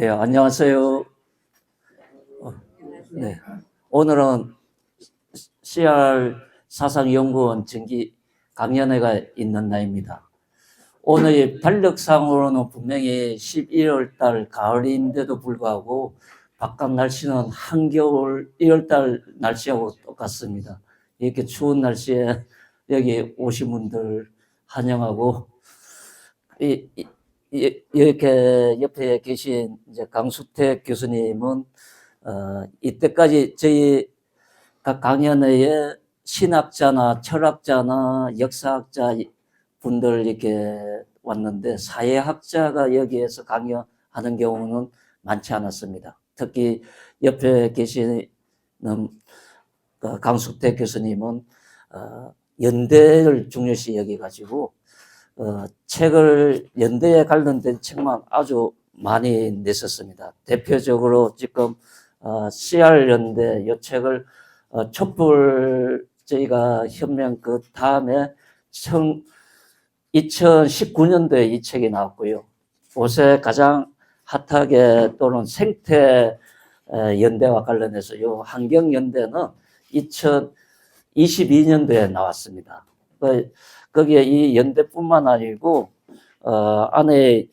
예, 안녕하세요. 네. 오늘은 CR 사상연구원 정기 강연회가 있는 날입니다. 오늘 달력상으로는 분명히 11월 달 가을인데도 불구하고 바깥 날씨는 한겨울 1월 달 날씨하고 똑같습니다. 이렇게 추운 날씨에 여기 오신 분들 환영하고, 이렇게 옆에 계신 이제 강수택 교수님은 이때까지 저희 각 강연회에 신학자나 철학자나 역사학자 분들 이렇게 왔는데 사회학자가 여기에서 강연하는 경우는 많지 않았습니다. 특히 옆에 계시는 강숙택 교수님은 연대를 중요시 여기가지고 책을 연대에 관련된 책만 아주 많이 냈었습니다. 대표적으로 지금 CR 연대 이 책을 촛불 저희가 현명 그 다음에 2019년도에 이 책이 나왔고요. 요새 가장 핫하게 또는 생태 연대와 관련해서 요 환경연대는 2022년도에 나왔습니다. 거기에 이 연대뿐만 아니고 안에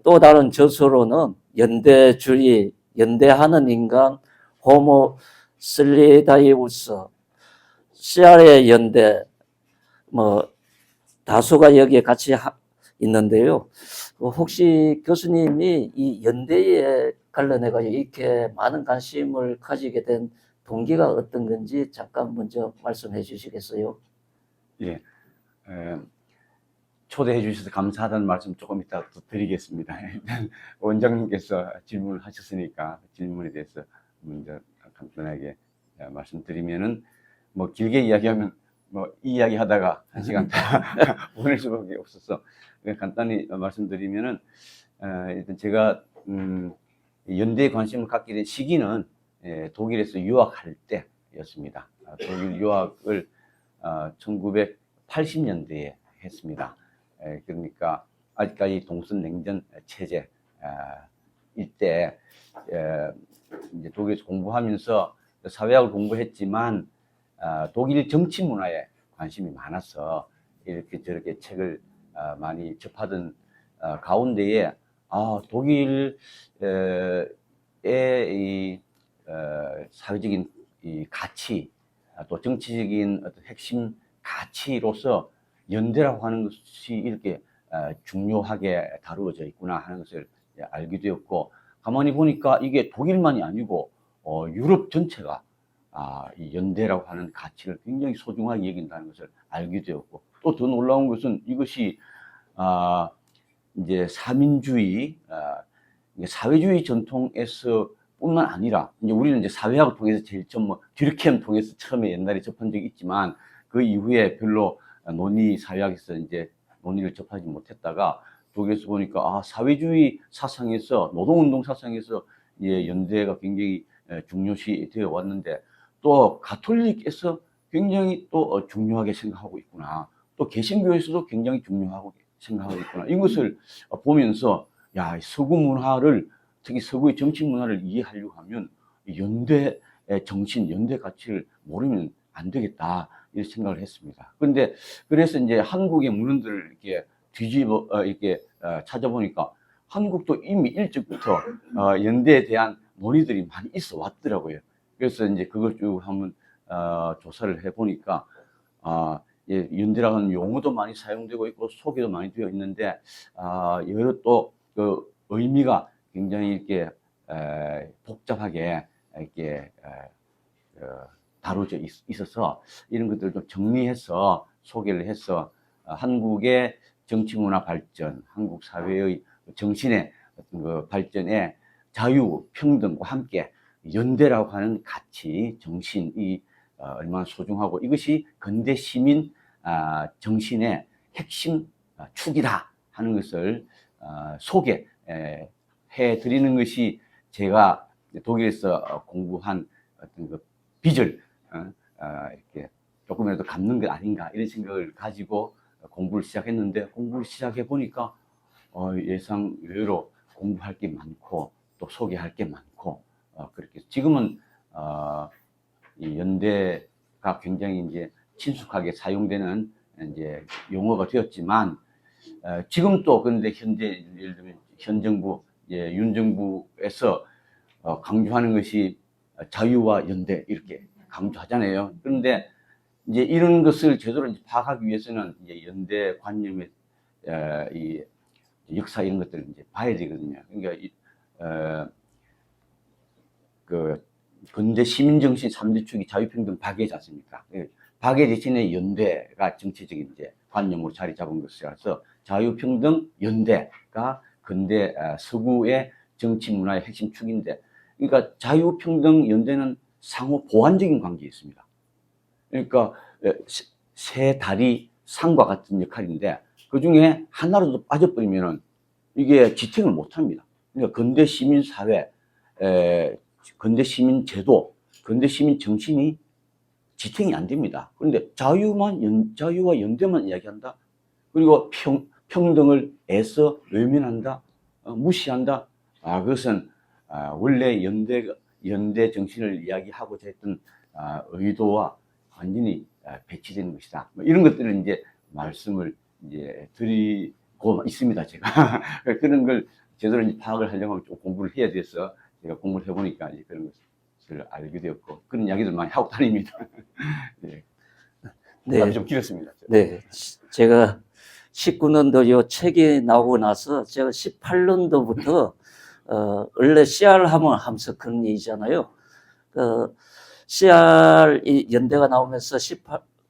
또 다른 저서로는 연대주의, 연대하는 인간, 호모 슬리다이우스, CR의 연대, 뭐 다수가 여기에 같이 있는데요. 혹시 교수님이 이 연대에 관련해 가지고 이렇게 많은 관심을 가지게 된 동기가 어떤 건지 잠깐 먼저 말씀해 주시겠어요? 예, 초대해 주셔서 감사하다는 말씀 조금 이따 또 드리겠습니다. 일단 원장님께서 질문을 하셨으니까 질문에 대해서 먼저 간단하게 말씀드리면은 뭐 길게 이야기하면 뭐 이 이야기 하다가 한 시간 다 보낼 수밖에 없어서 간단히 말씀드리면은 일단 제가 연대에 관심을 갖게 된 시기는 독일에서 유학할 때였습니다. 독일 유학을 1980년대에 했습니다. 그러니까 아직까지 동서냉전 체제 일때 이제 독일에서 공부하면서 사회학을 공부했지만 독일 정치 문화에 관심이 많아서 이렇게 저렇게 책을 많이 접하던 가운데에 독일의 이 사회적인 이 가치 또 정치적인 어떤 핵심 가치로서 연대라고 하는 것이 이렇게 중요하게 다루어져 있구나 하는 것을 알게 되었고, 가만히 보니까 이게 독일만이 아니고 유럽 전체가 이 연대라고 하는 가치를 굉장히 소중하게 여긴다는 것을 알게 되었고, 또 더 놀라운 것은 이것이 이제 사민주의, 사회주의 전통에서 뿐만 아니라, 이제 우리는 이제 사회학을 통해서 제일 처음 듀르켐 통해서 처음에 옛날에 접한 적이 있지만 그 이후에 별로 논의 사회학에서 이제 논의를 접하지 못했다가 독일에서 보니까 사회주의 사상에서 노동운동 사상에서 연대가 굉장히 중요시 되어 왔는데, 또 가톨릭에서 굉장히 또 중요하게 생각하고 있구나, 또 개신교에서도 굉장히 중요하고 생각하고 있구나, 이것을 보면서 서구 문화를, 특히 서구의 정치 문화를 이해하려고 하면 연대의 정신, 연대 가치를 모르면 안 되겠다, 이런 생각을 했습니다. 그런데 그래서 이제 한국의 문헌들을 이렇게 뒤집어 이렇게 찾아보니까 한국도 이미 일찍부터 연대에 대한 논의들이 많이 있어 왔더라고요. 그래서 이제 그걸 쭉 한번 조사를 해보니까 연대라는 용어도 많이 사용되고 있고 소개도 많이 되어 있는데 여러 또 그 의미가 굉장히 이렇게 복잡하게 이렇게 다루어져 있어서 이런 것들을 좀 정리해서 소개를 해서 한국의 정치 문화 발전, 한국 사회의 정신의 어떤 그 발전에 자유, 평등과 함께 연대라고 하는 가치, 정신이 얼마나 소중하고 이것이 근대 시민 정신의 핵심 축이다 하는 것을 소개해 드리는 것이 제가 독일에서 공부한 어떤 그 빚을 이렇게 조금이라도 갚는 것 아닌가, 이런 생각을 가지고 공부를 시작했는데, 공부를 시작해 보니까 예상 외로 공부할 게 많고 또 소개할 게 많고 그렇게 지금은 이 연대가 굉장히 이제 친숙하게 사용되는 이제 용어가 되었지만 지금 또 그런데 현재 예를 들면 현 정부 윤 정부에서 강조하는 것이 자유와 연대 이렇게 강조하잖아요. 그런데 이제 이런 것을 제대로 이제 파악하기 위해서는 이제 연대 관념의 이 역사 이런 것들을 이제 봐야 되거든요. 그러니까 그 근대 시민정신 3대 축이 자유평등 박애지 않습니까? 박애 대신에 연대가 정치적인 이제 관념으로 자리 잡은 것이라서 자유평등 연대가 근대 서구의 정치 문화의 핵심 축인데, 그러니까 자유평등 연대는 상호 보완적인 관계에 있습니다. 그러니까 세 다리 상과 같은 역할인데 그 중에 하나라도 빠져버리면은 이게 지탱을 못합니다. 그러니까 근대 시민 사회, 근대 시민 제도, 근대 시민 정신이 지탱이 안 됩니다. 그런데 자유와 연대만 이야기한다. 그리고 평등을 애써 외면한다, 무시한다. 그것은 원래 연대 정신을 이야기하고자 했던 의도와 완전히 배치되는 것이다. 뭐 이런 것들을 이제 말씀을 이제 드리고 있습니다, 제가. 그런 걸 제대로 이제 파악을 하려고 하면 좀 공부를 해야 돼서 제가 공부를 해보니까 이제 그런 것을 알게 되었고, 그런 이야기들 많이 하고 다닙니다. 네. 네. 좀 길었습니다. 네. 제가 19년도 요 책이 나오고 나서 제가 18년도부터 원래 CR 하면 함석헌이잖아요. CR 이 연대가 나오면서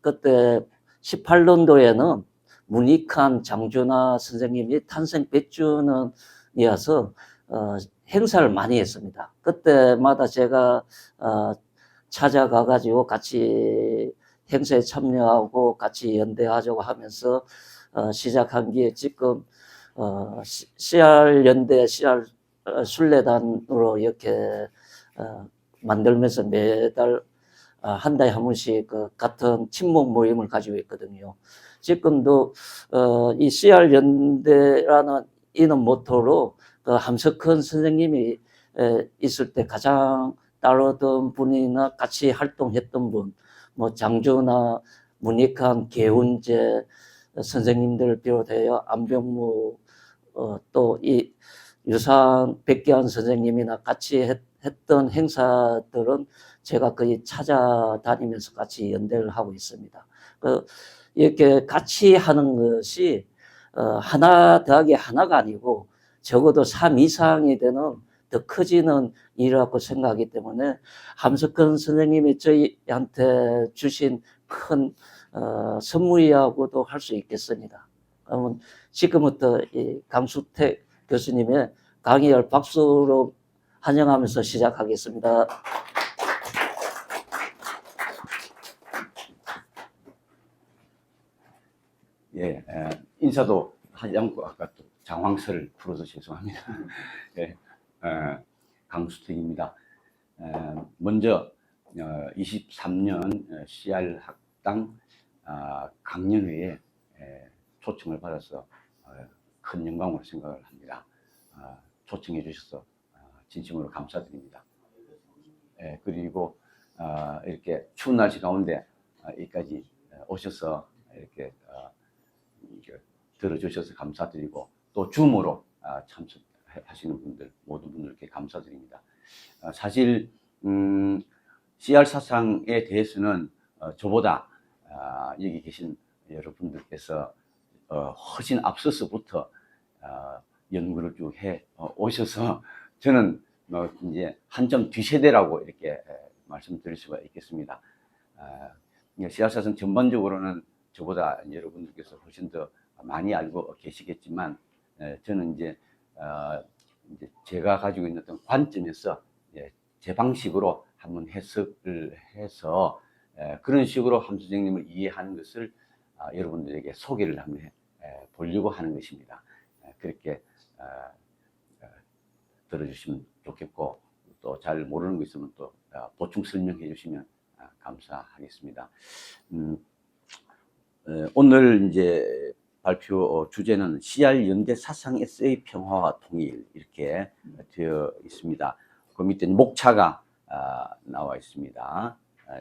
그때 18년도에는 문익환, 장준하 선생님이 탄생 100주년이어서 행사를 많이 했습니다. 그때마다 제가 찾아가가지고 같이 행사에 참여하고 같이 연대하자고 하면서 시작한 게 지금 CR 연대, CR 순례단으로 이렇게 만들면서 매달 한 달에 한 번씩 그 같은 친목 모임을 가지고 있거든요. 지금도 이 CR 연대라는 이런 모토로 그 함석헌 선생님이 있을 때 가장 따르던 분이나 같이 활동했던 분, 뭐 장준하, 문익환, 개운재 선생님들을 비롯하여 안병무 또 이 유산 백기환 선생님이나 같이 했던 행사들은 제가 거의 찾아다니면서 같이 연대를 하고 있습니다. 이렇게 같이 하는 것이 하나 더하기 하나가 아니고 적어도 3 이상이 되는 더 커지는 일이라고 생각하기 때문에 함석헌 선생님이 저희한테 주신 큰 선물이라고도 할 수 있겠습니다. 그러면 지금부터 이 강수택 교수님의 강의를 박수로 환영하면서 시작하겠습니다. 예, 인사도 하지 않고 아까 또 장황설을 풀어서 죄송합니다. 예, 강수택입니다. 먼저 23년 CR 학당 강연회에 초청을 받아서 큰 영광으로 생각을 합니다. 초청해 주셔서 진심으로 감사드립니다. 그리고 이렇게 추운 날씨 가운데 여기까지 오셔서 이렇게 들어주셔서 감사드리고 또 줌으로 참석하시는 분들 모든 분들께 감사드립니다. 사실 CR 사상에 대해서는 저보다 여기 계신 여러분들께서 훨씬 앞서서부터 연구를 쭉 해 오셔서 저는 이제 한참 뒤세대라고 이렇게 말씀드릴 수가 있겠습니다. CR 사상 전반적으로는 저보다 여러분들께서 훨씬 더 많이 알고 계시겠지만 저는 이제 제가 가지고 있는 어떤 관점에서 제 방식으로 한번 해석을 해서 그런 식으로 함 선생님을 이해하는 것을 여러분들에게 소개를 한번 보려고 하는 것입니다. 그렇게 들어주시면 좋겠고 또 잘 모르는 거 있으면 또 보충 설명해 주시면 감사하겠습니다. 오늘 이제 발표 주제는 CR 연대 사상에서의 평화와 통일 이렇게 되어 있습니다. 그 밑에 목차가 나와 있습니다.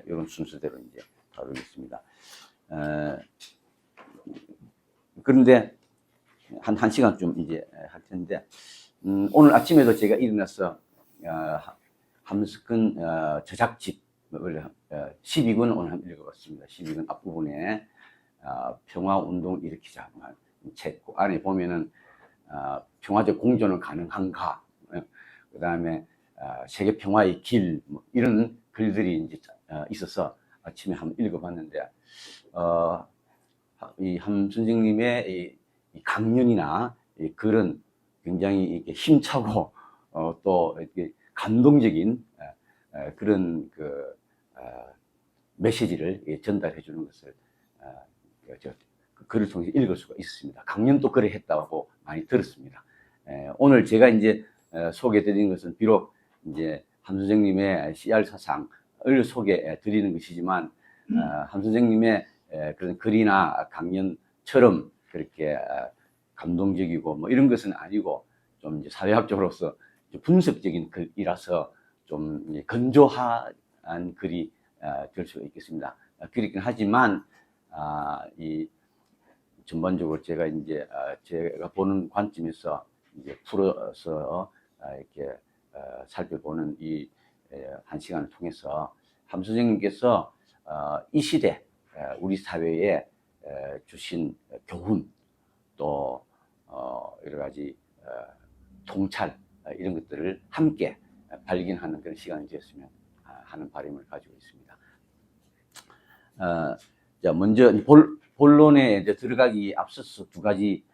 이런 순서대로 이제 다루겠습니다. 그런데 한 시간쯤 이제 할 텐데, 오늘 아침에도 제가 일어나서 함석근 저작집을 12권 오늘 한번 읽어봤습니다. 12권 앞부분에 평화운동을 일으키자 책 안에 보면은 평화적 공존은 가능한가, 그 다음에 세계 평화의 길, 뭐 이런 글들이 이제 있어서 아침에 한번 읽어봤는데, 이 함 선생님의 이 강연이나 이 글은 굉장히 이렇게 힘차고 또 이렇게 감동적인 그런 그 메시지를 전달해 주는 것을 그 글을 통해서 읽을 수가 있습니다. 강연도 그래 했다고 많이 들었습니다. 오늘 제가 이제 소개해 드린 것은 비록 이제 함 선생님의 CR 사상을 소개해 드리는 것이지만, 함 선생님의 그런 글이나 강연처럼 그렇게 감동적이고 뭐 이런 것은 아니고, 좀 이제 사회학적으로서 분석적인 글이라서 좀 건조한 글이 될 수가 있겠습니다. 그렇긴 하지만 이 전반적으로 제가 이제 제가 보는 관점에서 이제 풀어서 이렇게 살펴보는 이 한 시간을 통해서 함 선생님께서 이 시대 우리 사회에 주신 교훈, 또 여러 가지 통찰, 이런 것들을 함께 발견하는 그런 시간이 되었으면 하는 바람을 가지고 있습니다. 자, 먼저 본론에 이제 들어가기 앞서서 두 가지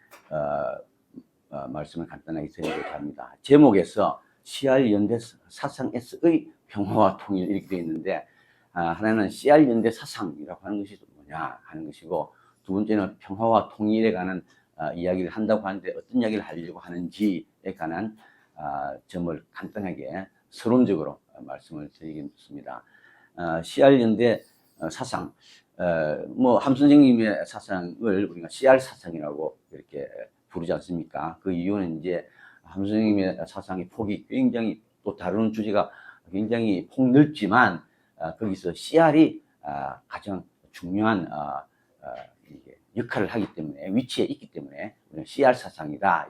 말씀을 간단하게 드리고자 합니다. 제목에서 CR 연대 사상에서의 평화와 통일 이렇게 되어 있는데, 하나는 CR 연대 사상이라고 하는 것이 뭐냐 하는 것이고, 두 번째는 평화와 통일에 관한 이야기를 한다고 하는데 어떤 이야기를 하려고 하는지에 관한 점을 간단하게 서론적으로 말씀을 드리겠습니다. CR 연대 사상, 뭐 함 선생님의 사상을 우리가 CR 사상이라고 이렇게 부르지 않습니까? 그 이유는 이제 함 선생님의 사상의 폭이 굉장히, 또 다루는 주제가 굉장히 폭넓지만 거기서 CR이 가장 중요한 역할을 하기 때문에, 위치에 있기 때문에 CR 사상이다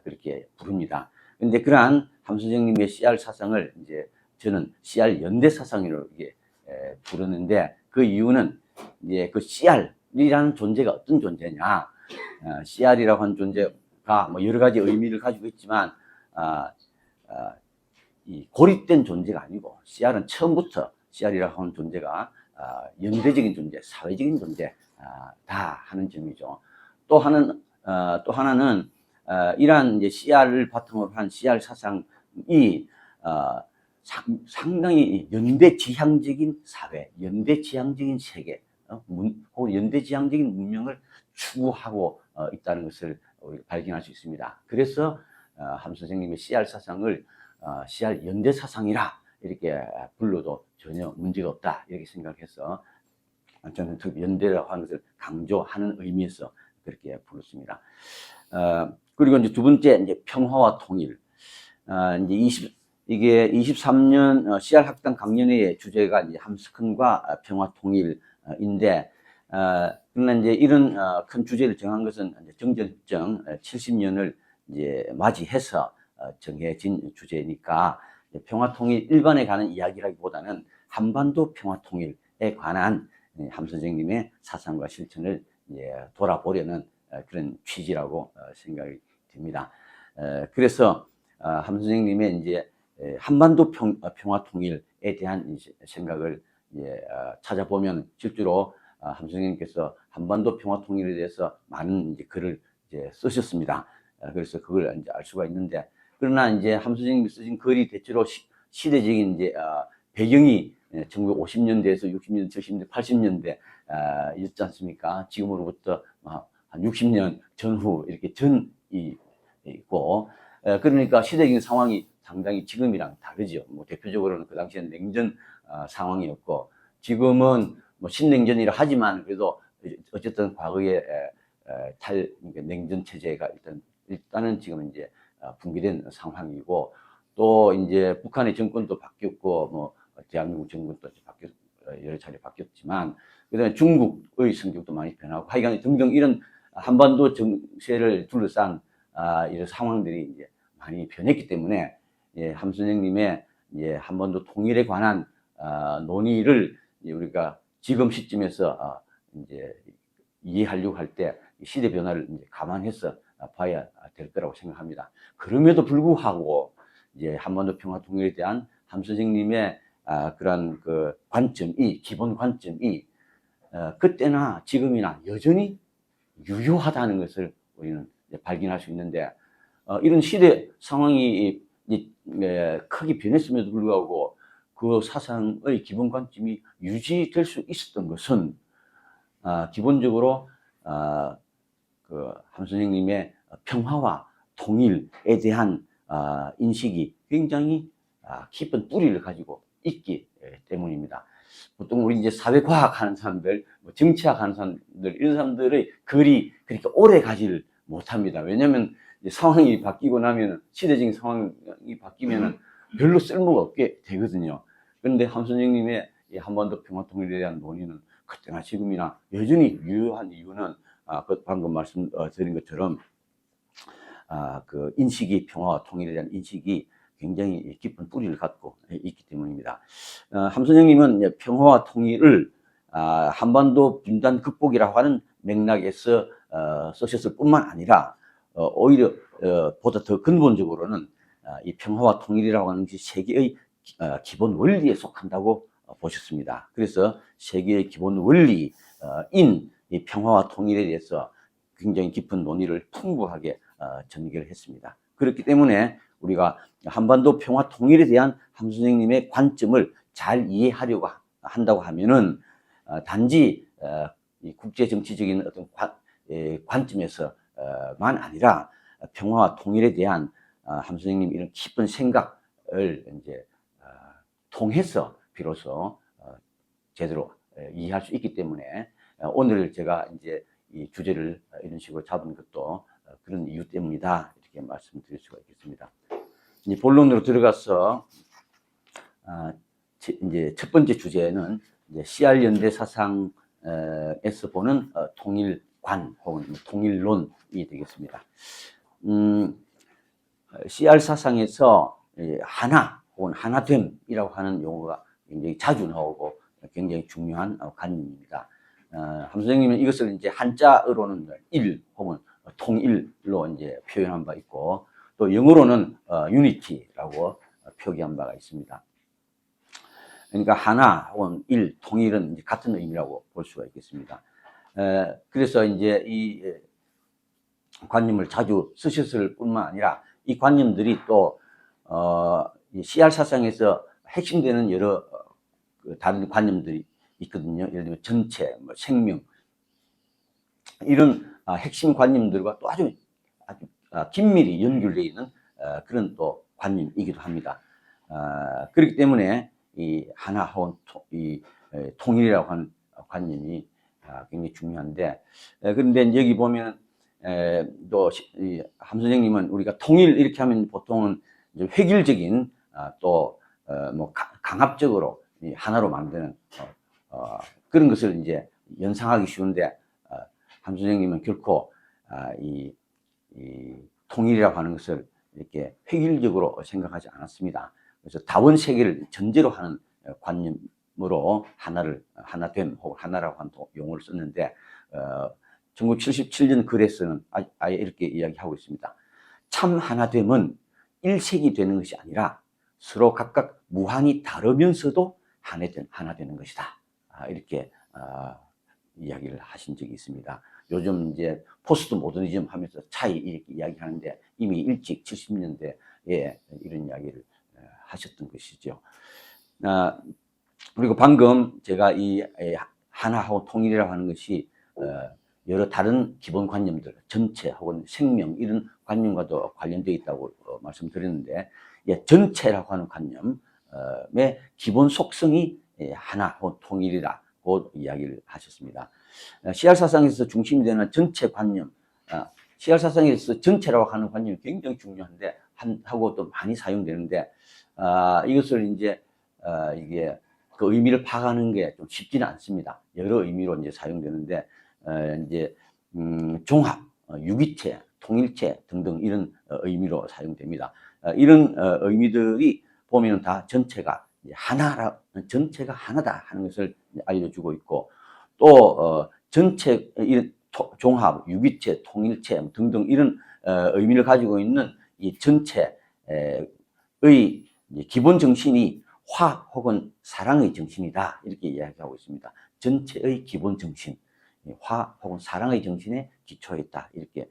그렇게 부릅니다. 그런데 그러한 함 선생님의 CR 사상을 이제 저는 CR 연대 사상이라고 부르는데, 그 이유는 이제 그 CR이라는 존재가 어떤 존재냐, CR이라고 하는 존재가 뭐 여러 가지 의미를 가지고 있지만 이 고립된 존재가 아니고, CR은 처음부터 CR이라고 하는 존재가 연대적인 존재, 사회적인 존재 다 하는 점이죠. 또 하나는 이러한 이제 CR을 바탕으로 한 CR 사상이 상당히 연대지향적인 사회, 연대지향적인 세계, 혹은 연대지향적인 문명을 추구하고 있다는 것을 우리가 발견할 수 있습니다. 그래서 함 선생님의 CR 사상을 CR 연대 사상이라 이렇게 불러도 전혀 문제가 없다 이렇게 생각해서 저는 연대라고 하는 것을 강조하는 의미에서 그렇게 불렀습니다. 그리고 이제 두 번째, 이제 평화와 통일. 이게 23년 CR 학당 강연회의 주제가 이제 함석헌과 평화 통일인데, 그러나 이제 이런 큰 주제를 정한 것은 정전협정 70년을 이제 맞이해서 정해진 주제니까, 평화 통일 일반에 관한 이야기라기보다는 한반도 평화 통일에 관한 함 선생님의 사상과 실천을 돌아보려는 그런 취지라고 생각이 듭니다. 그래서 함 선생님의 이제 한반도 평화 통일에 대한 생각을 찾아보면 실제로 함 선생님께서 한반도 평화 통일에 대해서 많은 이제 글을 쓰셨습니다. 그래서 그걸 이제 알 수가 있는데, 그러나 이제 함 선생님이 쓰신 글이 대체로 시대적인 이제 배경이 1950년대에서 60년대, 70년대, 80년대 였지 않습니까? 지금으로부터 한 60년 전후 이렇게 전이 있고, 그러니까 시대적인 상황이 상당히 지금이랑 다르죠. 뭐 대표적으로는 그 당시에는 냉전 상황이었고, 지금은 뭐 신냉전이라 하지만 그래도 어쨌든 과거에 그러니까 냉전 체제가 일단은 지금 이제 붕괴된 상황이고, 또 이제 북한의 정권도 바뀌었고, 뭐 대한민국 정권도 여러 차례 바뀌었지만, 그다음에 중국의 성격도 많이 변하고, 하여간 등등 이런 한반도 정세를 둘러싼 이런 상황들이 이제 많이 변했기 때문에, 예, 함선생님의 한반도 통일에 관한 논의를 우리가 지금 시점에서 이제 이해하려고 할 때 시대 변화를 이제 감안해서 봐야 될 거라고 생각합니다. 그럼에도 불구하고 이제 한반도 평화 통일에 대한 함 선생님의 그런 그 관점이, 기본 관점이 그때나 지금이나 여전히 유효하다는 것을 우리는 발견할 수 있는데, 이런 시대 상황이 크게 변했음에도 불구하고 그 사상의 기본 관점이 유지될 수 있었던 것은 기본적으로 그 함 선생님의 평화와 통일에 대한 인식이 굉장히 깊은 뿌리를 가지고 있기 때문입니다. 보통 우리 이제 사회과학 하는 사람들, 뭐 정치학 하는 사람들, 이런 사람들의 글이 그렇게 오래 가지를 못합니다. 왜냐하면 상황이 바뀌고 나면, 시대적인 상황이 바뀌면 별로 쓸모가 없게 되거든요. 그런데 함 선생님의 한반도 평화 통일에 대한 논의는 그때나 지금이나 여전히 유효한 이유는 방금 말씀드린 것처럼 그 인식이, 평화와 통일에 대한 인식이 굉장히 깊은 뿌리를 갖고 있기 때문입니다. 함 선생님은 평화와 통일을 한반도 분단 극복이라고 하는 맥락에서 쓰셨을 뿐만 아니라 오히려 보다 더 근본적으로는 이 평화와 통일이라고 하는 것이 세계의 기본 원리에 속한다고 보셨습니다. 그래서 세계의 기본 원리인 이 평화와 통일에 대해서 굉장히 깊은 논의를 풍부하게 전개를 했습니다. 그렇기 때문에 우리가 한반도 평화 통일에 대한 함 선생님의 관점을 잘 이해하려고 한다고 하면은 단지 이 국제 정치적인 어떤 관점에서만 아니라 평화와 통일에 대한 함 선생님 이런 깊은 생각을 이제 통해서 비로소 제대로 이해할 수 있기 때문에 오늘 제가 이제 이 주제를 이런 식으로 잡은 것도 그런 이유 때문이다, 이렇게 말씀드릴 수가 있겠습니다. 이제 본론으로 들어가서 이제 첫 번째 주제는 이제 CR 연대 사상에서 보는 통일관 혹은 통일론이 되겠습니다. CR 사상에서 하나 혹은 하나됨이라고 하는 용어가 굉장히 자주 나오고 굉장히 중요한 관념입니다. 함 선생님은 이것을 이제 한자어로는 일 혹은 통일로 이제 표현한 바 있고, 또 영어로는 unity라고 표기한 바가 있습니다. 그러니까 하나 혹은 일, 통일은 이제 같은 의미라고 볼 수가 있겠습니다. 그래서 이제 이 관념을 자주 쓰셨을 뿐만 아니라 이 관념들이 또 이 CR 사상에서 핵심되는 여러 다른 관념들이 있거든요. 예를 들면 전체, 뭐 생명, 이런 핵심 관념들과 또 아주 긴밀히 연결되어 있는 그런 또 관념이기도 합니다. 그렇기 때문에 이 하나 혹은 이 통일이라고 하는 관념이 굉장히 중요한데, 그런데 여기 보면 또 함 선생님은 우리가 통일 이렇게 하면 보통은 이제 획일적인 또 뭐 강압적으로 하나로 만드는 그런 것을 이제 연상하기 쉬운데, 함 선생님은 결코 이 통일이라고 하는 것을 이렇게 획일적으로 생각하지 않았습니다. 그래서 다원 세계를 전제로 하는 관념으로 하나됨 혹은 하나라고 하는 용어를 썼는데, 1977년 글에서는 아예 이렇게 이야기하고 있습니다. 참 하나됨은 일색이 되는 것이 아니라 서로 각각 무한히 다르면서도 하나 되는 것이다, 이렇게 이야기를 하신 적이 있습니다. 요즘 이제 포스트 모더니즘 하면서 차이 이렇게 이야기하는데, 이미 일찍 70년대에 이런 이야기를 하셨던 것이죠. 그리고 방금 제가 이 하나하고 통일이라고 하는 것이 여러 다른 기본 관념들, 전체 혹은 생명, 이런 관념과도 관련되어 있다고 말씀드렸는데, 전체라고 하는 관념의 기본 속성이 하나 혹은 통일이라고 이야기를 하셨습니다. CR 사상에서 중심이 되는 전체 관념, CR 사상에서 전체라고 하는 관념이 굉장히 중요한데, 하고 또 많이 사용되는데, 이것을 이제, 이게 그 의미를 파악하는 게 좀 쉽지는 않습니다. 여러 의미로 이제 사용되는데, 이제, 종합, 유기체, 통일체 등등 이런 의미로 사용됩니다. 이런 의미들이 보면 다 전체가 전체가 하나다 하는 것을 알려주고 있고, 또 전체 종합, 유기체, 통일체 등등 이런 의미를 가지고 있는 이 전체의 기본 정신이 화 혹은 사랑의 정신이다 이렇게 이야기하고 있습니다. 전체의 기본 정신, 화 혹은 사랑의 정신에 기초해 있다 이렇게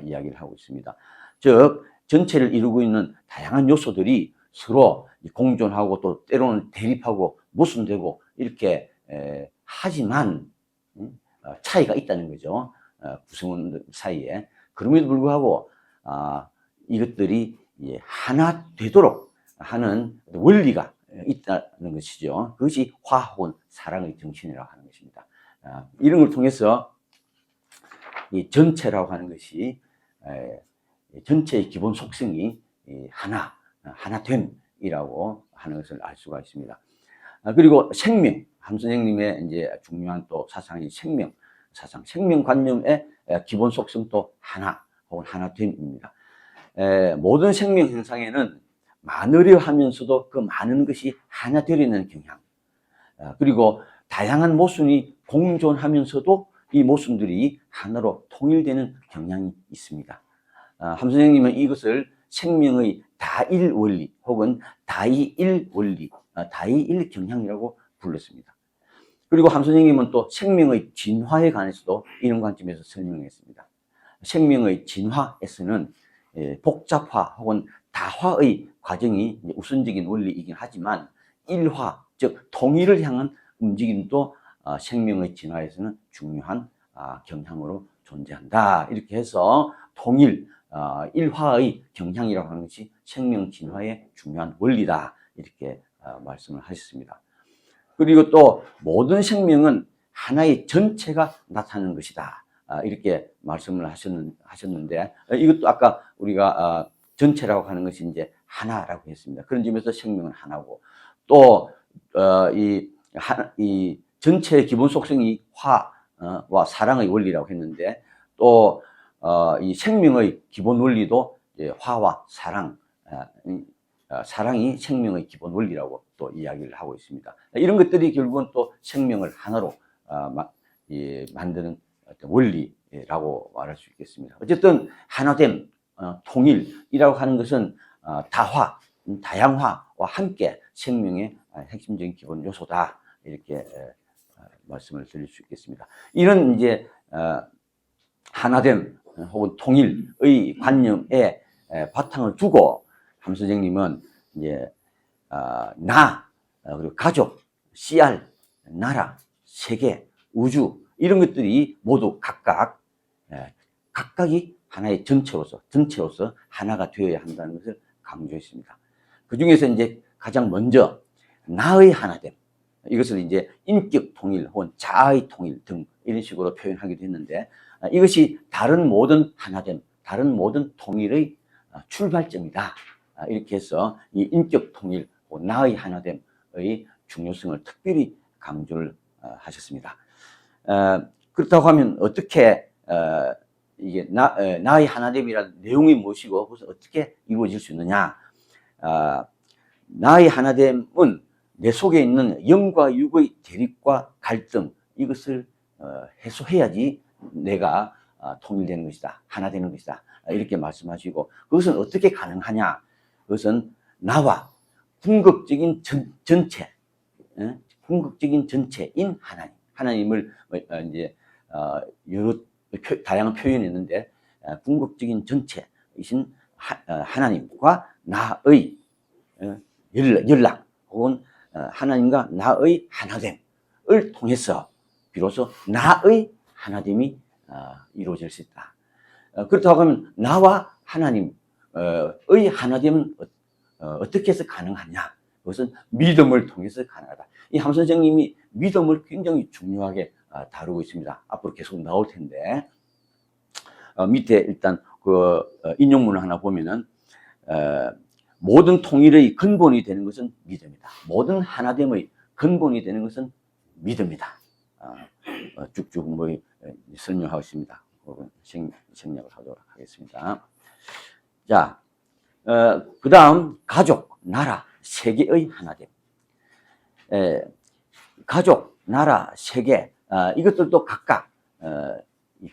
이야기를 하고 있습니다. 즉 전체를 이루고 있는 다양한 요소들이 서로 공존하고 또 때로는 대립하고 모순되고 이렇게 하지만 차이가 있다는 거죠. 구성원 사이에. 그럼에도 불구하고 이것들이 하나 되도록 하는 원리가 있다는 것이죠. 그것이 화 혹은 사랑의 정신이라고 하는 것입니다. 이런 걸 통해서 이 전체라고 하는 것이 전체의 기본 속성이 하나됨이라고 하는 것을 알 수가 있습니다. 그리고 생명, 함 선생님의 이제 중요한 또 사상이 생명 사상, 생명관념의 기본 속성도 하나 혹은 하나됨입니다. 모든 생명 현상에는 많으려 하면서도 그 많은 것이 하나 되려는 경향, 그리고 다양한 모순이 공존하면서도 이 모순들이 하나로 통일되는 경향이 있습니다. 함 선생님은 이것을 생명의 다일 원리 혹은 다이일 원리, 다이일 경향이라고 불렀습니다. 그리고 함 선생님은 또 생명의 진화에 관해서도 이런 관점에서 설명했습니다. 생명의 진화에서는 복잡화 혹은 다화의 과정이 우선적인 원리이긴 하지만 일화, 즉 통일을 향한 움직임도 생명의 진화에서는 중요한 경향으로 존재한다. 이렇게 해서 통일, 일화의 경향이라고 하는 것이 생명 진화의 중요한 원리다. 이렇게 말씀을 하셨습니다. 그리고 또 모든 생명은 하나의 전체가 나타나는 것이다. 이렇게 말씀을 하셨는데, 이것도 아까 우리가 전체라고 하는 것이 이제 하나라고 했습니다. 그런 점에서 생명은 하나고, 또 이 전체의 기본 속성이 화와 사랑의 원리라고 했는데, 또 이 생명의 기본 원리도 화와 사랑, 사랑이 생명의 기본 원리라고 또 이야기를 하고 있습니다. 이런 것들이 결국은 또 생명을 하나로 만드는 어떤 원리라고 말할 수 있겠습니다. 어쨌든 하나됨, 통일이라고 하는 것은 다화, 다양화와 함께 생명의 핵심적인 기본 요소다. 이렇게 말씀을 드릴 수 있겠습니다. 이런 이제 하나됨 혹은 통일의 관념에 바탕을 두고 함 선생님은 이제 그리고 가족, CR, 나라, 세계, 우주 이런 것들이 모두 각각이 하나의 전체로서 하나가 되어야 한다는 것을 강조했습니다. 그 중에서 이제 가장 먼저 나의 하나됨, 이것을 이제 인격 통일 혹은 자아의 통일 등 이런 식으로 표현하기도 했는데, 이것이 다른 모든 하나됨, 다른 모든 통일의 출발점이다. 이렇게 해서 이 인격 통일, 나의 하나됨의 중요성을 특별히 강조를 하셨습니다. 그렇다고 하면 어떻게 이게 나의 하나됨이라는 내용이 무엇이고 그것은 어떻게 이루어질 수 있느냐? 나의 하나됨은 내 속에 있는 영과 육의 대립과 갈등, 이것을 해소해야지 내가 통일되는 것이다, 하나 되는 것이다, 이렇게 말씀하시고, 그것은 어떻게 가능하냐? 그것은 나와 궁극적인 전체, 궁극적인 전체인 하나님을 이제 여러 다양한 표현이 있는데, 궁극적인 전체이신 하나님과 나의 연락 혹은 하나님과 나의 하나됨을 통해서 비로소 나의 하나됨이 이루어질 수 있다. 그렇다고 하면 나와 하나님의 하나됨은 어떻게 해서 가능하냐? 그것은 믿음을 통해서 가능하다. 이 함 선생님이 믿음을 굉장히 중요하게 다루고 있습니다. 앞으로 계속 나올 텐데, 밑에 일단 인용문을 하나 보면은, 모든 통일의 근본이 되는 것은 믿음이다. 모든 하나됨의 근본이 되는 것은 믿음이다. 쭉쭉 설명하고 있습니다. 생략을 하도록 하겠습니다. 자, 그 다음, 가족, 나라, 세계의 하나됨. 가족, 나라, 세계, 이것들도 각각,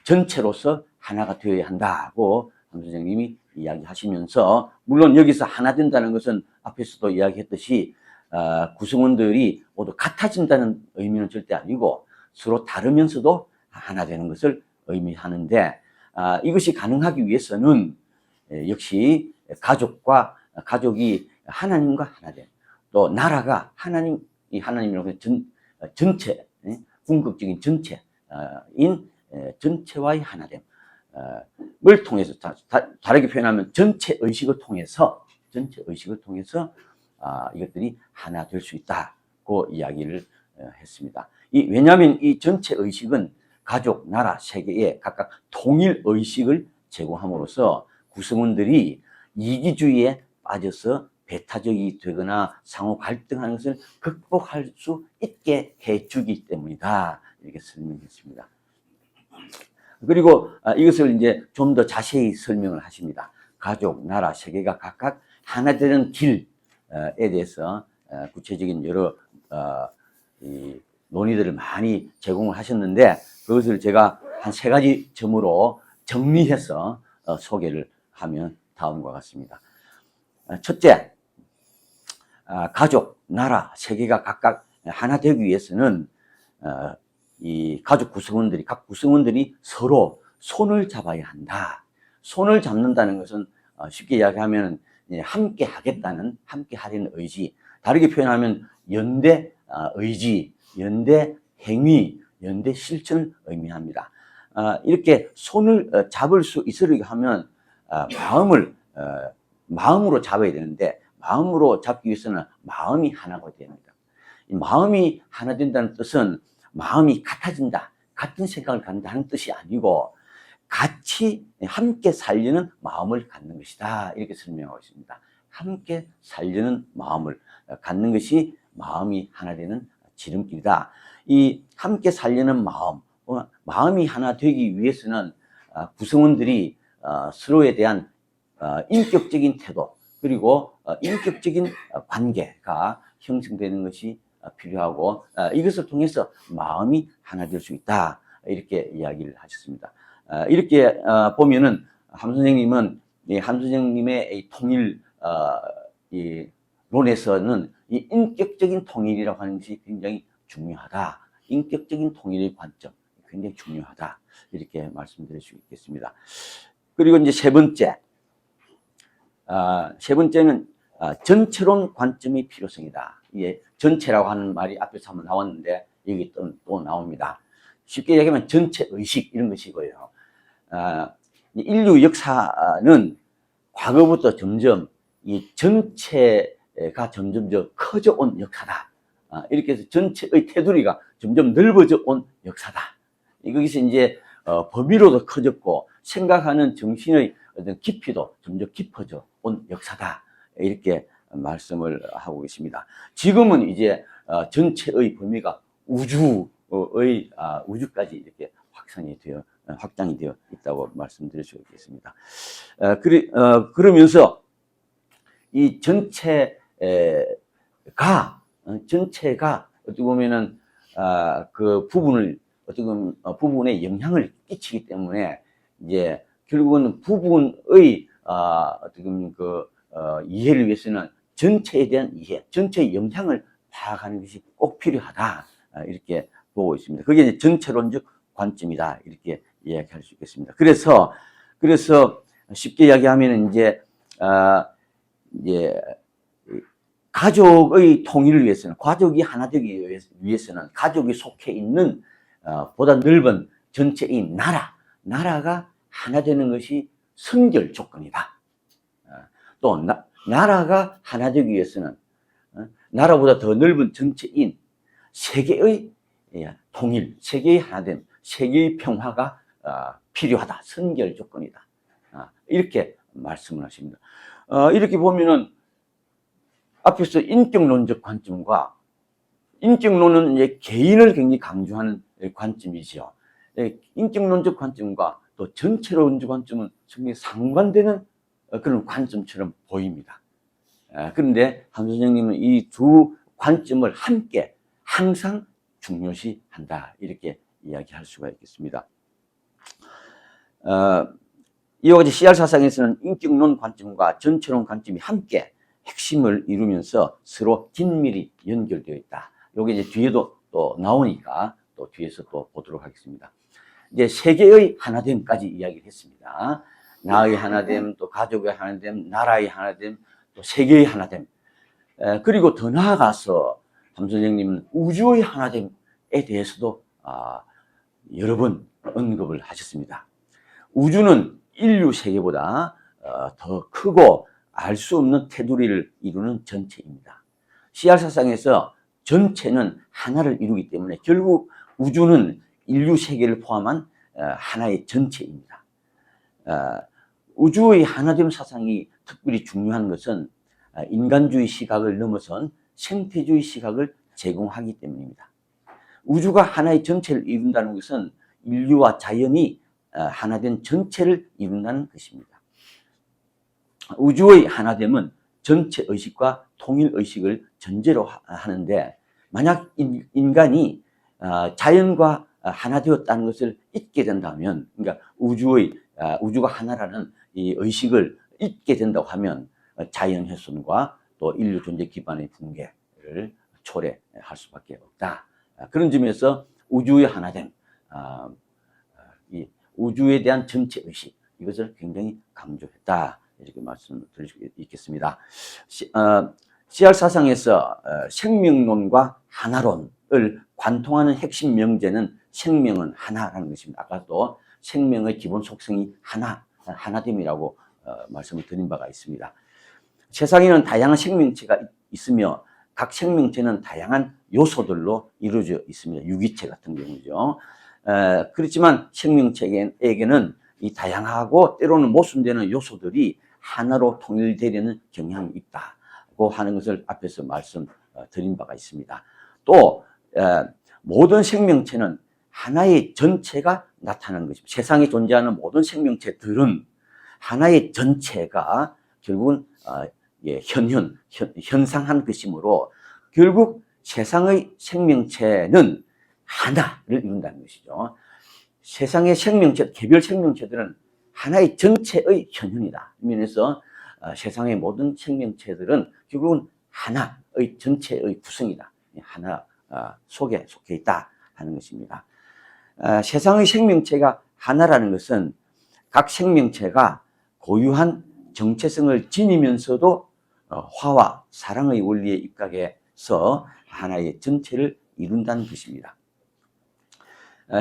전체로서 하나가 되어야 한다고 함 선생님이 이야기하시면서, 물론 여기서 하나 된다는 것은 앞에서도 이야기했듯이, 구성원들이 모두 같아진다는 의미는 절대 아니고, 서로 다르면서도 하나 되는 것을 의미하는데, 이것이 가능하기 위해서는 역시 가족이 하나님과 하나됨, 또 나라가 하나님이라고 전체, 궁극적인 전체인 전체와의 하나됨을 통해서, 다르게 표현하면 전체 의식을 통해서 이것들이 하나 될 수 있다고 이야기를 했습니다. 왜냐하면 이 전체 의식은 가족, 나라, 세계에 각각 통일 의식을 제공함으로써 구성원들이 이기주의에 빠져서 배타적이 되거나 상호 갈등하는 것을 극복할 수 있게 해주기 때문이다. 이렇게 설명했습니다. 그리고 이것을 이제 좀 더 자세히 설명을 하십니다. 가족, 나라, 세계가 각각 하나 되는 길에 대해서 구체적인 여러 논의들을 많이 제공을 하셨는데, 그것을 제가 한 3가지 점으로 정리해서 소개를 하면 다음과 같습니다. 첫째, 가족, 나라, 세계가 각각 하나 되기 위해서는 이 가족 구성원들이, 각 구성원들이 서로 손을 잡아야 한다. 손을 잡는다는 것은 쉽게 이야기하면 함께 하겠다는, 함께 하려는 의지, 다르게 표현하면 연대 의지, 연대 행위, 연대 실천을 의미합니다. 이렇게 손을 잡을 수 있으려고 하면 마음으로 잡아야 되는데, 마음으로 잡기 위해서는 마음이 하나가 됩니다. 마음이 하나 된다는 뜻은 마음이 같아진다, 같은 생각을 갖는다 하는 뜻이 아니고, 같이 함께 살려는 마음을 갖는 것이다. 이렇게 설명하고 있습니다. 함께 살려는 마음을 갖는 것이 마음이 하나 되는 지름길이다. 이 함께 살려는 마음이 하나 되기 위해서는 구성원들이 서로에 대한 인격적인 태도, 그리고 인격적인 관계가 형성되는 것이 필요하고, 이것을 통해서 마음이 하나 될 수 있다. 이렇게 이야기를 하셨습니다. 이렇게 보면은 함 선생님은 함 선생님의 이 통일 론에서는 이 인격적인 통일이라고 하는 것이 굉장히 중요하다. 인격적인 통일의 관점 굉장히 중요하다. 이렇게 말씀드릴 수 있겠습니다. 그리고 이제 세 번째는 전체론 관점의 필요성이다. 이게 전체라고 하는 말이 앞에서 한번 나왔는데 여기 또 나옵니다. 쉽게 얘기하면 전체 의식 이런 것이고요. 인류 역사는 과거부터 점점 이 전체가 점점 커져 온 역사다. 이렇게 해서 전체의 테두리가 점점 넓어져 온 역사다. 이것이 이제 범위로도 커졌고 생각하는 정신의 어떤 깊이도 점점 깊어져 온 역사다. 이렇게 말씀을 하고 계십니다. 지금은 이제 전체의 범위가 우주까지 이렇게 확장이 되어 있다고 말씀드릴 수 있겠습니다. 그러면서 이 전체가 어떻게 보면은 그 부분에 영향을 끼치기 때문에 이제 결국은 부분의 어떻게 보면 이해를 위해서는 전체에 대한 이해, 전체의 영향을 파악하는 것이 꼭 필요하다. 이렇게 보고 있습니다. 그게 이제 전체론적 관점이다. 이렇게 이야기할 수 있겠습니다. 그래서 쉽게 이야기하면 이제 가족의 통일을 위해서는, 가족이 하나 되기 위해서는 가족이 속해 있는 보다 넓은 전체인 나라가 하나 되는 것이 선결 조건이다. 또 나라가 하나 되기 위해서는 나라보다 더 넓은 전체인 세계의 통일, 세계의 하나됨, 세계의 평화가 필요하다. 선결 조건이다. 이렇게 말씀을 하십니다. 이렇게 보면은 앞에서 인격론적 관점과 인격론은 이제 개인을 굉장히 강조하는 관점이죠. 인격론적 관점과 또 전체론적 관점은 굉장히 상반되는 그런 관점처럼 보입니다. 그런데 함 선생님은 이 두 관점을 함께 항상 중요시한다. 이렇게 이야기할 수가 있겠습니다. 이와 같이 CR 사상에서는 인격론 관점과 전체론 관점이 함께 핵심을 이루면서 서로 긴밀히 연결되어 있다. 요게 이제 뒤에도 또 나오니까 또 뒤에서 또 보도록 하겠습니다. 이제 세계의 하나됨까지 이야기를 했습니다. 나의 하나됨, 또 가족의 하나됨, 나라의 하나됨, 또 세계의 하나됨. 그리고 더 나아가서 함 선생님은 우주의 하나됨에 대해서도 여러 번 언급을 하셨습니다. 우주는 인류 세계보다 더 크고 알 수 없는 테두리를 이루는 전체입니다. CR 사상에서 전체는 하나를 이루기 때문에 결국 우주는 인류 세계를 포함한 하나의 전체입니다. 우주의 하나됨 사상이 특별히 중요한 것은 인간주의 시각을 넘어선 생태주의 시각을 제공하기 때문입니다. 우주가 하나의 전체를 이룬다는 것은 인류와 자연이 하나된 전체를 이룬다는 것입니다. 우주의 하나됨은 전체 의식과 통일 의식을 전제로 하는데 만약 인간이 자연과 하나 되었다는 것을 잊게 된다면, 그러니까 우주가 하나라는 이 의식을 잊게 된다고 하면 자연 훼손과 또 인류 존재 기반의 붕괴를 초래할 수밖에 없다. 그런 점에서 우주의 하나됨, 이 우주에 대한 전체 의식, 이것을 굉장히 강조했다. 이렇게 말씀드릴 수 있겠습니다. CR 사상에서 생명론과 하나론을 관통하는 핵심 명제는 생명은 하나라는 것입니다. 아까도 생명의 기본 속성이 하나됨이라고 말씀을 드린 바가 있습니다. 세상에는 다양한 생명체가 있으며 각 생명체는 다양한 요소들로 이루어져 있습니다. 유기체 같은 경우죠. 그렇지만 생명체에게는 이 다양하고 때로는 모순되는 요소들이 하나로 통일되려는 경향이 있다고 하는 것을 앞에서 말씀드린 바가 있습니다. 또 모든 생명체는 하나의 전체가 나타나는 것입니다. 세상에 존재하는 모든 생명체들은 하나의 전체가 결국은 현상한 것이므로 결국 세상의 생명체는 하나를 이룬다는 것이죠. 세상의 생명체, 개별 생명체들은 하나의 전체의 현현이다. 이 면에서 세상의 모든 생명체들은 결국은 하나의 전체의 구성이다. 하나 속에 속해 있다 하는 것입니다. 세상의 생명체가 하나라는 것은 각 생명체가 고유한 정체성을 지니면서도 화와 사랑의 원리에 입각해서 하나의 전체를 이룬다는 것입니다.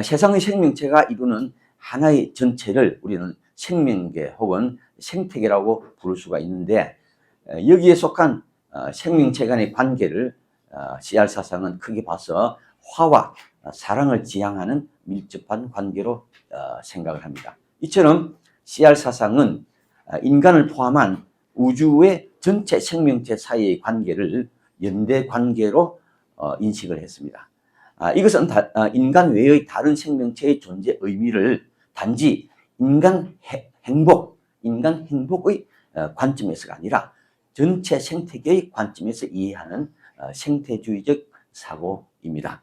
세상의 생명체가 이루는 하나의 전체를 우리는 생명계 혹은 생태계라고 부를 수가 있는데 여기에 속한 생명체 간의 관계를 CR 사상은 크게 봐서 화와 사랑을 지향하는 밀접한 관계로 생각을 합니다. 이처럼 CR 사상은 인간을 포함한 우주의 전체 생명체 사이의 관계를 연대 관계로 인식을 했습니다. 이것은 인간 외의 다른 생명체의 존재 의미를 단지 인간 행복의 관점에서가 아니라 전체 생태계의 관점에서 이해하는 생태주의적 사고입니다.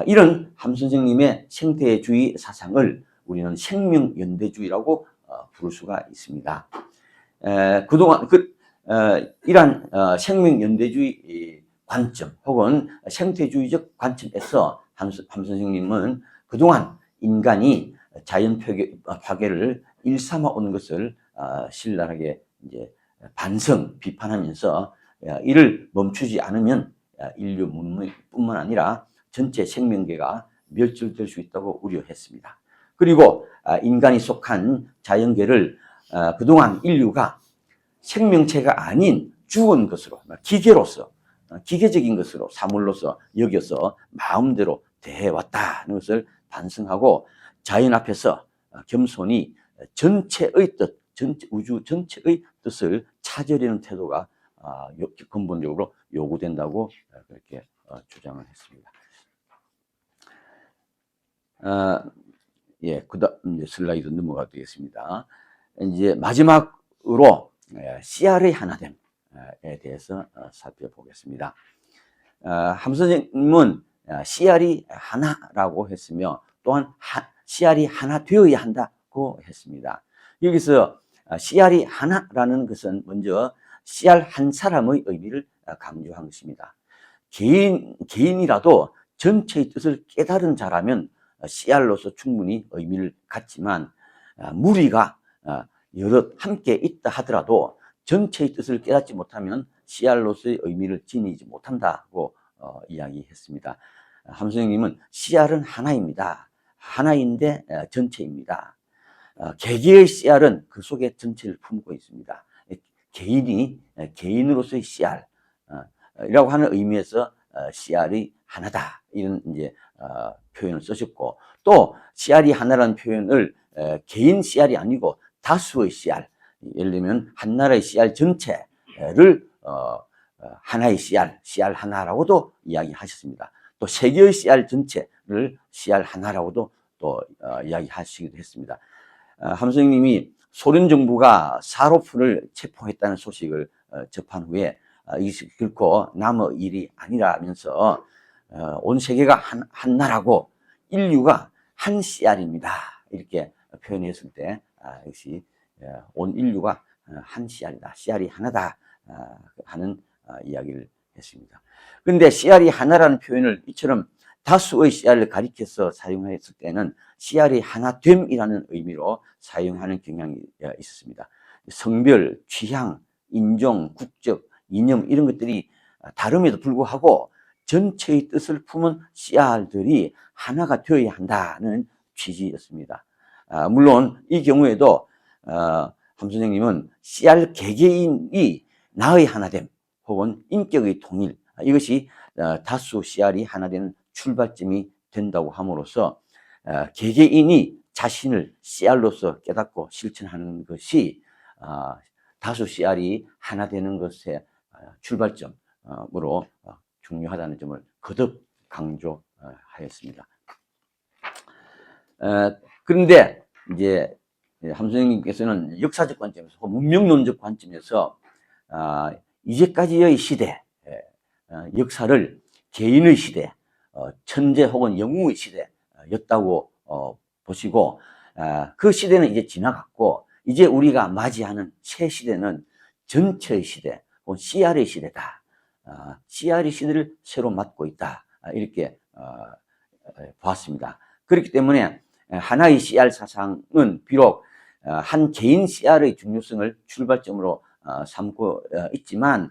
이런 함 선생님의 생태주의 사상을 우리는 생명연대주의라고 부를 수가 있습니다. 그동안 이러한 생명연대주의 관점 혹은 생태주의적 관점에서 함 선생님은 그동안 인간이 자연 파괴를 일삼아 온 것을 신랄하게 이제 비판하면서 이를 멈추지 않으면 인류 문명뿐만 아니라 전체 생명계가 멸절될 수 있다고 우려했습니다. 그리고 인간이 속한 자연계를 그동안 인류가 생명체가 아닌 주운 것으로, 기계적인 것으로, 사물로서 여겨서 마음대로 대해왔다는 것을 반성하고 자연 앞에서 겸손히 전체의 뜻, 우주 전체의 뜻을 찾으려는 태도가 근본적으로 요구된다고 그렇게 주장을 했습니다. 예, 그다음 이제 슬라이드 넘어가 되겠습니다. 이제 마지막으로 CR의 하나됨에 대해서 살펴보겠습니다. 함 선생님은 CR이 하나라고 했으며 또한 CR이 하나 되어야 한다고 했습니다. 여기서 CR이 하나라는 것은 먼저 CR 한 사람의 의미를 강조한 것입니다. 개인이라도 전체의 뜻을 깨달은 자라면 CR로서 충분히 의미를 갖지만 무리가 여럿 함께 있다 하더라도 전체의 뜻을 깨닫지 못하면 CR로서의 의미를 지니지 못한다고 이야기했습니다. 함 선생님은 CR은 하나입니다. 하나인데 전체입니다. 개개의 CR은 그 속에 전체를 품고 있습니다. 개인이 개인으로서의 CR 이라고 하는 의미에서 CR이 하나다 이런 이제 표현을 쓰셨고, 또 CR이 하나라는 표현을 개인 CR이 아니고 다수의 CR, 예를 들면 한 나라의 CR 전체를 하나의 CR 하나라고도 이야기하셨습니다. 또 세계의 CR 전체를 CR 하나라고도 또 이야기하시기도 했습니다. 함 선생님이 소련 정부가 사로프를 체포했다는 소식을 접한 후에 이것이 결코 남의 일이 아니라면서 온 세계가 한 나라고 인류가 한 CR입니다. 이렇게 표현했을 때 역시 온 인류가 한 CR이다. CR이 하나다 하는 이야기를 했습니다. 그런데 CR이 하나라는 표현을 이처럼 다수의 CR을 가리켜서 사용했을 때는 CR이 하나됨이라는 의미로 사용하는 경향이 있었습니다. 성별, 취향, 인종, 국적, 이념 이런 것들이 다름에도 불구하고 전체의 뜻을 품은 CR들이 하나가 되어야 한다는 취지였습니다. 물론 이 경우에도 함 선생님은 CR 개개인이 나의 하나됨 혹은 인격의 통일, 이것이 다수 CR이 하나 되는 출발점이 된다고 함으로써 개개인이 자신을 CR로서 깨닫고 실천하는 것이 다수 CR이 하나 되는 것의 출발점으로 중요하다는 점을 거듭 강조하였습니다. 그런데 이제 함 선생님께서는 역사적 관점에서, 문명론적 관점에서 이제까지의 시대, 역사를 개인의 시대, 천재 혹은 영웅의 시대였다고 보시고, 그 시대는 이제 지나갔고 이제 우리가 맞이하는 새 시대는 전체의 시대, 혹은 CR의 시대다. CR의 시대를 새로 맞고 있다. 이렇게 보았습니다. 그렇기 때문에 하나의 CR 사상은 비록 한 개인 CR의 중요성을 출발점으로 삼고 있지만,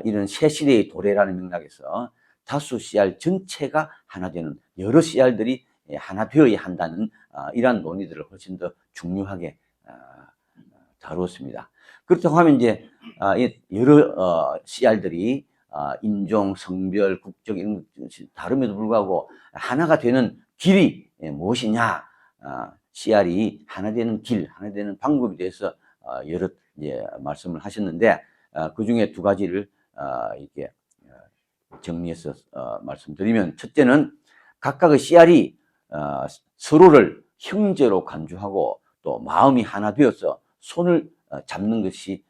이런 새 시대의 도래라는 맥락에서 다수 CR 전체가 하나 되는, 여러 CR들이 하나 되어야 한다는 이러한 논의들을 훨씬 더 중요하게 다루었습니다. 그렇다고 하면 이제 여러 CR들이 인종, 성별, 국적 이런 것이 다름에도 불구하고 하나가 되는 길이 무엇이냐, CR이 하나 되는 길, 하나 되는 방법에 대해서 여러 말씀을 하셨는데, 그 중에 두 가지를 이렇게 정리해서 말씀드리면, 첫째는 각각의 CR이 서로를 형제로 간주하고 또 마음이 하나 되어서 손을 잡는 것이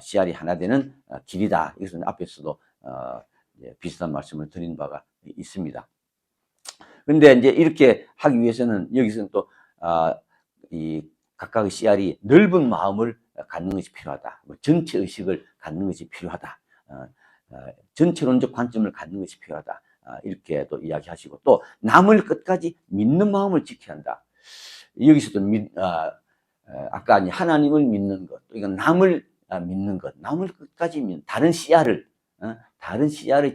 CR이 하나 되는 길이다. 이것은 앞에서도 비슷한 말씀을 드린 바가 있습니다. 그런데 이제 이렇게 하기 위해서는 여기서는 또 이 각각의 CR이 넓은 마음을 갖는 것이 필요하다. 전체 의식을 갖는 것이 필요하다. 전체론적 관점을 갖는 것이 필요하다. 이렇게 또 이야기하시고, 또 남을 끝까지 믿는 마음을 지켜야 한다. 여기서도 아까 하나님을 믿는 것, 또 이건 남을 믿는 것, 남을 끝까지 믿는, 다른 CR의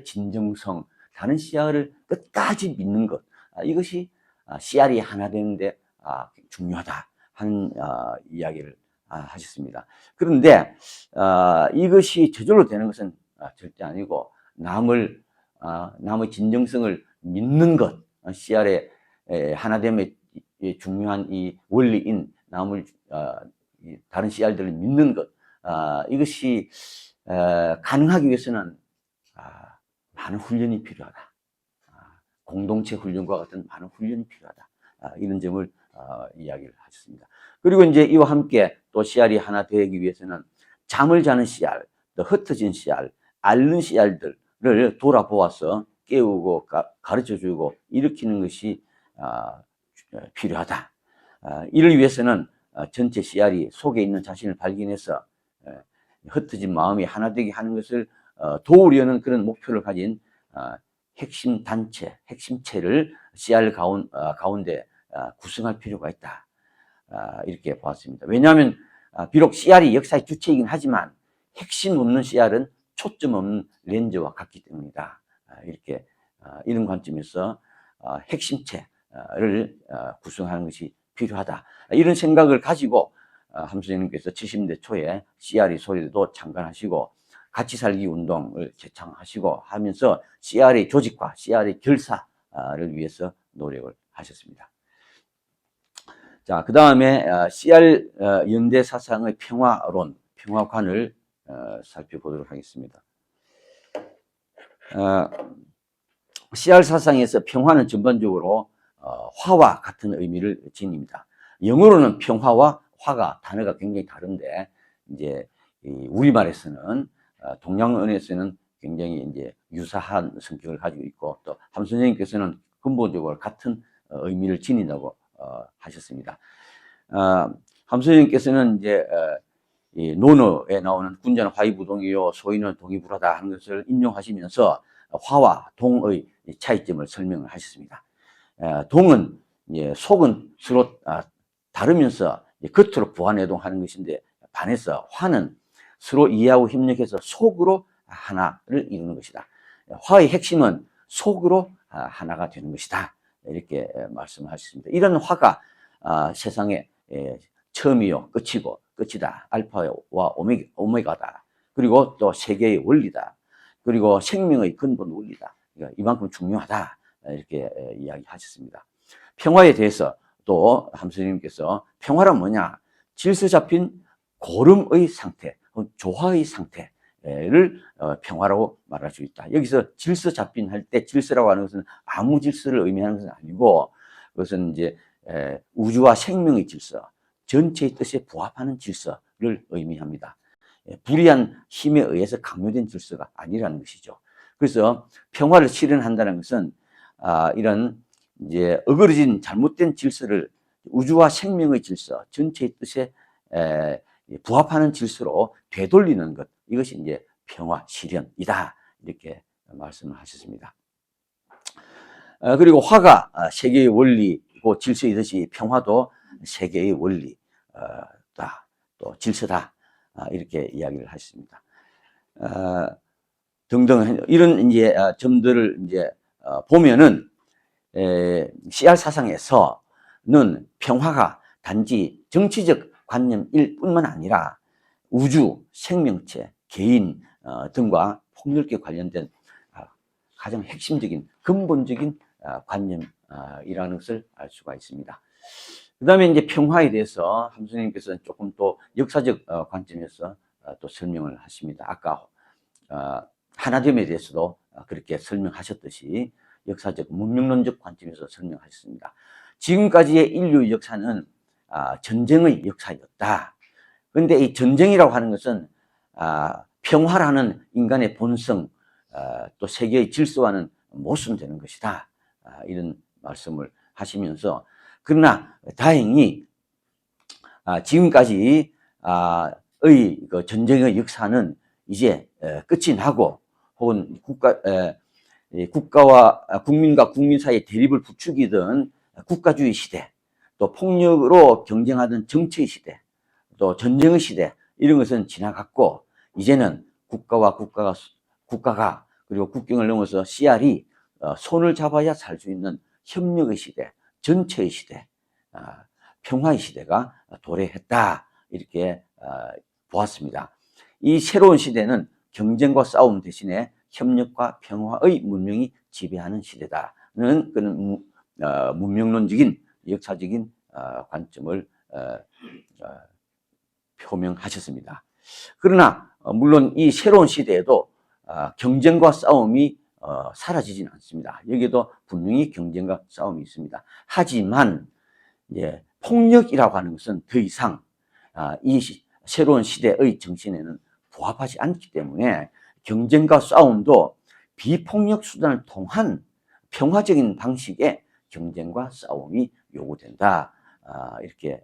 진정성, 다른 CR을 끝까지 믿는 것, 이것이 CR이 하나 되는데 중요하다 하는 이야기를 하셨습니다. 그런데 이것이 저절로 되는 것은 절대 아니고, 남의 진정성을 믿는 것, CR의 하나됨의 중요한 이 원리인 다른 CR들을 믿는 것, 이것이 가능하기 위해서는 많은 훈련이 필요하다. 공동체 훈련과 같은 많은 훈련이 필요하다. 이런 점을 이야기를 하셨습니다. 그리고 이제 이와 함께 또 CR이 하나 되기 위해서는 잠을 자는 CR, 또 흩어진 CR, 앓는 CR들을 돌아보아서 깨우고 가르쳐주고 일으키는 것이 필요하다. 이를 위해서는 전체 CR이 속에 있는 자신을 발견해서 흩어진 마음이 하나 되게 하는 것을 도우려는 그런 목표를 가진 핵심 단체, 핵심체를 CR 가운데 구성할 필요가 있다. 이렇게 보았습니다. 왜냐하면 비록 CR이 역사의 주체이긴 하지만 핵심 없는 CR은 초점 없는 렌즈와 같기 때문이다. 이렇게 이런 관점에서 핵심체를 구성하는 것이 필요하다. 이런 생각을 가지고 함 선생님께서 70대 초에 CR이 소리도 창간하시고 같이 살기 운동을 개창하시고 하면서 CR의 조직과 CR의 결사를 위해서 노력을 하셨습니다. 자, 그 다음에 CR 연대 사상의 평화론, 평화관을 살펴보도록 하겠습니다. CR 사상에서 평화는 전반적으로 화와 같은 의미를 지닙니다. 영어로는 평화와 화가 단어가 굉장히 다른데 이제 우리말에서는 동양어에서는 굉장히 이제 유사한 성격을 가지고 있고 또 함 선생님께서는 근본적으로 같은 의미를 지닌다고 하셨습니다. 함 선생님께서는 이제 이 논어에 나오는 군자는 화이부동이요 소인은 동이불하다 하는 것을 인용하시면서 화와 동의 차이점을 설명을 하셨습니다. 동은 이제 속은 서로 다르면서 겉으로 부화내동하는 것인데 반해서 화는 서로 이해하고 협력해서 속으로 하나를 이루는 것이다. 화의 핵심은 속으로 하나가 되는 것이다. 이렇게 말씀을 하셨습니다. 이런 화가 세상에 처음이요 끝이고 끝이다. 알파와 오메가다. 그리고 또 세계의 원리다. 그리고 생명의 근본 원리다. 그러니까 이만큼 중요하다. 이렇게 이야기하셨습니다. 평화에 대해서 또 함 선생님께서 평화란 뭐냐? 질서 잡힌 고름의 상태, 조화의 상태를 평화라고 말할 수 있다. 여기서 질서 잡힌 할 때 질서라고 하는 것은 아무 질서를 의미하는 것은 아니고 그것은 이제 우주와 생명의 질서, 전체의 뜻에 부합하는 질서를 의미합니다. 불의한 힘에 의해서 강요된 질서가 아니라는 것이죠. 그래서 평화를 실현한다는 것은 이런 이제 어그러진 잘못된 질서를 우주와 생명의 질서, 전체의 뜻에 부합하는 질서로 되돌리는 것, 이것이 이제 평화 실현이다. 이렇게 말씀을 하셨습니다. 그리고 화가 세계의 원리고 질서이듯이 평화도 세계의 원리다, 또 질서다. 이렇게 이야기를 하셨습니다. 등등 이런 이제 점들을 이제 보면은 CR 사상에서는 평화가 단지 정치적 관념일 뿐만 아니라 우주, 생명체, 개인 등과 폭넓게 관련된 가장 핵심적인 근본적인 관념이라는 것을 알 수가 있습니다. 그 다음에 이제 평화에 대해서 함 선생님께서는 조금 또 역사적 관점에서 또 설명을 하십니다. 아까 하나됨에 대해서도 그렇게 설명하셨듯이 역사적 문명론적 관점에서 설명하셨습니다. 지금까지의 인류 역사는 전쟁의 역사였다. 그런데 이 전쟁이라고 하는 것은 평화라는 인간의 본성, 또 세계의 질서와는 모순되는 것이다. 이런 말씀을 하시면서 그러나 다행히 지금까지의 그 전쟁의 역사는 이제 끝이 나고 혹은 국가와 국민과 국민 사이의 대립을 부추기던 국가주의 시대, 또 폭력으로 경쟁하던 정치의 시대, 또 전쟁의 시대, 이런 것은 지나갔고 이제는 국가가 그리고 국경을 넘어서 CR이 손을 잡아야 살 수 있는 협력의 시대, 전체의 시대, 평화의 시대가 도래했다. 이렇게 보았습니다. 이 새로운 시대는 경쟁과 싸움 대신에 협력과 평화의 문명이 지배하는 시대다는 그런 문명론적인 역사적인 관점을 표명하셨습니다. 그러나 물론 이 새로운 시대에도 경쟁과 싸움이 사라지지는 않습니다. 여기에도 분명히 경쟁과 싸움이 있습니다. 하지만 폭력이라고 하는 것은 더 이상 이 새로운 시대의 정신에는 부합하지 않기 때문에 경쟁과 싸움도 비폭력 수단을 통한 평화적인 방식의 경쟁과 싸움이 요구된다. 이렇게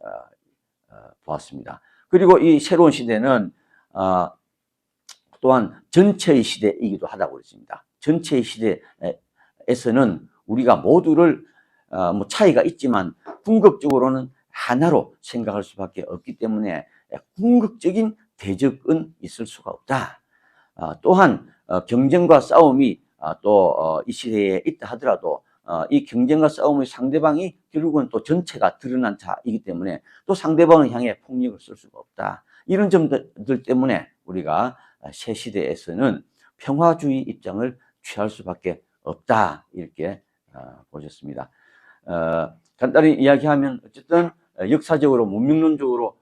보았습니다. 그리고 이 새로운 시대는 또한 전체의 시대이기도 하다고 그랬습니다. 전체의 시대에서는 우리가 모두를 뭐 차이가 있지만 궁극적으로는 하나로 생각할 수밖에 없기 때문에 궁극적인 대적은 있을 수가 없다. 또한 경쟁과 싸움이 또 이 시대에 있다 하더라도 이 경쟁과 싸움의 상대방이 결국은 또 전체가 드러난 자이기 때문에 또 상대방을 향해 폭력을 쓸 수가 없다. 이런 점들 때문에 우리가 새 시대에서는 평화주의 입장을 취할 수밖에 없다. 이렇게 보셨습니다. 간단히 이야기하면 어쨌든 역사적으로 문명론적으로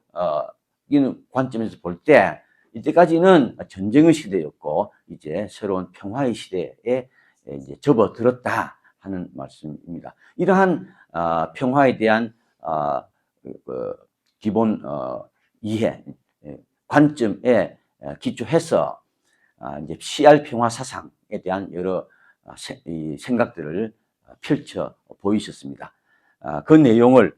이 관점에서 볼 때 이때까지는 전쟁의 시대였고 이제 새로운 평화의 시대에 이제 접어들었다 하는 말씀입니다. 이러한 평화에 대한 기본 이해 관점에 기초해서 이제 CR 평화 사상에 대한 여러 생각들을 펼쳐 보이셨습니다. 그 내용을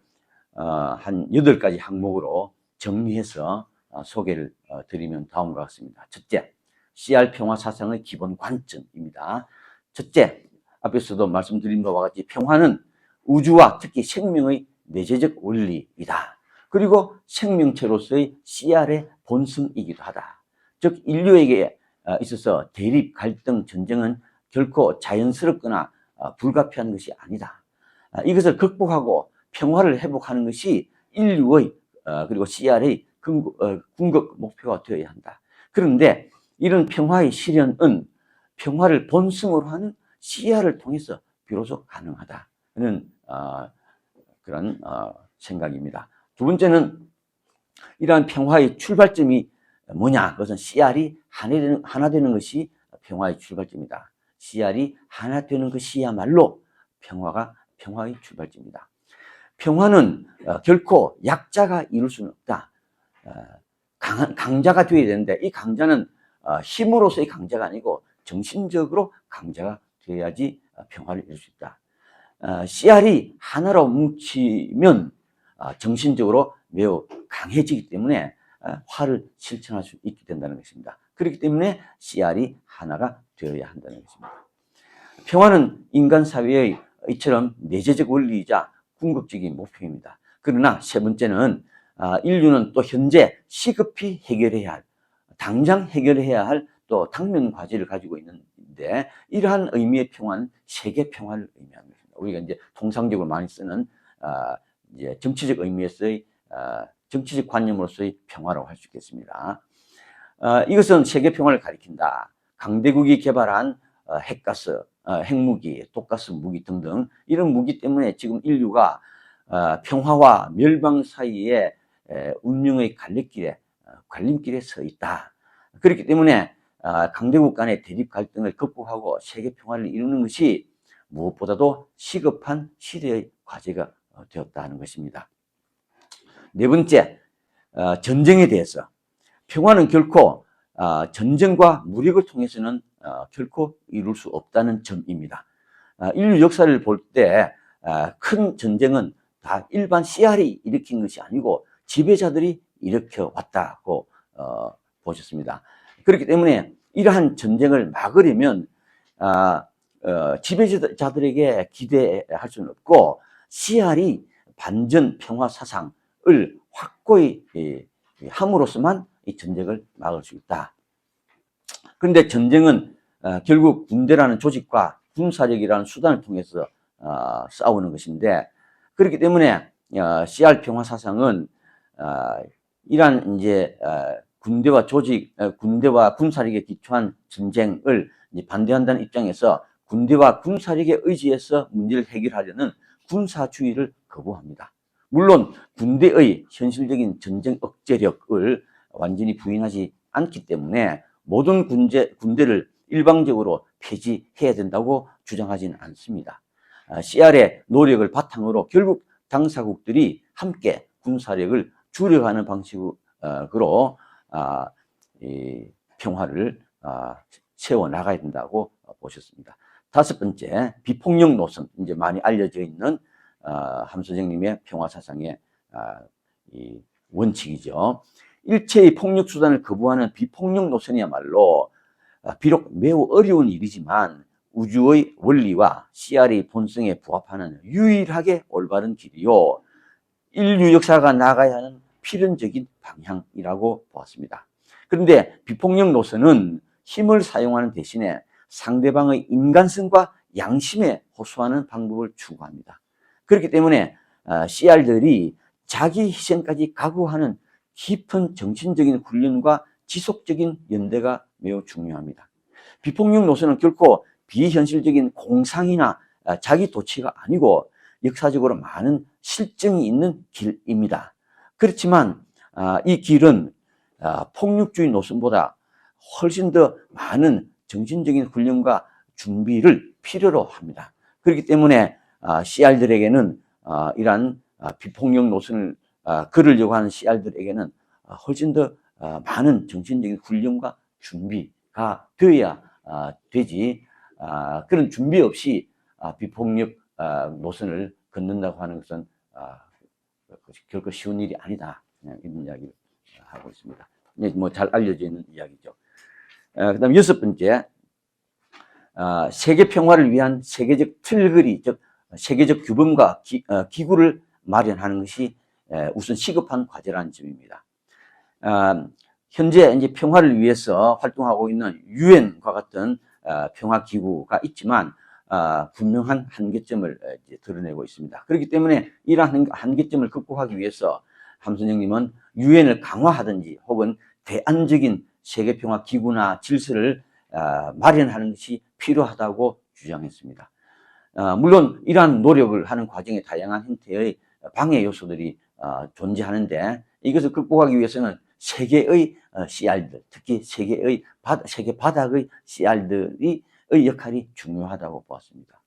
한 8가지 항목으로 정리해서 소개를 드리면 다음과 같습니다. 첫째, CR 평화 사상의 기본 관점입니다. 첫째, 앞에서도 말씀드린 바와 같이 평화는 우주와 특히 생명의 내재적 원리이다. 그리고 생명체로서의 CR의 본성이기도 하다. 즉 인류에게 있어서 대립, 갈등, 전쟁은 결코 자연스럽거나 불가피한 것이 아니다. 이것을 극복하고 평화를 회복하는 것이 인류의 그리고 CR의 궁극 목표가 되어야 한다. 그런데 이런 평화의 실현은 평화를 본성으로 하는 CR을 통해서 비로소 가능하다는 그런 생각입니다. 두 번째는 이러한 평화의 출발점이 뭐냐? 그것은 CR이 하나 되는 것이 평화의 출발점이다. CR이 하나 되는 것이야말로 평화의 출발점이다. 평화는 결코 약자가 이룰 수는 없다. 강자가 되어야 되는데 이 강자는 힘으로서의 강자가 아니고 정신적으로 강자가 되어야지 평화를 이룰 수 있다. CR이 하나로 뭉치면 정신적으로 매우 강해지기 때문에 화를 실천할 수 있게 된다는 것입니다. 그렇기 때문에 CR이 하나가 되어야 한다는 것입니다. 평화는 인간 사회의 이처럼 내재적 원리이자 궁극적인 목표입니다. 그러나 세 번째는 인류는 또 현재 시급히 해결해야 할, 당장 해결해야 할 또 당면 과제를 가지고 있는데 이러한 의미의 평화는 세계 평화를 의미하는 것입니다. 우리가 이제 통상적으로 많이 쓰는 이제 정치적 의미에서의 정치적 관념으로서의 평화라고 할 수 있겠습니다. 이것은 세계 평화를 가리킨다. 강대국이 개발한 핵가스, 핵무기, 독가스 무기 등등 이런 무기 때문에 지금 인류가 평화와 멸망 사이에 운명의 갈림길에 서 있다. 그렇기 때문에 강대국 간의 대립 갈등을 극복하고 세계 평화를 이루는 것이 무엇보다도 시급한 시대의 과제가 되었다는 것입니다. 네 번째, 전쟁에 대해서 평화는 결코 전쟁과 무력을 통해서는 결코 이룰 수 없다는 점입니다. 인류 역사를 볼 때 큰 전쟁은 다 일반 CR이 일으킨 것이 아니고 지배자들이 일으켜 왔다고 보셨습니다. 그렇기 때문에 이러한 전쟁을 막으려면 지배자들에게 기대할 수는 없고 CR이 반전 평화 사상을 확고히 함으로써만 이 전쟁을 막을 수 있다. 그런데 전쟁은 결국 군대라는 조직과 군사력이라는 수단을 통해서 싸우는 것인데 그렇기 때문에 CR 평화 사상은 이러한 이제 군대와 군사력에 기초한 전쟁을 반대한다는 입장에서 군대와 군사력에 의지해서 문제를 해결하려는 군사주의를 거부합니다. 물론 군대의 현실적인 전쟁 억제력을 완전히 부인하지 않기 때문에 모든 군대를 일방적으로 폐지해야 된다고 주장하지는 않습니다. CR의 노력을 바탕으로 결국 당사국들이 함께 군사력을 줄여가는 방식으로 평화를 세워나가야 된다고 보셨습니다. 다섯 번째, 비폭력 노선. 이제 많이 알려져 있는 함서정님의 평화사상의 이 원칙이죠. 일체의 폭력 수단을 거부하는 비폭력 노선이야말로 비록 매우 어려운 일이지만 우주의 원리와 CR의 본성에 부합하는 유일하게 올바른 길이요, 인류 역사가 나가야 하는 필연적인 방향이라고 보았습니다. 그런데 비폭력 노선은 힘을 사용하는 대신에 상대방의 인간성과 양심에 호소하는 방법을 추구합니다. 그렇기 때문에 CR들이 자기 희생까지 각오하는 깊은 정신적인 훈련과 지속적인 연대가 매우 중요합니다. 비폭력 노선은 결코 비현실적인 공상이나 자기 도취가 아니고 역사적으로 많은 실증이 있는 길입니다. 그렇지만 이 길은 폭력주의 노선보다 훨씬 더 많은 정신적인 훈련과 준비를 필요로 합니다. 그렇기 때문에 CR들에게는 이러한 비폭력 노선을 걸으려고 하는 CR들에게는 훨씬 더 많은 정신적인 훈련과 준비가 되어야 되지, 그런 준비 없이 비폭력 노선을 걷는다고 하는 것은 결코 쉬운 일이 아니다, 이런 이야기를 하고 있습니다. 뭐 잘 알려져 있는 이야기죠. 그다음 여섯 번째, 세계 평화를 위한 세계적 틀거리, 즉 세계적 규범과 기구를 마련하는 것이 우선 시급한 과제라는 점입니다. 현재 이제 평화를 위해서 활동하고 있는 유엔과 같은 평화기구가 있지만 분명한 한계점을 드러내고 있습니다. 그렇기 때문에 이러한 한계점을 극복하기 위해서 함선영님은 유엔을 강화하든지 혹은 대안적인 세계평화기구나 질서를 마련하는 것이 필요하다고 주장했습니다. 물론 이러한 노력을 하는 과정에 다양한 형태의 방해 요소들이 존재하는데, 이것을 극복하기 위해서는 세계의 CR들, 특히 세계 바닥의 CR들의 역할이 중요하다고 보았습니다.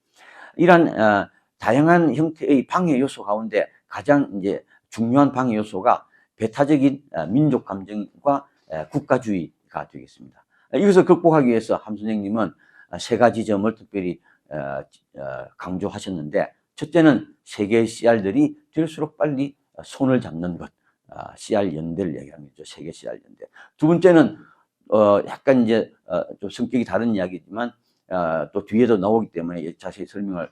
이러한 다양한 형태의 방해 요소 가운데 가장 이제 중요한 방해 요소가 배타적인 민족 감정과 국가주의가 되겠습니다. 이것을 극복하기 위해서 함선생님은 세 가지 점을 특별히 강조하셨는데, 첫째는 세계의 CR들이 될수록 빨리 손을 잡는 것, CR 연대를 얘기하는 거죠. 세계 CR 연대. 두 번째는 약간 이제 좀 성격이 다른 이야기지만 또 뒤에도 나오기 때문에 자세히 설명을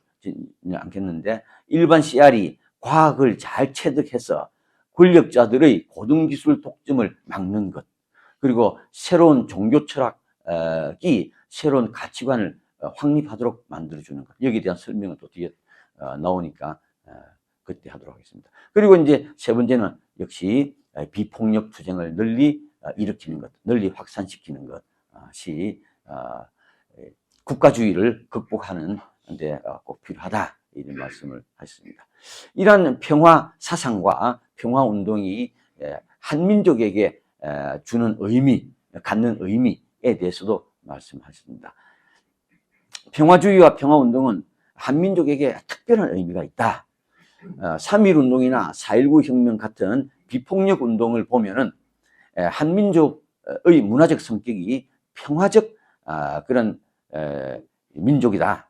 않겠는데, 일반 CR이 과학을 잘 체득해서 권력자들의 고등기술 독점을 막는 것, 그리고 새로운 종교 철학이 새로운 가치관을 확립하도록 만들어주는 것, 여기에 대한 설명은 또 뒤에 나오니까 그때 하도록 하겠습니다. 그리고 이제 세 번째는 역시 비폭력 투쟁을 널리 일으키는 것, 널리 확산시키는 것이 국가주의를 극복하는 데 꼭 필요하다, 이런 말씀을 하셨습니다. 이러한 평화 사상과 평화 운동이 한민족에게 주는 의미, 갖는 의미에 대해서도 말씀하셨습니다. 평화주의와 평화운동은 한민족에게 특별한 의미가 있다. 3.1운동이나 4.19 혁명 같은 비폭력 운동을 보면은 한민족의 문화적 성격이 평화적 그런 민족이다,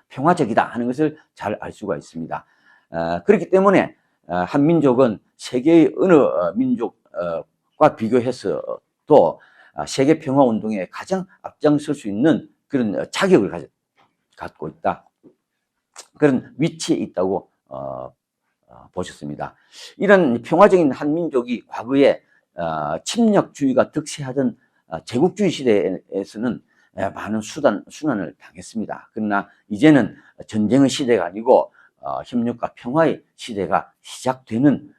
평화적이다 하는 것을 잘 알 수가 있습니다. 그렇기 때문에 한민족은 세계의 어느 민족과 비교해서도 세계 평화 운동에 가장 앞장설 수 있는 그런 자격을 갖고 있다, 그런 위치에 있다고 보셨습니다. 이런 평화적인 한민족이 과거에 침략주의가 득세하던 제국주의 시대에서는 많은 순환을 당했습니다. 그러나 이제는 전쟁의 시대가 아니고 협력과 평화의 시대가 시작되는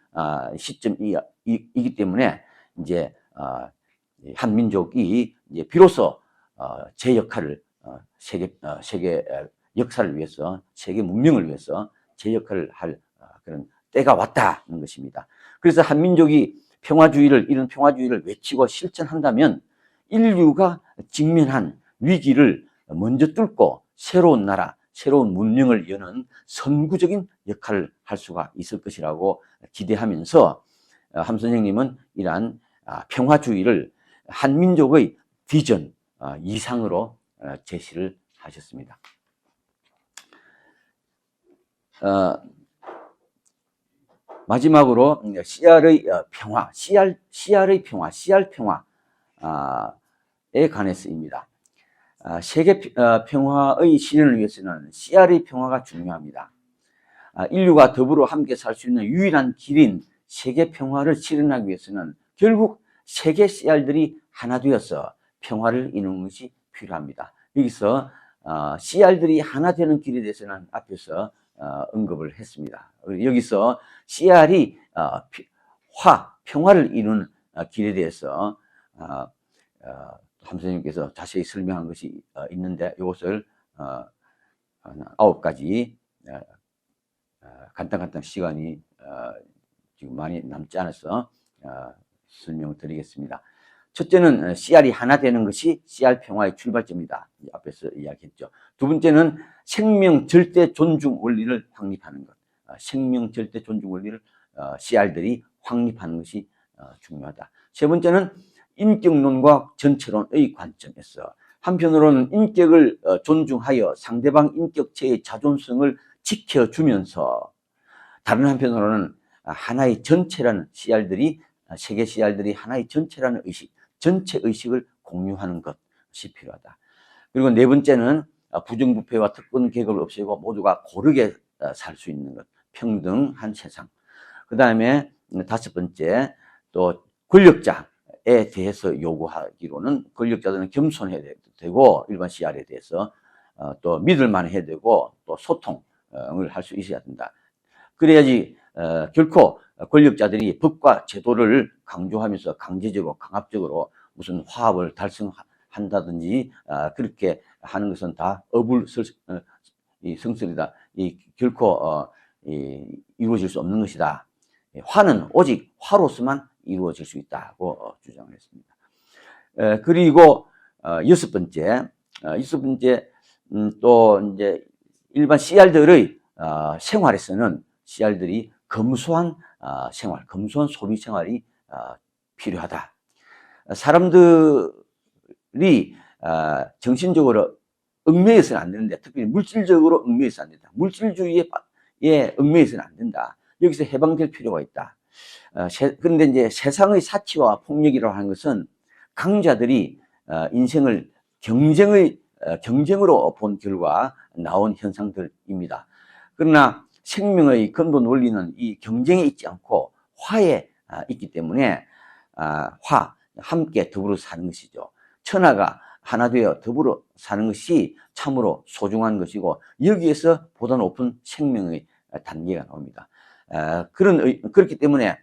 시점이기 때문에 이제 한민족이 이제 비로소 제 역할을 세계 역사를 위해서, 세계 문명을 위해서 제 역할을 할 그런 때가 왔다는 것입니다. 그래서 한민족이 이런 평화주의를 외치고 실천한다면 인류가 직면한 위기를 먼저 뚫고 새로운 나라, 새로운 문명을 여는 선구적인 역할을 할 수가 있을 것이라고 기대하면서 함 선생님은 이러한 평화주의를 한민족의 비전 이상으로 제시를 하셨습니다. 마지막으로 CR의 평화, CR의 평화, CR 평화에 관해서입니다. 세계 평화의 실현을 위해서는 CR의 평화가 중요합니다. 인류가 더불어 함께 살 수 있는 유일한 길인 세계 평화를 실현하기 위해서는 결국 세계 CR들이 하나 되어서 평화를 이루는 것이 필요합니다. 여기서 CR들이 하나 되는 길에 대해서는 앞에서 언급을 했습니다. 여기서 CR이 평화를 이루는 길에 대해서 함 선생님께서 자세히 설명한 것이 있는데 이것을 9가지 간단간단 시간이 지금 많이 남지 않아서 설명을 드리겠습니다. 첫째는 CR이 하나 되는 것이 CR 평화의 출발점이다. 앞에서 이야기했죠. 두 번째는 생명 절대 존중 원리를 확립하는 것. 생명 절대 존중 원리를 CR들이 확립하는 것이 중요하다. 세 번째는 인격론과 전체론의 관점에서 한편으로는 인격을 존중하여 상대방 인격체의 자존성을 지켜주면서 다른 한편으로는 하나의 전체라는 CR들이 세계 CR들이 하나의 전체라는 의식, 전체 의식을 공유하는 것이 필요하다. 그리고 네 번째는 부정부패와 특권 계급을 없애고 모두가 고르게 살 수 있는 것, 평등한 세상. 그 다음에 다섯 번째, 또 권력자에 대해서 요구하기로는 권력자들은 겸손해야 되고 일반 CR에 대해서 또 믿을만 해야 되고 또 소통을 할 수 있어야 된다. 그래야지 결코 권력자들이 법과 제도를 강조하면서 강제적으로 강압적으로 무슨 화합을 달성한다든지 그렇게 하는 것은 다 성설이다. 결코 이루어질 수 없는 것이다. 화는 오직 화로서만 이루어질 수 있다고 주장을 했습니다. 그리고 여섯 번째 또 이제 일반 CR들의 생활에서는 CR들이 검소한 생활, 검소한 소비 생활이 필요하다. 사람들이 정신적으로 얽매여서는 안 되는데 특히 물질적으로 얽매여서 안 된다. 물질주의에 얽매여서는 안 된다. 여기서 해방될 필요가 있다. 그런데 이제 세상의 사치와 폭력이라고 하는 것은 강자들이 인생을 경쟁으로 본 결과 나온 현상들입니다. 그러나 생명의 근본 원리는 이 경쟁에 있지 않고 화에 있기 때문에 함께 더불어 사는 것이죠. 천하가 하나 되어 더불어 사는 것이 참으로 소중한 것이고 여기에서 보다 높은 생명의 단계가 나옵니다. 그렇기 때문에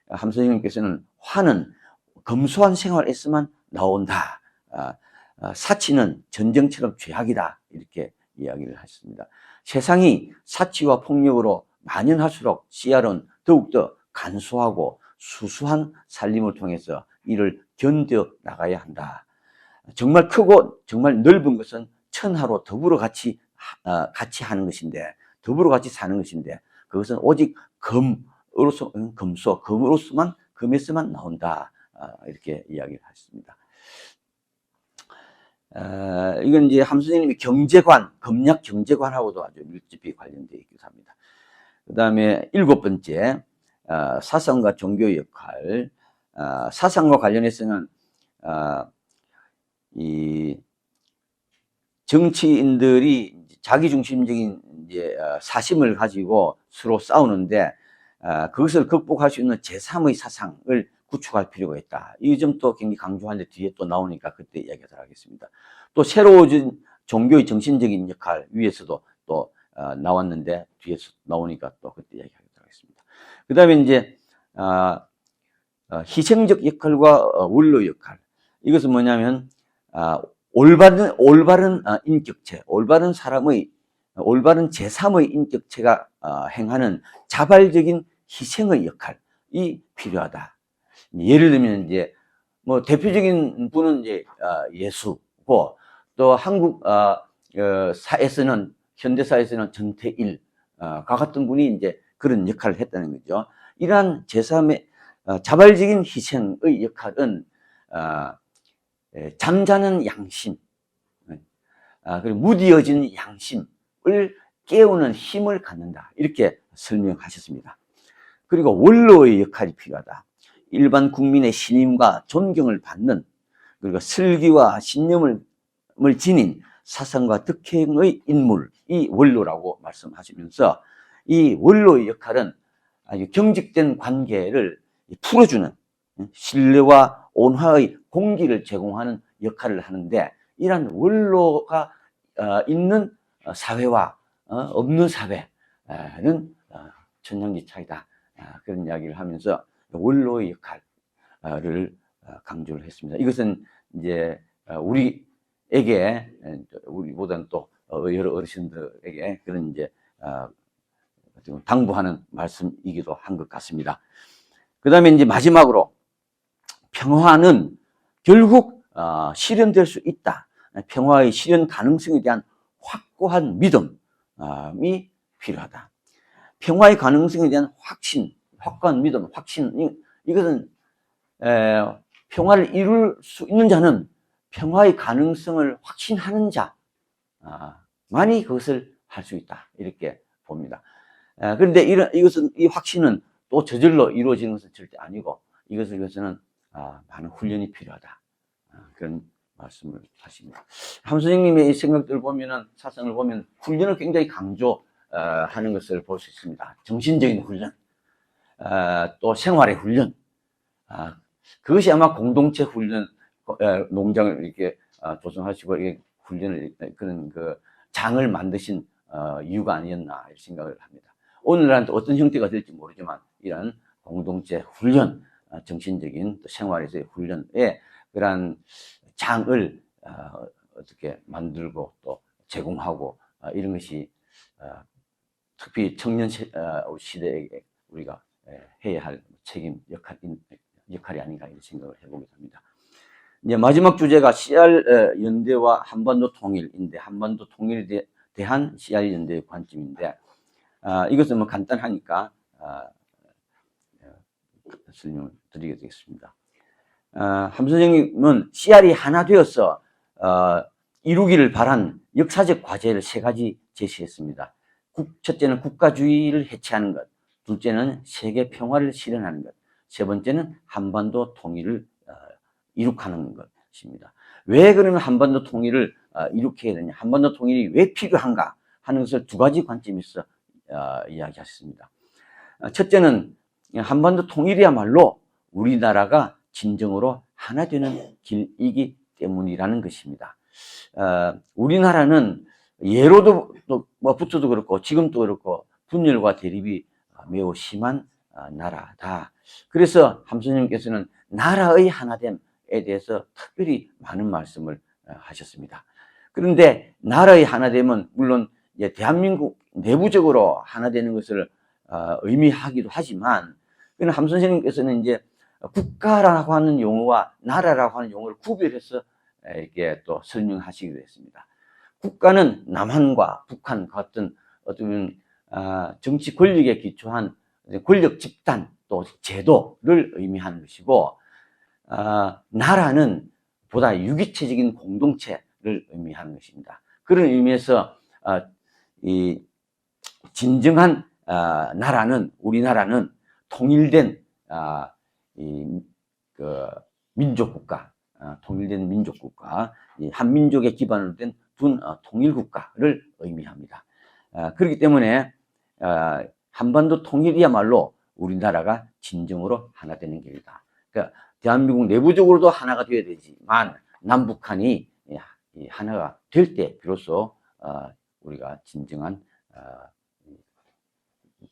함 선생님께서는 화는 검소한 생활에서만 나온다. 사치는 전쟁처럼 죄악이다. 이렇게 이야기를 하셨습니다. 세상이 사치와 폭력으로 만연할수록 CR은 더욱더 간소하고 수수한 살림을 통해서 이를 견뎌 나가야 한다. 정말 크고 정말 넓은 것은 천하로 더불어 같이 하는 것인데, 더불어 같이 사는 것인데, 그것은 오직 금에서만 나온다. 이렇게 이야기를 하셨습니다. 이건 이제 함 선생님이 검약 경제관하고도 아주 밀접히 관련되어 있기도 합니다. 그 다음에 일곱 번째, 사상과 종교의 역할. 사상과 관련해서는, 이 정치인들이 자기중심적인 이제 사심을 가지고 서로 싸우는데, 그것을 극복할 수 있는 제3의 사상을 구축할 필요가 있다. 이 점도 굉장히 강조하는데 뒤에 또 나오니까 그때 이야기하도록 하겠습니다. 또 새로워진 종교의 정신적인 역할 위에서도 또 나왔는데 뒤에서 나오니까 또 그때 이야기하도록 하겠습니다. 그 다음에 이제 희생적 역할과 원로 역할. 이것은 뭐냐면 올바른 인격체, 올바른 제3의 인격체가 행하는 자발적인 희생의 역할이 필요하다. 예를 들면 이제 뭐 대표적인 분은 이제 예수고, 또 한국 사에서는, 현대사에서는 전태일 과 같은 분이 이제 그런 역할을 했다는 거죠. 이러한 제3의 자발적인 희생의 역할은 잠자는 양심, 그리고 무디어진 양심을 깨우는 힘을 갖는다, 이렇게 설명하셨습니다. 그리고 원로의 역할이 필요하다. 일반 국민의 신임과 존경을 받는, 그리고 슬기와 신념을 지닌 사상과 덕행의 인물이 원로라고 말씀하시면서, 이 원로의 역할은 아주 경직된 관계를 풀어주는, 신뢰와 온화의 공기를 제공하는 역할을 하는데, 이러한 원로가 있는 사회와 없는 사회는 천양지차이다, 그런 이야기를 하면서 원로의 역할을 강조를 했습니다. 이것은 이제 우리보다는 또 여러 어르신들에게 그런 이제 당부하는 말씀이기도 한 것 같습니다. 그 다음에 이제 마지막으로, 평화는 결국 실현될 수 있다. 평화의 실현 가능성에 대한 확고한 믿음이 필요하다. 평화의 가능성에 대한 확고한 믿음, 이것은 평화를 이룰 수 있는 자는 평화의 가능성을 확신하는 자만이 그것을 할 수 있다, 이렇게 봅니다. 그런데 이 확신은 또 저절로 이루어지는 것은 절대 아니고, 이것은 많은 훈련이 필요하다, 그런 말씀을 하십니다. 함 선생님의 생각들을 보면은, 사상을 보면 훈련을 굉장히 강조하는 것을 볼 수 있습니다. 정신적인 훈련, 또 생활의 훈련, 그것이 아마 공동체 훈련, 농장을 이렇게 조성하시고 이렇게 훈련을, 그런 장을 만드신 이유가 아니었나 생각을 합니다. 오늘은 어떤 형태가 될지 모르지만, 이런 공동체 훈련, 정신적인 생활에서의 훈련에 그러한 장을 어떻게 만들고 또 제공하고, 이런 것이 특히 청년 시대에 우리가 해야 할 책임, 역할이 아닌가, 이런 생각을 해보게 됩니다. 이제 마지막 주제가 CR 연대와 한반도 통일인데, 한반도 통일에 대한 CR 연대의 관점인데, 이것은 뭐 간단하니까 설명을 드리게 되겠습니다. 함 선생님은 CR이 하나 되어서 이루기를 바란 역사적 과제를 3가지 제시했습니다. 첫째는 국가주의를 해체하는 것, 둘째는 세계 평화를 실현하는 것, 세 번째는 한반도 통일을 이룩하는 것입니다. 왜 그러면 한반도 통일을 이룩해야 되냐, 한반도 통일이 왜 필요한가 하는 것을 2가지 관점에서 이야기하셨습니다. 첫째는 한반도 통일이야말로 우리나라가 진정으로 하나 되는 길이기 때문이라는 것입니다. 우리나라는 예로부터도 그렇고 지금도 그렇고 분열과 대립이 매우 심한 나라다. 그래서 함 선생님께서는 나라의 하나됨에 대해서 특별히 많은 말씀을 하셨습니다. 그런데 나라의 하나됨은 물론 이제 대한민국 내부적으로 하나 되는 것을 의미하기도 하지만, 함 선생님께서는 이제 국가라고 하는 용어와 나라라고 하는 용어를 구별해서 이렇게 또 설명하시기도 했습니다. 국가는 남한과 북한 같은 어떤 정치 권력에 기초한 권력 집단, 또 제도를 의미하는 것이고, 나라는 보다 유기체적인 공동체를 의미하는 것입니다. 그런 의미에서 이 진정한 우리나라는 통일된 민족국가, 통일된 민족국가, 한민족의 기반으로 된 통일국가를 의미합니다. 그렇기 때문에 한반도 통일이야말로 우리나라가 진정으로 하나 되는 길이다. 그러니까 대한민국 내부적으로도 하나가 되어야 되지만, 남북한이 하나가 될 때 비로소 우리가 진정한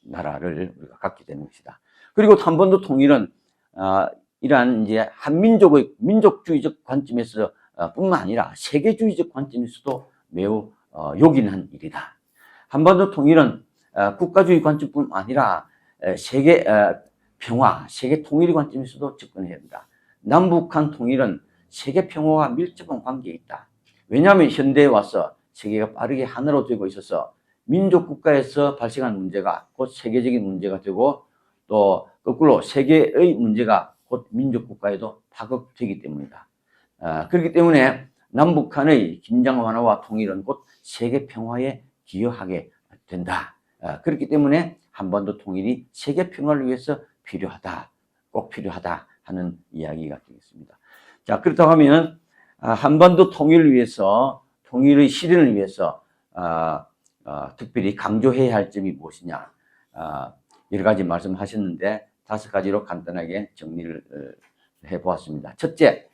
나라를 우리가 갖게 되는 것이다. 그리고 한반도 통일은 이러한 이제 한민족의 민족주의적 관점에서 뿐만 아니라 세계주의적 관점에서도 매우 요긴한 일이다. 한반도 통일은 국가주의 관점뿐만 아니라 세계 평화, 세계 통일 관점에서도 접근해야 된다. 남북한 통일은 세계 평화와 밀접한 관계에 있다. 왜냐하면 현대에 와서 세계가 빠르게 하나로 되고 있어서 민족 국가에서 발생한 문제가 곧 세계적인 문제가 되고 또 거꾸로 세계의 문제가 곧 민족 국가에도 파급되기 때문이다. 그렇기 때문에 남북한의 긴장 완화와 통일은 곧 세계 평화에 기여하게 된다. 그렇기 때문에 한반도 통일이 세계 평화를 위해서 필요하다. 꼭 필요하다 하는 이야기가 되겠습니다. 자, 그렇다고 하면 한반도 통일을 위해서, 통일의 실현을 위해서 특별히 강조해야 할 점이 무엇이냐. 여러 가지 말씀하셨는데 5가지로 간단하게 정리를 해보았습니다. 첫째,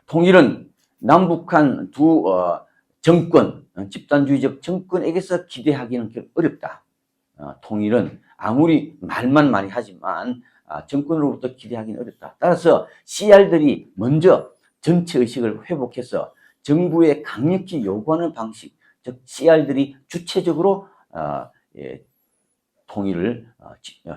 통일은 남북한 두 정권, 집단주의적 정권에게서 기대하기는 어렵다. 통일은 아무리 말만 많이 하지만 정권으로부터 기대하기는 어렵다. 따라서 CR들이 먼저 전체의식을 회복해서 정부에 강력히 요구하는 방식, 즉 CR들이 주체적으로 통일을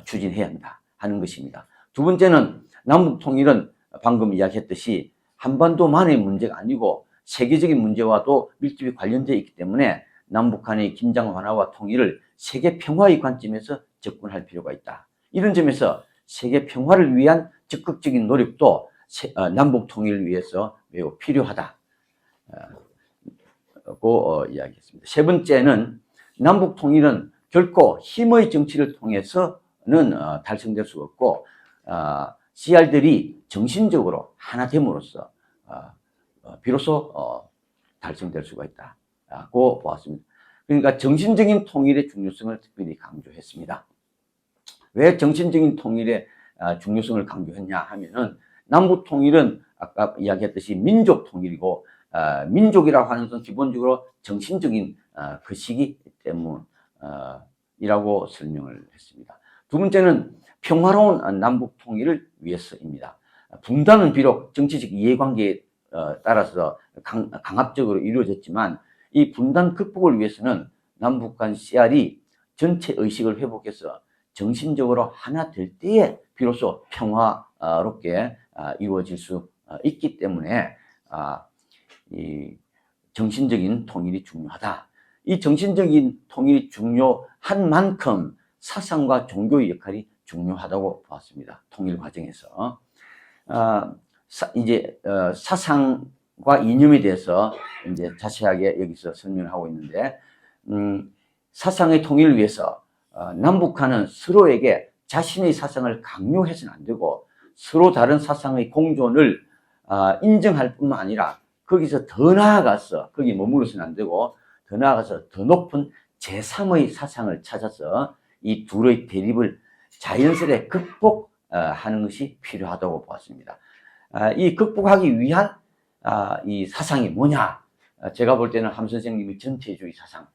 추진해야 한다 하는 것입니다. 두 번째는 남북 통일은 방금 이야기했듯이 한반도만의 문제가 아니고 세계적인 문제와도 밀접히 관련되어 있기 때문에 남북한의 긴장 완화와 통일을 세계 평화의 관점에서 접근할 필요가 있다. 이런 점에서 세계 평화를 위한 적극적인 노력도 남북 통일을 위해서 매우 필요하다고 이야기했습니다. 세 번째는 남북 통일은 결코 힘의 정치를 통해서는 달성될 수 없고 CR들이 정신적으로 하나 됨으로써 비로소 달성될 수가 있다고 보았습니다. 그러니까 정신적인 통일의 중요성을 특별히 강조했습니다. 왜 정신적인 통일의 중요성을 강조했냐 하면은 남북 통일은 아까 이야기했듯이 민족 통일이고 민족이라고 하는 것은 기본적으로 정신적인 것이기 때문이라고 설명을 했습니다. 두 번째는 평화로운 남북 통일을 위해서입니다. 분단은 비록 정치적 이해관계에 따라서 강압적으로 이루어졌지만 이 분단 극복을 위해서는 남북 간 CR이 전체 의식을 회복해서 정신적으로 하나 될 때에 비로소 평화롭게 이루어질 수 있기 때문에 이 정신적인 통일이 중요하다. 이 정신적인 통일이 중요한 만큼 사상과 종교의 역할이 중요하다고 보았습니다. 통일 과정에서. 이제 사상과 이념에 대해서 이제 자세하게 여기서 설명을 하고 있는데, 사상의 통일을 위해서 남북한은 서로에게 자신의 사상을 강요해서는 안 되고 서로 다른 사상의 공존을 인정할 뿐만 아니라 거기서 더 나아가서 거기 머무르서는 안 되고 더 나아가서 더 높은 제3의 사상을 찾아서 이 둘의 대립을 자연스레 극복하는 것이 필요하다고 보았습니다. 이 극복하기 위한 이 사상이 뭐냐? 제가 볼 때는 함 선생님의 전체주의 사상.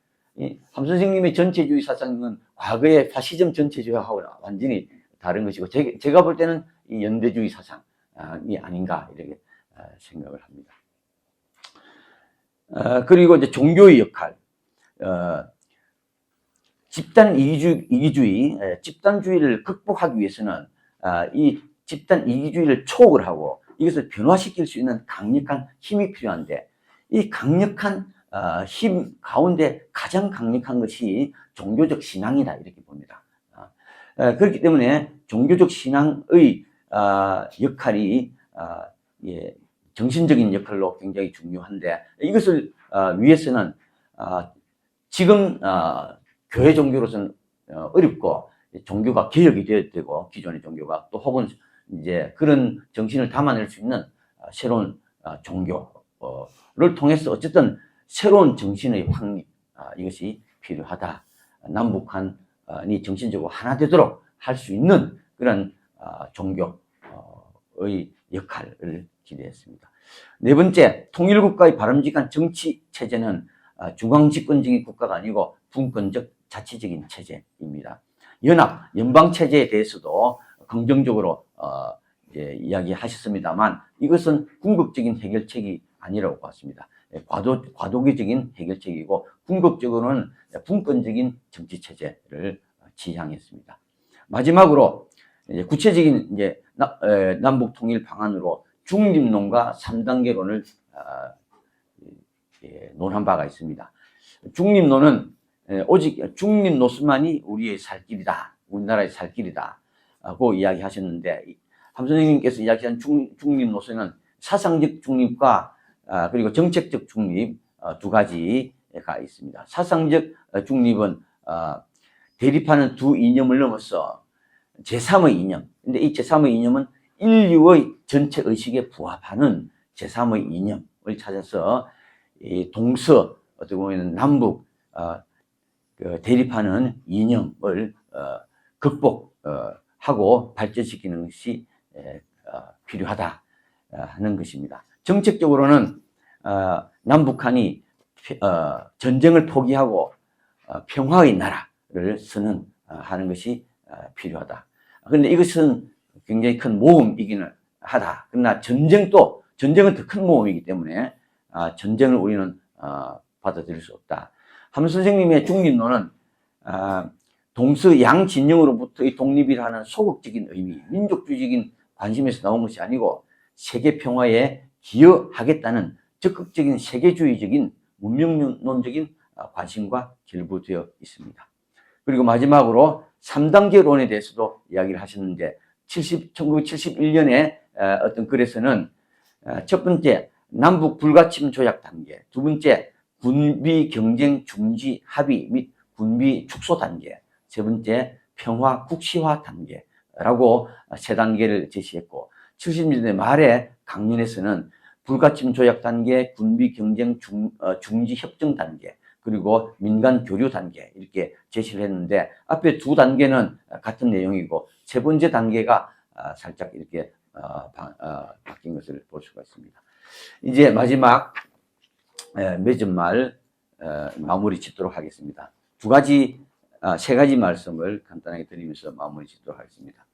함 선생님의 전체주의 사상은 과거의 파시즘 전체주의하고 완전히 다른 것이고 제가 볼 때는 이 연대주의 사상이 아닌가 이렇게 생각을 합니다. 그리고 이제 종교의 역할, 집단 이기주의, 집단주의를 극복하기 위해서는 이 집단 이기주의를 초월을 하고 이것을 변화시킬 수 있는 강력한 힘이 필요한데 이 강력한 힘 가운데 가장 강력한 것이 종교적 신앙이다 이렇게 봅니다. 그렇기 때문에 종교적 신앙의 역할이 정신적인 역할로 굉장히 중요한데 이것을 위해서는 지금 교회 종교로서는 어렵고 종교가 개혁이 되어야 되고 기존의 종교가 또 혹은 이제 그런 정신을 담아낼 수 있는 새로운 종교를 통해서 어쨌든 새로운 정신의 확립 이것이 필요하다. 남북한이 정신적으로 하나 되도록 할 수 있는 그런 종교의 역할을 기대했습니다. 네 번째, 통일국가의 바람직한 정치 체제는 중앙집권적인 국가가 아니고 분권적 자치적인 체제입니다. 연방 체제에 대해서도 긍정적으로 이야기하셨습니다만 이것은 궁극적인 해결책이 아니라고 봤습니다. 과도기적인 해결책이고 궁극적으로는 분권적인 정치체제를 지향했습니다. 마지막으로 구체적인 남북 통일 방안으로 중립론과 3단계론을 논한 바가 있습니다. 중립론은 오직 중립 노선만이 우리의 살 길이다, 우리나라의 살 길이다고 이야기하셨는데, 함 선생님께서 이야기한 중립 노선은 사상적 중립과 그리고 정책적 중립 두 가지가 있습니다. 사상적 중립은 대립하는 두 이념을 넘어서 제3의 이념, 근데 이 제3의 이념은 인류의 전체 의식에 부합하는 제3의 이념을 찾아서 이 동서, 어떻게 보면 남북 대립하는 이념을 극복하고 발전시키는 것이 필요하다 하는 것입니다. 정책적으로는 남북한이 전쟁을 포기하고 평화의 나라를 선언하는 것이 필요하다. 그런데 이것은 굉장히 큰 모험이기는 하다. 그러나 전쟁은 더 큰 모험이기 때문에 전쟁을 우리는 받아들일 수 없다. 함 선생님의 중립론은 동서 양 진영으로부터의 독립이라는 소극적인 의미, 민족주의적인 관심에서 나온 것이 아니고 세계 평화에 기여하겠다는 적극적인 세계주의적인 문명론적인 관심과 결부되어 있습니다. 그리고 마지막으로 3단계론에 대해서도 이야기를 하셨는데 1971년에 어떤 글에서는 첫 번째 남북 불가침 조약 단계, 두 번째 군비 경쟁 중지 합의 및 군비 축소 단계, 세 번째 평화 국시화 단계라고 세 단계를 제시했고 70년대 말에 강연에서는 불가침 조약 단계, 군비 경쟁 중지 협정 단계, 그리고 민간 교류 단계 이렇게 제시를 했는데 앞에 두 단계는 같은 내용이고 세 번째 단계가 살짝 이렇게 바뀐 것을 볼 수가 있습니다. 이제 마지막 맺은말 마무리 짓도록 하겠습니다. 세 가지 말씀을 간단하게 드리면서 마무리 짓도록 하겠습니다.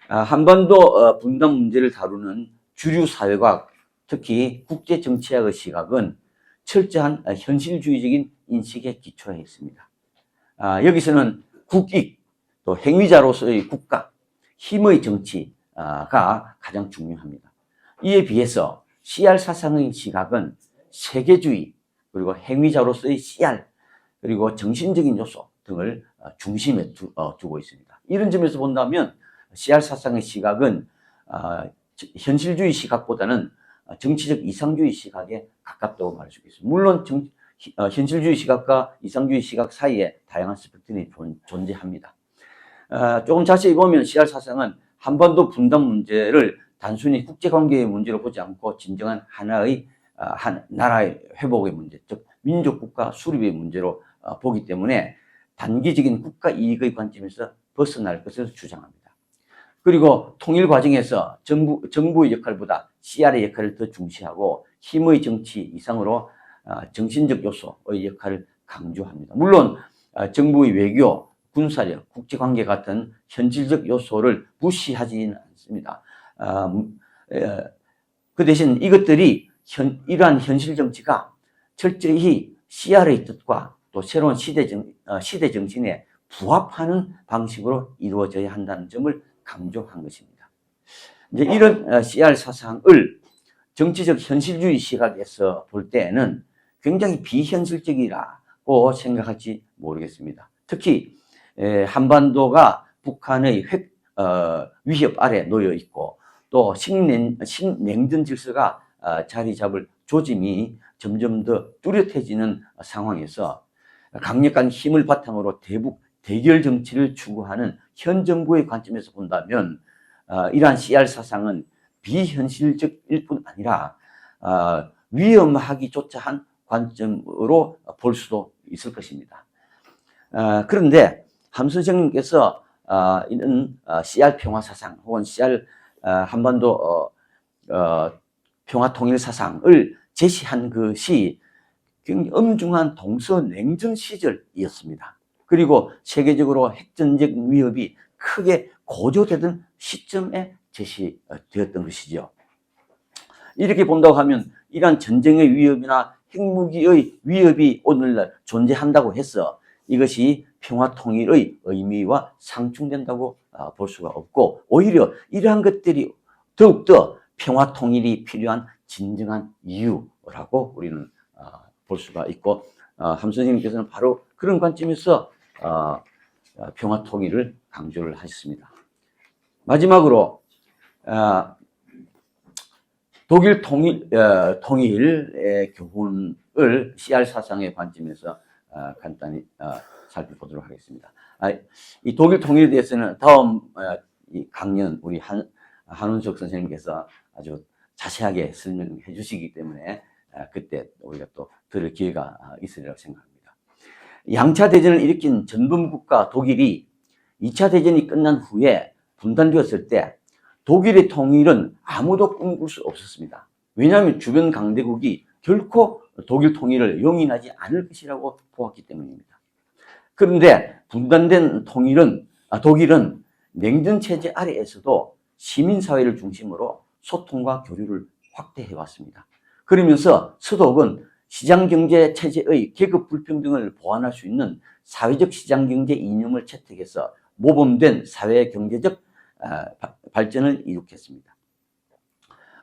한반도 분단 문제를 다루는 주류 사회과학, 특히 국제정치학의 시각은 철저한 현실주의적인 인식에 기초해 있습니다. 여기서는 국익, 또 행위자로서의 국가, 힘의 정치가 가장 중요합니다. 이에 비해서 CR 사상의 시각은 세계주의, 그리고 행위자로서의 CR, 그리고 정신적인 요소 등을 중심에 두고 있습니다. 이런 점에서 본다면 CR 사상의 시각은 현실주의 시각보다는 정치적 이상주의 시각에 가깝다고 말할 수 있습니다. 물론 현실주의 시각과 이상주의 시각 사이에 다양한 스펙트럼이 존재합니다. 조금 자세히 보면 CR 사상은 한반도 분단 문제를 단순히 국제관계의 문제로 보지 않고 진정한 하나의 한 나라의 회복의 문제, 즉 민족국가 수립의 문제로 보기 때문에 단기적인 국가 이익의 관점에서 벗어날 것을 주장합니다. 그리고 통일 과정에서 정부의 역할보다 CR의 역할을 더 중시하고 힘의 정치 이상으로 정신적 요소의 역할을 강조합니다. 물론 정부의 외교, 군사력, 국제관계 같은 현실적 요소를 무시하지는 않습니다. 그 대신 이것들이 이러한 현실 정치가 철저히 CR의 뜻과 또 새로운 시대 정신에 부합하는 방식으로 이루어져야 한다는 점을 강조한 것입니다. 이제 이런 CR 사상을 정치적 현실주의 시각에서 볼 때에는 굉장히 비현실적이라고 생각할지 모르겠습니다. 특히 한반도가 북한의 위협 아래 놓여 있고 또 신냉전 질서가 자리 잡을 조짐이 점점 더 뚜렷해지는 상황에서 강력한 힘을 바탕으로 대북 대결 정치를 추구하는 현 정부의 관점에서 본다면 이러한 CR 사상은 비현실적일 뿐 아니라 위험하기조차 한 관점으로 볼 수도 있을 것입니다. 그런데 함 선생님께서 이런 CR 평화 사상 혹은 CR 한반도 평화 통일 사상을 제시한 것이 굉장히 엄중한 동서냉전 시절이었습니다. 그리고 세계적으로 핵전쟁 위협이 크게 고조되던 시점에 제시되었던 것이죠. 이렇게 본다고 하면 이러한 전쟁의 위협이나 핵무기의 위협이 오늘날 존재한다고 해서 이것이 평화 통일의 의미와 상충된다고 볼 수가 없고, 오히려 이러한 것들이 더욱더 평화 통일이 필요한 진정한 이유라고 우리는 볼 수가 있고, 함 선생님께서는 바로 그런 관점에서 평화 통일을 강조를 하셨습니다. 마지막으로 독일 통일의 교훈을 CR 사상의 관점에서 간단히 살펴보도록 하겠습니다. 이 독일 통일에 대해서는 다음 이 강연 우리 한운석 선생님께서 아주 자세하게 설명해 주시기 때문에 그때 우리가 또 들을 기회가 있으리라고 생각합니다. 양차 대전을 일으킨 전범국가 독일이 2차 대전이 끝난 후에 분단되었을 때 독일의 통일은 아무도 꿈꿀 수 없었습니다. 왜냐하면 주변 강대국이 결코 독일 통일을 용인하지 않을 것이라고 보았기 때문입니다. 그런데 분단된 독일은 냉전 체제 아래에서도 시민사회를 중심으로 소통과 교류를 확대해 왔습니다. 그러면서 서독은 시장경제 체제의 계급 불평등을 보완할 수 있는 사회적 시장경제 이념을 채택해서 모범된 사회 경제적 발전을 이룩했습니다.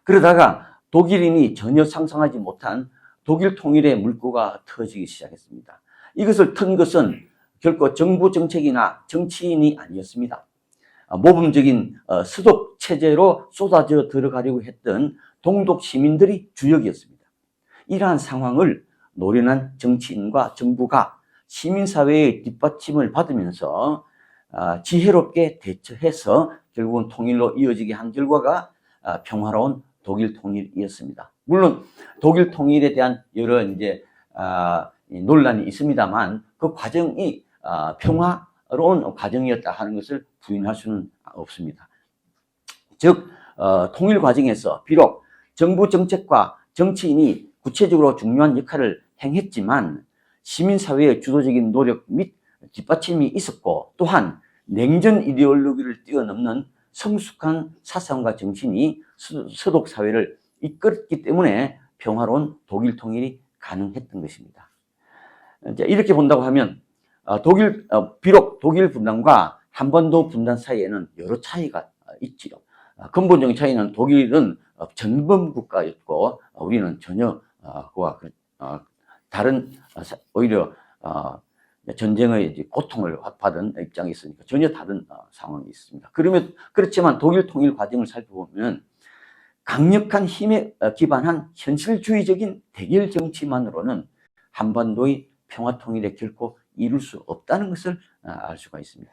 그러다가 독일인이 전혀 상상하지 못한 독일 통일의 물꼬가 터지기 시작했습니다. 이것을 튼 것은 결코 정부 정책이나 정치인이 아니었습니다. 모범적인 서독 체제로 쏟아져 들어가려고 했던 동독 시민들이 주역이었습니다. 이러한 상황을 노련한 정치인과 정부가 시민사회의 뒷받침을 받으면서 지혜롭게 대처해서 결국은 통일로 이어지게 한 결과가 평화로운 독일 통일이었습니다. 물론 독일 통일에 대한 여러 논란이 있습니다만 그 과정이 평화로운 과정이었다 하는 것을 부인할 수는 없습니다. 즉 통일 과정에서 비록 정부 정책과 정치인이 구체적으로 중요한 역할을 행했지만 시민사회의 주도적인 노력 및 뒷받침이 있었고, 또한 냉전 이데올로기를 뛰어넘는 성숙한 사상과 정신이 서독 사회를 이끌었기 때문에 평화로운 독일 통일이 가능했던 것입니다. 이렇게 본다고 하면 비록 독일 분단과 한반도 분단 사이에는 여러 차이가 있지요. 근본적인 차이는 독일은 전범 국가였고 우리는 전혀 그와 다른, 오히려 전쟁의 고통을 받은 입장이 있으니까 전혀 다른 상황이 있습니다. 그렇지만 독일 통일 과정을 살펴보면 강력한 힘에 기반한 현실주의적인 대결 정치만으로는 한반도의 평화 통일에 결코 이룰 수 없다는 것을 알 수가 있습니다.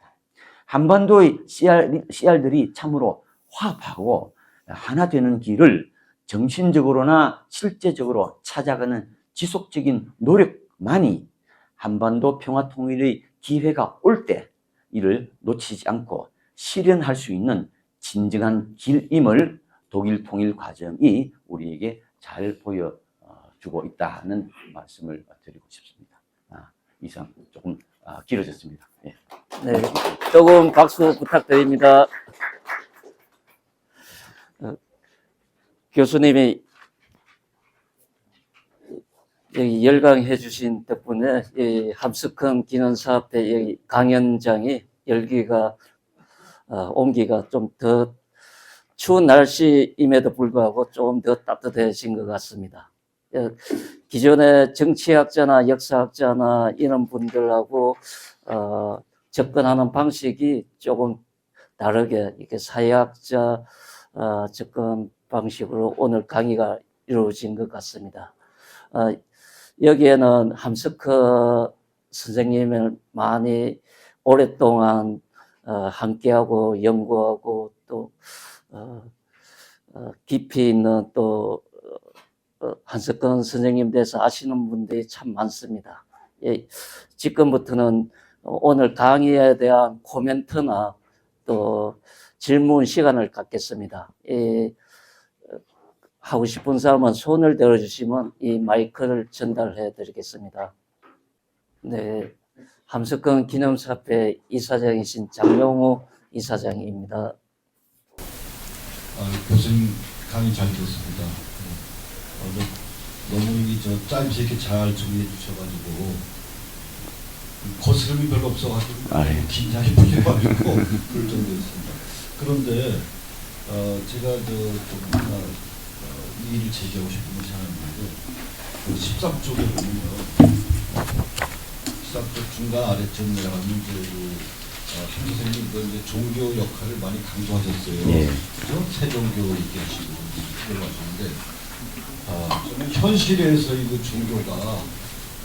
한반도의 CR들이 참으로 화합하고 하나 되는 길을 정신적으로나 실제적으로 찾아가는 지속적인 노력만이 한반도 평화 통일의 기회가 올 때 이를 놓치지 않고 실현할 수 있는 진정한 길임을 독일 통일 과정이 우리에게 잘 보여주고 있다는 말씀을 드리고 싶습니다. 이상 조금 길어졌습니다. 예. 네, 조금 박수 부탁드립니다. 교수님이 여기 열강해 주신 덕분에 이 함스큰 기념사업회 여기 강연장이 열기가 온기가 좀 더 추운 날씨임에도 불구하고 좀 더 따뜻해진 것 같습니다. 기존의 정치학자나 역사학자나 이런 분들하고 접근하는 방식이 조금 다르게 이렇게 사회학자 접근 방식으로 오늘 강의가 이루어진 것 같습니다. 여기에는 함스크 선생님을 많이 오랫동안 함께하고 연구하고 또 깊이 있는 또 한석근 선생님 대해서 아시는 분들이 참 많습니다. 예, 지금부터는 오늘 강의에 대한 코멘트나 또 질문 시간을 갖겠습니다. 하고 싶은 사람은 손을 들어주시면 이 마이크를 전달해 드리겠습니다. 네, 함석근 기념사업회 이사장이신 장용우 이사장입니다. 교수님 강의 잘 들었습니다. 너무 짜임새 있게 잘 정리해 주셔가지고 거스름이 별로 없어가지고 예. 긴장이 풀려가지고 그럴 정도였습니다. 그런데 제가 이 일을 제기하고 싶은 것이 하나 있는데 13쪽에 보면요. 13쪽 중간 아래쪽 내려가면 한 선생님이 이제 종교 역할을 많이 강조하셨어요. 예. 그죠? 새종교 얘기하시고 그러셨는데 저는 현실에서 이 종교가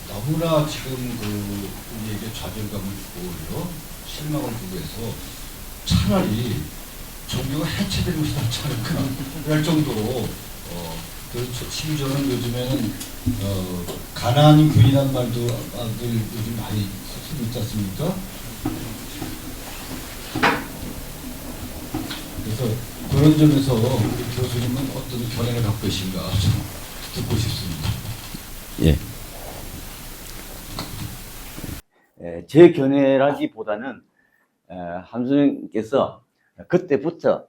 너무나 지금 우리에게 좌절감을 주고 실망을 주고 해서 차라리 종교가 해체되는 것이 낫지 않을까 할 정도로 심지어는 요즘에는 가난한 교인이란 말도 요즘 많이 쓰고 있지 않습니까? 그래서 그런 점에서 우리 교수님은 어떤 견해를 갖고 계신가 좀 듣고 싶습니다. 예. 제 견해라기보다는 함수님께서 그때부터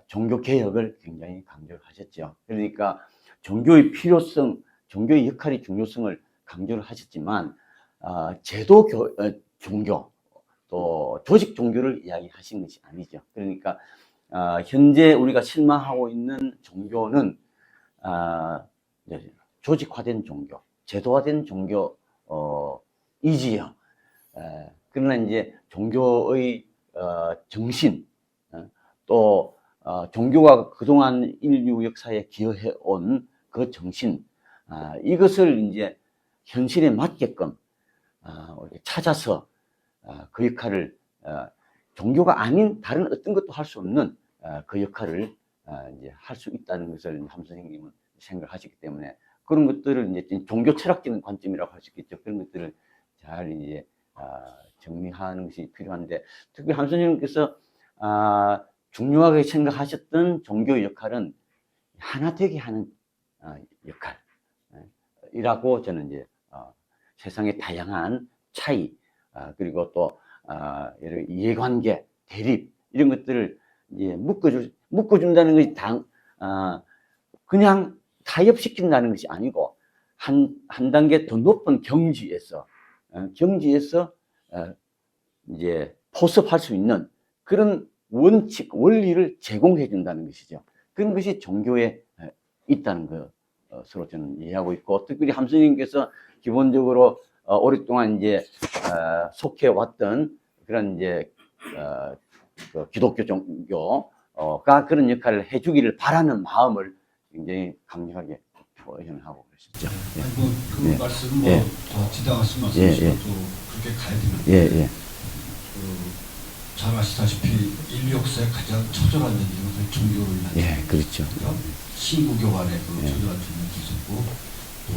종교 개혁을 굉장히 강조하셨죠. 그러니까 종교의 필요성, 종교의 역할의 중요성을 강조를 하셨지만 제도 종교 또 조직 종교를 이야기하신 것이 아니죠. 그러니까 현재 우리가 실망하고 있는 종교는 조직화된 종교, 제도화된 종교 이지요. 그러나 이제 종교의 정신, 또 종교가 그동안 인류 역사에 기여해 온 그 정신, 이것을 이제 현실에 맞게끔 찾아서 그 역할을 종교가 아닌 다른 어떤 것도 할 수 없는 그 역할을 이제 할 수 있다는 것을 함 선생님은 생각하시기 때문에 그런 것들을 이제 종교 철학적인 관점이라고 할 수 있겠죠. 그런 것들을 잘 이제 정리하는 것이 필요한데, 특히 함 선생님께서 중요하게 생각하셨던 종교의 역할은 하나 되게 하는 역할이라고 저는 이제 세상의 다양한 차이, 그리고 또 여러 이해관계, 대립 이런 것들을 이제 묶어준다는 것이 그냥 타협시킨다는 것이 아니고 한 단계 더 높은 경지에서 이제 포섭할 수 있는 그런 원칙, 원리를 제공해 준다는 것이죠. 그런 것이 종교에 있다는 것으로 저는 이해하고 있고, 특별히 함 선생님께서 기본적으로 오랫동안 이제 속해 왔던 그런 이제 기독교 종교가 그런 역할을 해주기를 바라는 마음을 굉장히 강력하게 표현하고 그러셨죠. 그 말씀은 지당하신 말씀이시라도 그렇게 가야 되는데 잘 아시다시피 인류 역사의 가장 처절한 전쟁은 종교로 인한 그렇죠. 신구교 간의 처절한 전쟁이 있었고 또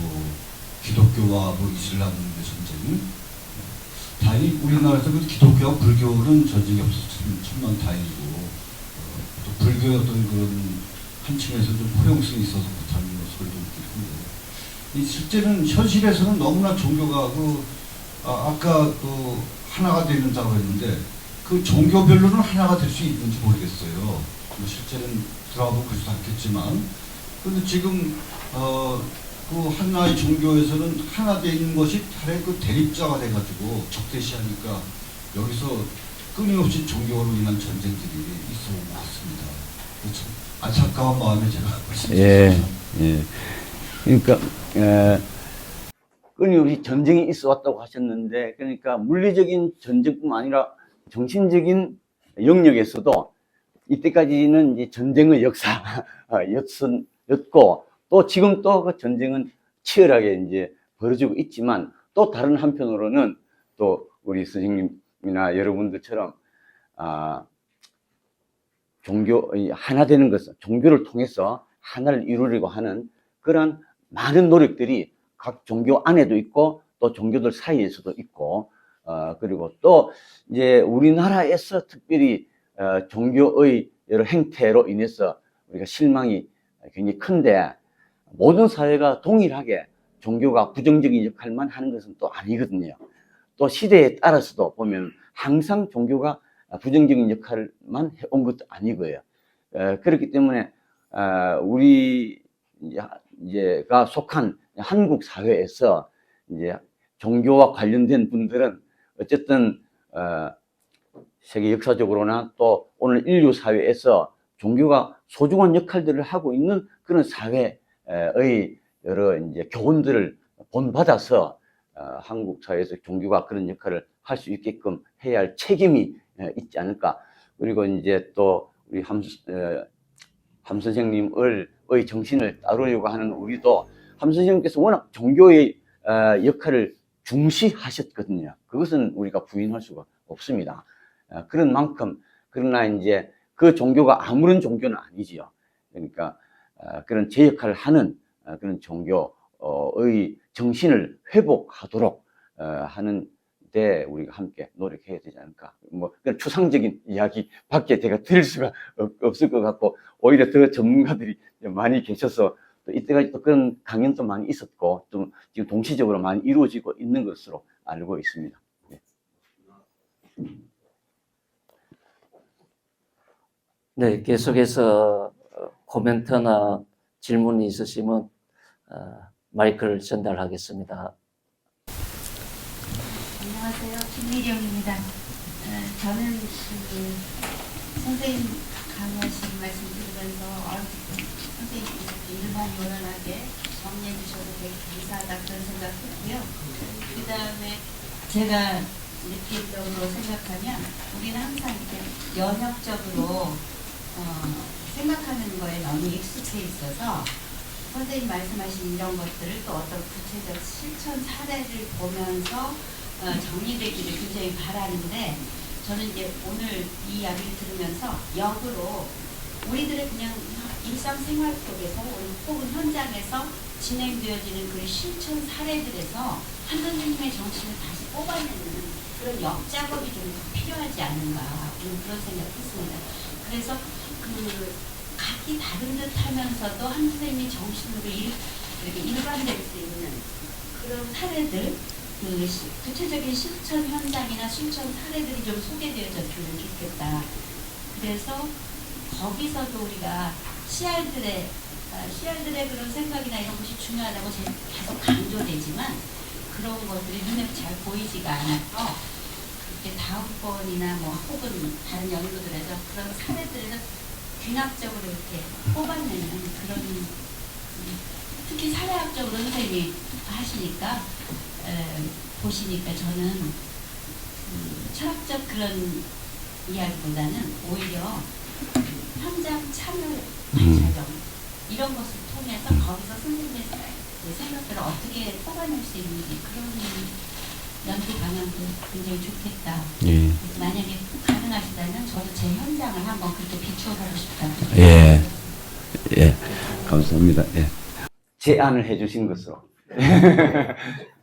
기독교와 이슬람의 전쟁. 다행히 우리나라에서 기독교와 불교는 전쟁이 없어서 천만 다행이고 또 불교의 어떤 그런 한 층에서 좀 포용성이 있어서 그렇다는 것을 좀 느끼는데 실제는 현실에서는 너무나 종교가 아까 하나가 되는다고 했는데 그 종교별로는 하나가 될 수 있는지 모르겠어요. 실제는 들어가보면 그렇지 않겠지만 그런데 지금 그 하나의 종교에서는 하나 되는 것이 다른 대립자가 돼가지고 적대시하니까 여기서 끊임없이 종교로 인한 전쟁들이 있어 온 것 같습니다. 참 안타까운 마음에 제가 말씀드렸습니다. 그러니까 끊임없이 전쟁이 있어 왔다고 하셨는데, 그러니까 물리적인 전쟁뿐만 아니라 정신적인 영역에서도 이때까지는 이제 전쟁의 역사였고, 또 지금 또 그 전쟁은 치열하게 이제 벌어지고 있지만, 또 다른 한편으로는 또 우리 선생님이나 여러분들처럼 하나 되는 것은 종교를 통해서 하나를 이루려고 하는 그런 많은 노력들이 각 종교 안에도 있고 또 종교들 사이에서도 있고, 그리고 또 이제 우리나라에서 특별히 종교의 여러 행태로 인해서 우리가 실망이 굉장히 큰데, 모든 사회가 동일하게 종교가 부정적인 역할만 하는 것은 또 아니거든요. 또 시대에 따라서도 보면 항상 종교가 부정적인 역할만 해온 것도 아니고요. 그렇기 때문에 우리 이제가 속한 한국 사회에서 이제 종교와 관련된 분들은 어쨌든 세계 역사적으로나 또 오늘 인류 사회에서 종교가 소중한 역할들을 하고 있는 그런 사회의 여러 이제 교훈들을 본받아서 한국 사회에서 종교가 그런 역할을 할 수 있게끔 해야 할 책임이 있지 않을까. 그리고 이제 또 우리 함 선생님의 정신을 따르려고 하는 우리도 함 선생님께서 워낙 종교의 역할을 중시하셨거든요. 그것은 우리가 부인할 수가 없습니다. 그런 만큼, 그러나 이제 그 종교가 아무런 종교는 아니지요. 그러니까 그런 제 역할을 하는 그런 종교의 정신을 회복하도록 하는 데 우리가 함께 노력해야 되지 않을까. 뭐 그런 추상적인 이야기밖에 제가 드릴 수가 없을 것 같고, 오히려 더 전문가들이 많이 계셔서 또 이때까지 또 그런 강연도 많이 있었고, 좀 지금 동시적으로 많이 이루어지고 있는 것으로 알고 있습니다. 네. 네, 계속해서 코멘트나 질문이 있으시면 마이크를 전달하겠습니다. 안녕하세요. 김미령입니다. 저는 선생님 강의하신 말씀 들으면서 선생님께서 일반 요란하게 정리해 주셔서 되게 감사하다 그런 생각했고요. 그 다음에 제가 느낌적으로 생각하면 우리는 항상 이렇게 연역적으로 생각하는 거에 너무 익숙해 있어서 선생님 말씀하신 이런 것들을 또 어떤 구체적 실천 사례를 보면서 정리되기를 굉장히 바라는데, 저는 이제 오늘 이 이야기를 들으면서 역으로 우리들의 그냥 일상생활 속에서 혹은 현장에서 진행되어지는 그 실천 사례들에서 한 선생님의 정신을 다시 뽑아내는 그런 역작업이 좀 더 필요하지 않는가 그런 생각했습니다. 그래서 각기 다른 듯 하면서도 한 선생님의 정신으로 이렇게 일관될 수 있는 그런 사례들, 구체적인 실천 현장이나 실천 사례들이 좀 소개되어졌으면 좋겠다. 그래서 거기서도 우리가 CR들의 그런 생각이나 이런 것이 중요하다고 계속 강조되지만 그런 것들이 눈에 잘 보이지가 않아서 그렇게 다음번이나 뭐 혹은 다른 연구들에서 그런 사례들에서 균학적으로 이렇게 뽑아내는 그런, 특히 사회학적으로 선생님이 하시니까 보시니까 저는 철학적 그런 이야기보다는 오히려 현장 참여 과정 이런 것을 통해서 거기서 선생님의 생각들을 어떻게 뽑아낼 수 있는지 그런 연구 방향도 굉장히 좋겠다. 예. 만약에 가능하시다면 저도 제 현장을 한번 그렇게 비추어가고 싶다고. 예. 예. 감사합니다. 예. 제안을 해주신 것으로.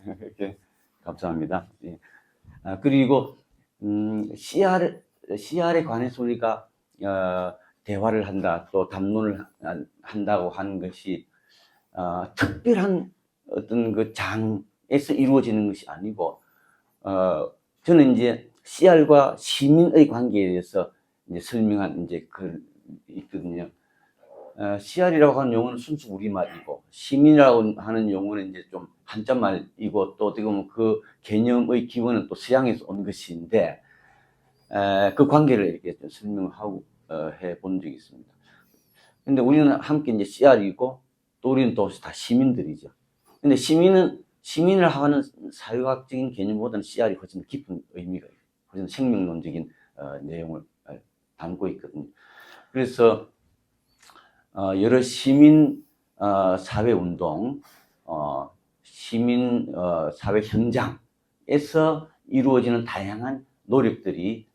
이렇게 감사합니다. 예. 그리고 CR에 관해서 우리가 대화를 한다, 또 담론을 한다고 하는 것이 특별한 어떤 그 장에서 이루어지는 것이 아니고, 저는 이제 CR과 시민의 관계에 대해서 이제 설명한 이제 글 있거든요. CR이라고 하는 용어는 순수 우리말이고, 시민이라고 하는 용어는 이제 좀 한자말이고, 또 어떻게 보면 그 개념의 기원은 또 서양에서 온 것인데, 그 관계를 이렇게 좀 설명하고 해본 적이 있습니다. 근데 우리는 함께 이제 CR이고, 또 우리는 또 다 시민들이죠. 근데 시민을 하는 사회학적인 개념보다는 CR이 훨씬 깊은 의미가 있어요. 훨씬 생명론적인 내용을 담고 있거든요. 그래서 여러 시민 사회운동, 시민 사회 현장에서 이루어지는 다양한 노력들이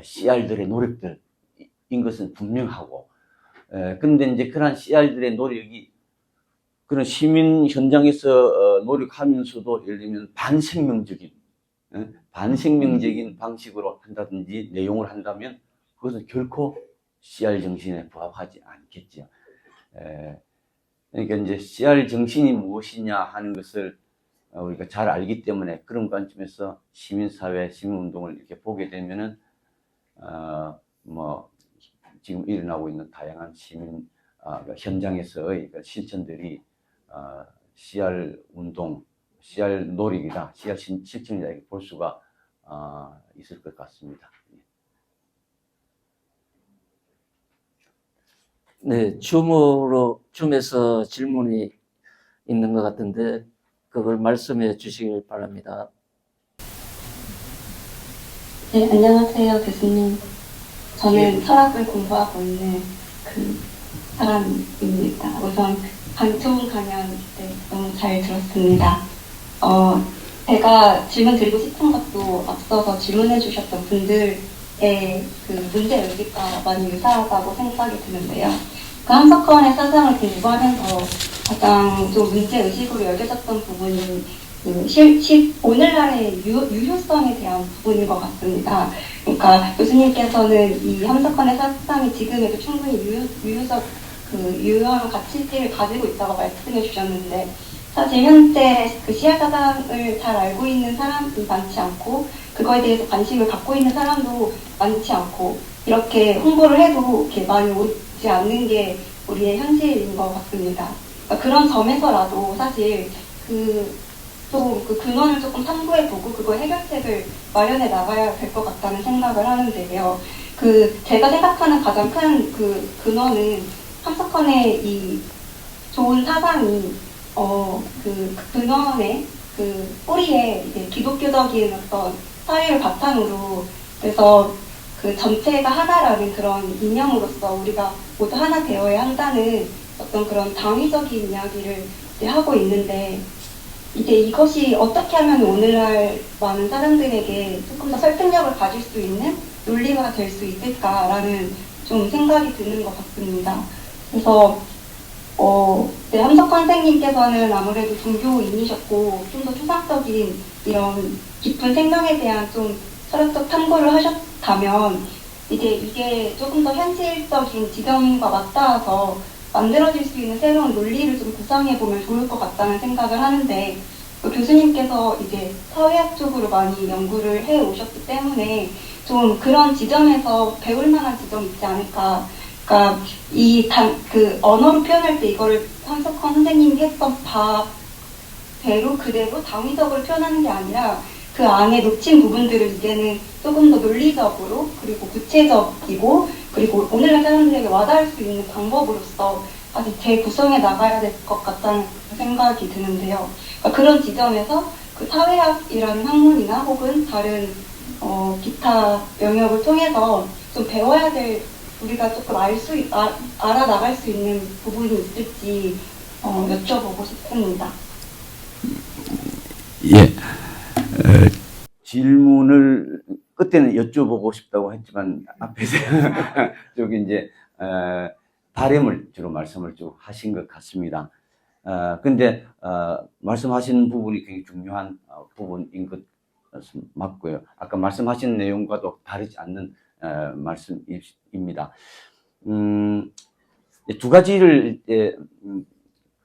CR들의 노력들인 것은 분명하고, 그런데 이제 그런 CR들의 노력이 그런 시민 현장에서 노력하면서도 예를 들면 반생명적인 방식으로 한다든지 내용을 한다면 그것은 결코 CR 정신에 부합하지 않겠죠. 그러니까 이제 CR 정신이 무엇이냐 하는 것을 우리가 잘 알기 때문에 그런 관점에서 시민사회, 시민운동을 이렇게 보게 되면은 뭐 지금 일어나고 있는 다양한 시민 현장에서의 그 실천들이 CR 운동, CR 노력이다, CR 실천이다 이렇게 볼 수가 있을 것 같습니다. 네, 줌에서 질문이 있는 것 같은데 그걸 말씀해 주시길 바랍니다. 네, 안녕하세요, 교수님. 저는 철학을 공부하고 있는 그 사람입니다. 우선 좋은 강연 너무 잘 들었습니다. 제가 질문 드리고 싶은 것도 앞서서 질문해 주셨던 분들의 그 문제 의식과 많이 유사하다고 생각이 드는데요. 그 한석헌의 사상을 공부하면서 가장 좀 문제 의식으로 여겨졌던 부분이 오늘날의 유효성에 대한 부분인 것 같습니다. 그러니까 교수님께서는 이 함석헌의 사상이 지금에도 충분히 유효한 가치를 가지고 있다고 말씀해 주셨는데, 사실 현재 그 CR 사상을 잘 알고 있는 사람이 많지 않고, 그거에 대해서 관심을 갖고 있는 사람도 많지 않고, 이렇게 홍보를 해도 이렇게 많이 오지 않는 게 우리의 현실인 것 같습니다. 그러니까 그런 점에서라도 사실 그 근원을 조금 탐구해보고 그거의 해결책을 마련해 나가야 될 것 같다는 생각을 하는데요. 제가 생각하는 가장 큰 그 근원은 함석헌의 이 좋은 사상이 그 근원의 그 뿌리에 이제 기독교적인 어떤 사회를 바탕으로, 그래서 그 전체가 하나라는 그런 이념으로서 우리가 모두 하나 되어야 한다는 어떤 그런 당위적인 이야기를 이제 하고 있는데, 이제 이것이 어떻게 하면 오늘날 많은 사람들에게 조금 더 설득력을 가질 수 있는 논리가 될 수 있을까라는 좀 생각이 드는 것 같습니다. 그래서 네, 함석헌 선생님께서는 아무래도 종교인이셨고 좀 더 추상적인 이런 깊은 생명에 대한 좀 철학적 탐구를 하셨다면 이제 이게 조금 더 현실적인 지점과 맞닿아서 만들어질 수 있는 새로운 논리를 좀 구상해 보면 좋을 것 같다는 생각을 하는데, 교수님께서 이제 사회학 쪽으로 많이 연구를 해 오셨기 때문에 좀 그런 지점에서 배울 만한 지점이 있지 않을까. 그러니까 그 언어로 표현할 때 이거를 함석헌 선생님이 했던 바대로 그대로 당위적으로 표현하는 게 아니라 그 안에 놓친 부분들을 이제는 조금 더 논리적으로 그리고 구체적이고 그리고 오늘날 사람들에게 와닿을 수 있는 방법으로서 다시 재구성해 나가야 될 것 같다는 생각이 드는데요. 그러니까 그런 지점에서 그 사회학이라는 학문이나 혹은 다른 기타 영역을 통해서 좀 배워야 될, 우리가 조금 알아나갈 수 있는 부분이 있을지 여쭤보고 싶습니다. 예. 질문을 그때는 여쭤보고 싶다고 했지만 앞에서 저기 이제 바램을 주로 말씀을 쭉 하신 것 같습니다. 근데 말씀하신 부분이 굉장히 중요한 부분인 것은 맞고요. 아까 말씀하신 내용과도 다르지 않는 말씀입니다. 두 가지를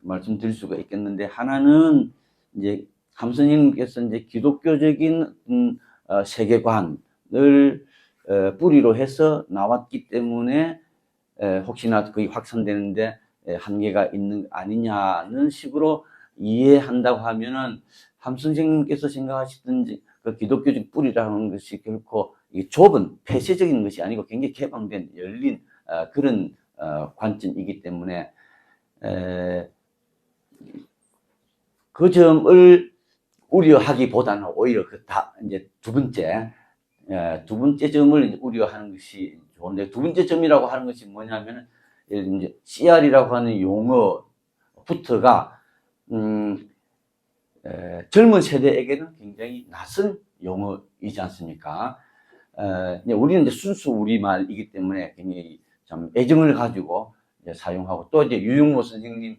말씀드릴 수가 있겠는데, 하나는 이제 함선님께서 이제 기독교적인 세계관을 뿌리로 해서 나왔기 때문에 혹시나 거의 확산되는데 한계가 있는 거 아니냐는 식으로 이해한다고 하면은 함선생님께서 생각하시던 그 기독교적 뿌리라는 것이 결코 좁은 폐쇄적인 것이 아니고 굉장히 개방된 열린 그런 관점이기 때문에 그 점을 우려하기보다는 오히려 이제 두 번째 점을 우려하는 것이 좋은데, 두 번째 점이라고 하는 것이 뭐냐면 이제 CR이라고 하는 용어부터가 젊은 세대에게는 굉장히 낯선 용어이지 않습니까? 우리는 이제 순수 우리말이기 때문에 굉장히 참 애정을 가지고 이제 사용하고, 또 이제 유영모 선생님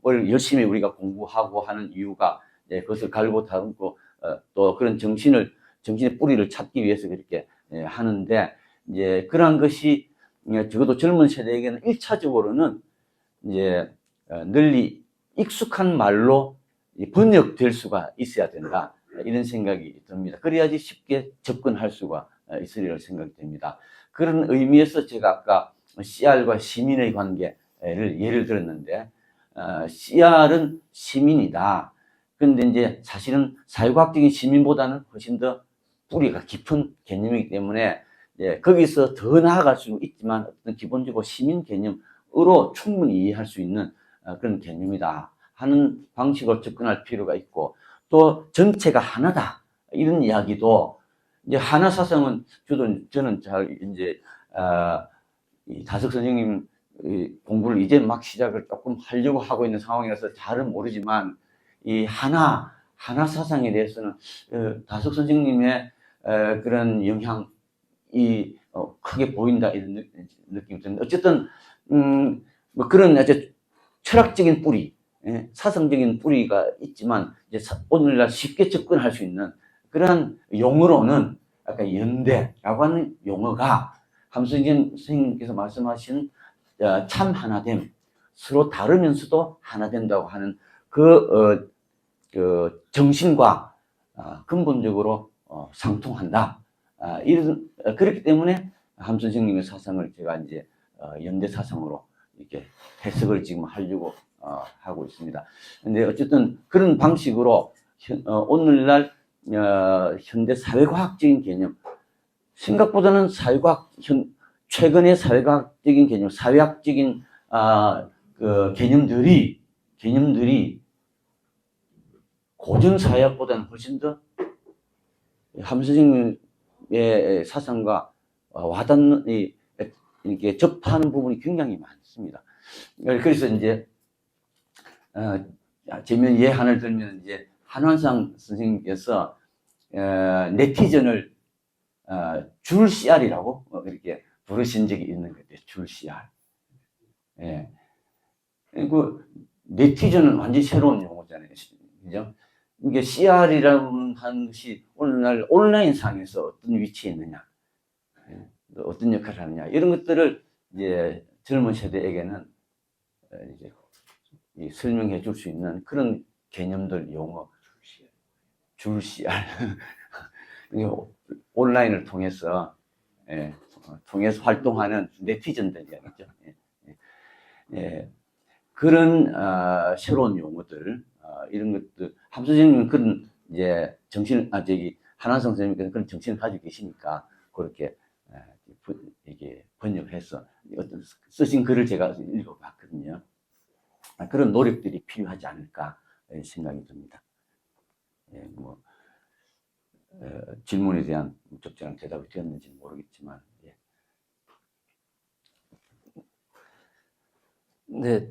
을 열심히 우리가 공부하고 하는 이유가 그것을 갈고 닦고 또 그런 정신의 뿌리를 찾기 위해서 그렇게 하는데, 이제 그러한 것이 적어도 젊은 세대에게는 1차적으로는 이제 널리 익숙한 말로 번역될 수가 있어야 된다, 이런 생각이 듭니다. 그래야지 쉽게 접근할 수가 있으리라 생각이 됩니다. 그런 의미에서 제가 아까 CR과 시민의 관계를 예를 들었는데, CR은 시민이다. 그런데 이제 사실은 사회과학적인 시민보다는 훨씬 더 뿌리가 깊은 개념이기 때문에 거기서 더 나아갈 수 있지만 어떤 기본적으로 시민 개념으로 충분히 이해할 수 있는 그런 개념이다 하는 방식으로 접근할 필요가 있고, 또 전체가 하나다 이런 이야기도 이제 하나 사상은 저는 잘 이제 이 다석 선생님 공부를 이제 막 시작을 조금 하려고 하고 있는 상황이라서 잘은 모르지만 이 하나 사상에 대해서는 다석 선생님의 그런 영향이 크게 보인다 이런 느낌이 듭니다. 어쨌든 뭐 그런 아주 철학적인 뿌리, 사상적인 뿌리가 있지만 이제 오늘날 쉽게 접근할 수 있는 그런 용어로는 아까 연대라고 하는 용어가 함수진 선생님께서 말씀하신 참 하나됨, 서로 다르면서도 하나 된다고 하는 그 정신과 근본적으로 상통한다. 그렇기 때문에 함 선생님의 사상을 제가 이제 연대 사상으로 이렇게 해석을 지금 하려고 하고 있습니다. 근데 어쨌든 그런 방식으로 오늘날 현대 사회과학적인 개념, 생각보다는 최근의 사회과학적인 개념, 사회학적인 그 개념들이 고전 사회학보다는 훨씬 더 함 선생님의 사상과 와닿는 이렇게 접하는 부분이 굉장히 많습니다. 그래서 이제 재미있는 예 하나를 들면 이제 한환상 선생님께서 네티즌을 줄 CR이라고 이렇게 부르신 적이 있는 것 같아요. 줄 CR. 예. 그 네티즌은 완전히 새로운 용어잖아요. 그죠? 이게 CR이라는 하는 것이 오늘날 온라인 상에서 어떤 위치에 있느냐, 어떤 역할을 하느냐, 이런 것들을 이제 젊은 세대에게는 이제 설명해 줄 수 있는 그런 개념들, 용어, 줄 CR. 온라인을 통해서 활동하는 네티즌들이죠. 그런 새로운 용어들, 이런 것들, 함 선생님은 그런 이제 한한성 선생님께서 그런 정신을 가지고 계시니까 그렇게 이게 번역해서 어떤 쓰신 글을 제가 읽어봤거든요. 그런 노력들이 필요하지 않을까 생각이 듭니다. 질문에 대한 적절한 대답이 되었는지 모르겠지만, 네,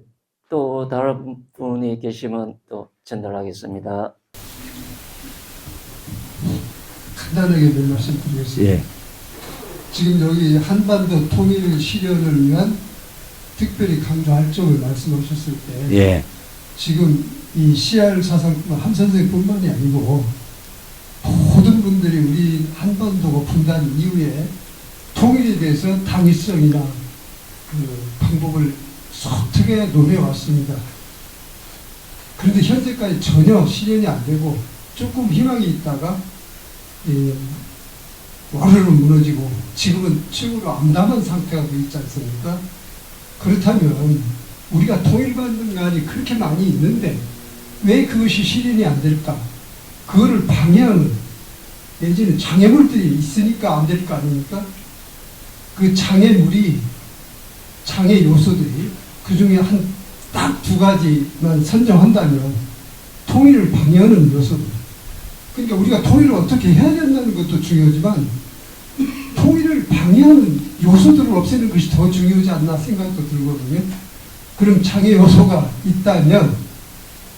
또 다른 분이 계시면 또 전달하겠습니다. 간단하게 몇 말씀 드리겠습니다. 지금 여기 한반도 통일 실현을 위한 특별히 강조할 점을 말씀하셨을 때, 지금 이 CR 사상뿐만 함 선생뿐만이 아니고 모든 분들이 우리 한반도가 분단 이후에 통일에 대해서 당위성이나 그 방법을 어떻게 논해왔습니다. 그런데 현재까지 전혀 실현이 안 되고 조금 희망이 있다가 와르르 무너지고 지금은 최고로 암담한 상태가 되어 있지 않습니까? 그렇다면 우리가 통일받는 면이 그렇게 많이 있는데 왜 그것이 실현이 안 될까? 그거를 방해하는 내지는 장애물들이 있으니까 안 될 거 아닙니까? 그 장애 요소들이 그 중에 딱 두 가지만 선정한다면 통일을 방해하는 요소들. 그러니까 우리가 통일을 어떻게 해야 된다는 것도 중요하지만 통일을 방해하는 요소들을 없애는 것이 더 중요하지 않나 생각도 들거든요. 그럼 장애 요소가 있다면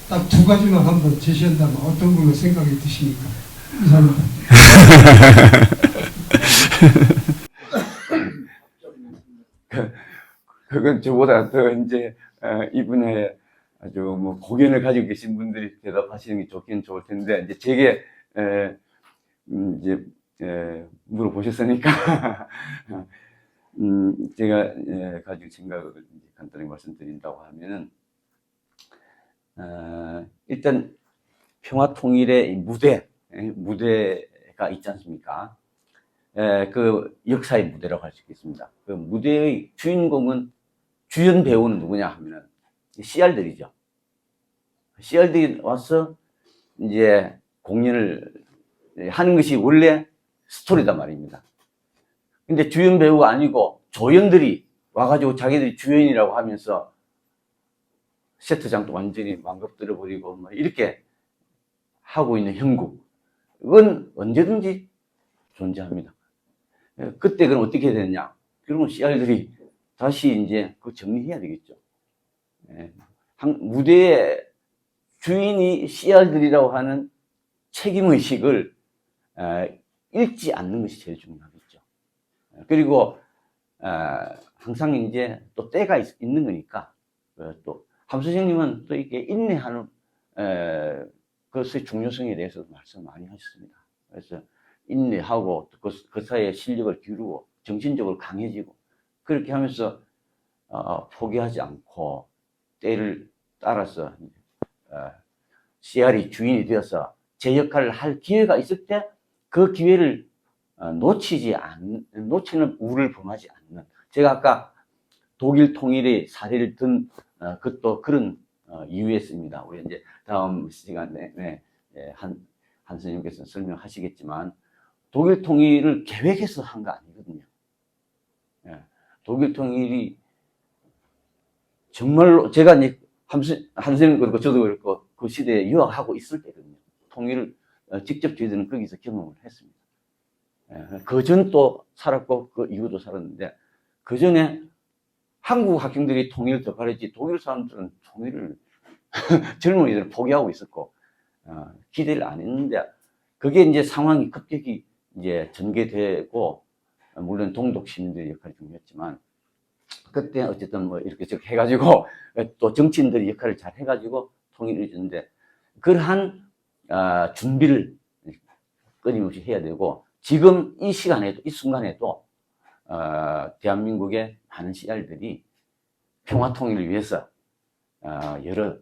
딱 두 가지만 한번 제시한다면 어떤 걸로 생각이 드십니까? 이상입니다. 그건 저보다 더 이제 이분의 아주 뭐 고견을 가지고 계신 분들이 대답하시는 게 좋긴 좋을 텐데, 이제 제게 이제 물어보셨으니까 제가 가지고 생각을 간단히 말씀드린다고 하면은, 일단 평화 통일의 무대가 있지 않습니까? 그 역사의 무대라고 할 수 있겠습니다. 그 무대의 주인공은 주연 배우는 누구냐 하면은 CR들이죠. CR들이 와서 이제 공연을 하는 것이 원래 스토리단 말입니다. 근데 주연 배우가 아니고 조연들이 와가지고 자기들이 주연이라고 하면서 세트장도 완전히 망가뜨려 버리고 뭐 이렇게 하고 있는 형국, 이건 언제든지 존재합니다. 그때 그럼 어떻게 해야 되느냐? 그러면 CR들이 다시 이제 그 정리해야 되겠죠. 무대의 주인이 CR들이라고 하는 책임의식을 잃지 않는 것이 제일 중요하겠죠. 그리고 항상 이제 또 때가 있는 거니까 또 함선생님은 또 이렇게 인내하는 그것의 중요성에 대해서 말씀 많이 하셨습니다. 그래서 인내하고 그 사이에 실력을 기르고 정신적으로 강해지고 그렇게 하면서 포기하지 않고 때를 따라서 CR이 주인이 되어서 제 역할을 할 기회가 있을 때 그 기회를 놓치는 우를 범하지 않는, 제가 아까 독일 통일의 사례를 든 그것도 그런 이유였습니다. 우리 이제 다음 시간에 한 선생님께서 설명하시겠지만 독일 통일을 계획해서 한 거 아니거든요. 독일 통일이 정말로 제가 이제 한 선생님 그렇고 저도 그렇고 그 시대에 유학하고 있을 때거든요. 통일을 직접 저희들은 거기서 경험을 했습니다. 그 전 또 살았고 그 이후도 살았는데 그 전에 한국 학생들이 통일을 더 바랬지 독일 사람들은 통일을 젊은이들은 포기하고 있었고 기대를 안 했는데 그게 이제 상황이 급격히 이제 전개되고 물론 동독 시민들의 역할이 중요했지만 그때 어쨌든 뭐 이렇게 저렇게 해가지고 또 정치인들이 역할을 잘 해가지고 통일을 이루는데 그러한 준비를 끊임없이 해야 되고 지금 이 시간에도 이 순간에도 대한민국의 많은 CR들이 평화 통일을 위해서 여러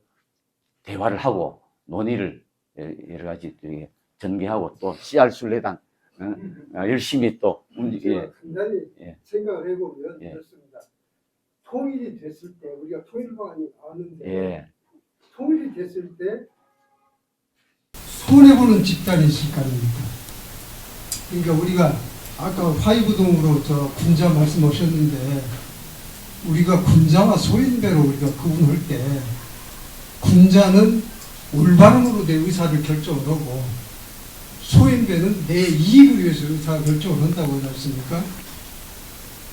대화를 하고 논의를 여러 가지 전개하고 또 CR 순례단 열심히 또 간단히 생각을 해보면 예. 그렇습니다. 통일이 됐을 때 우리가 통일 방안이 나왔는데 예. 통일이 됐을 때 손해보는 집단이 있을 거 아닙니까? 그러니까 우리가 아까 화이부동으로 저 군자 말씀하셨는데 우리가 군자와 소인배로 우리가 구분할 때 군자는 올바름으로 내 의사를 결정을 하고 소인배는 내 이익을 위해서 의사 결정을 한다고 하지 않습니까?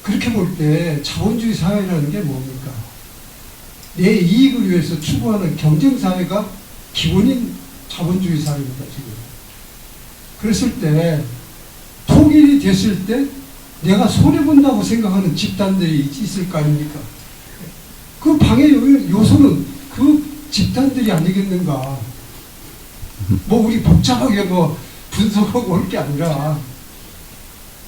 그렇게 볼 때 자본주의 사회라는 게 뭡니까? 내 이익을 위해서 추구하는 경쟁사회가 기본인 자본주의 사회입니다, 지금. 그랬을 때, 통일이 됐을 때, 내가 손해본다고 생각하는 집단들이 있을 거 아닙니까? 그 방해 요소는 그 집단들이 아니겠는가. 뭐, 우리 복잡하게 뭐, 분석하고 할 게 아니라,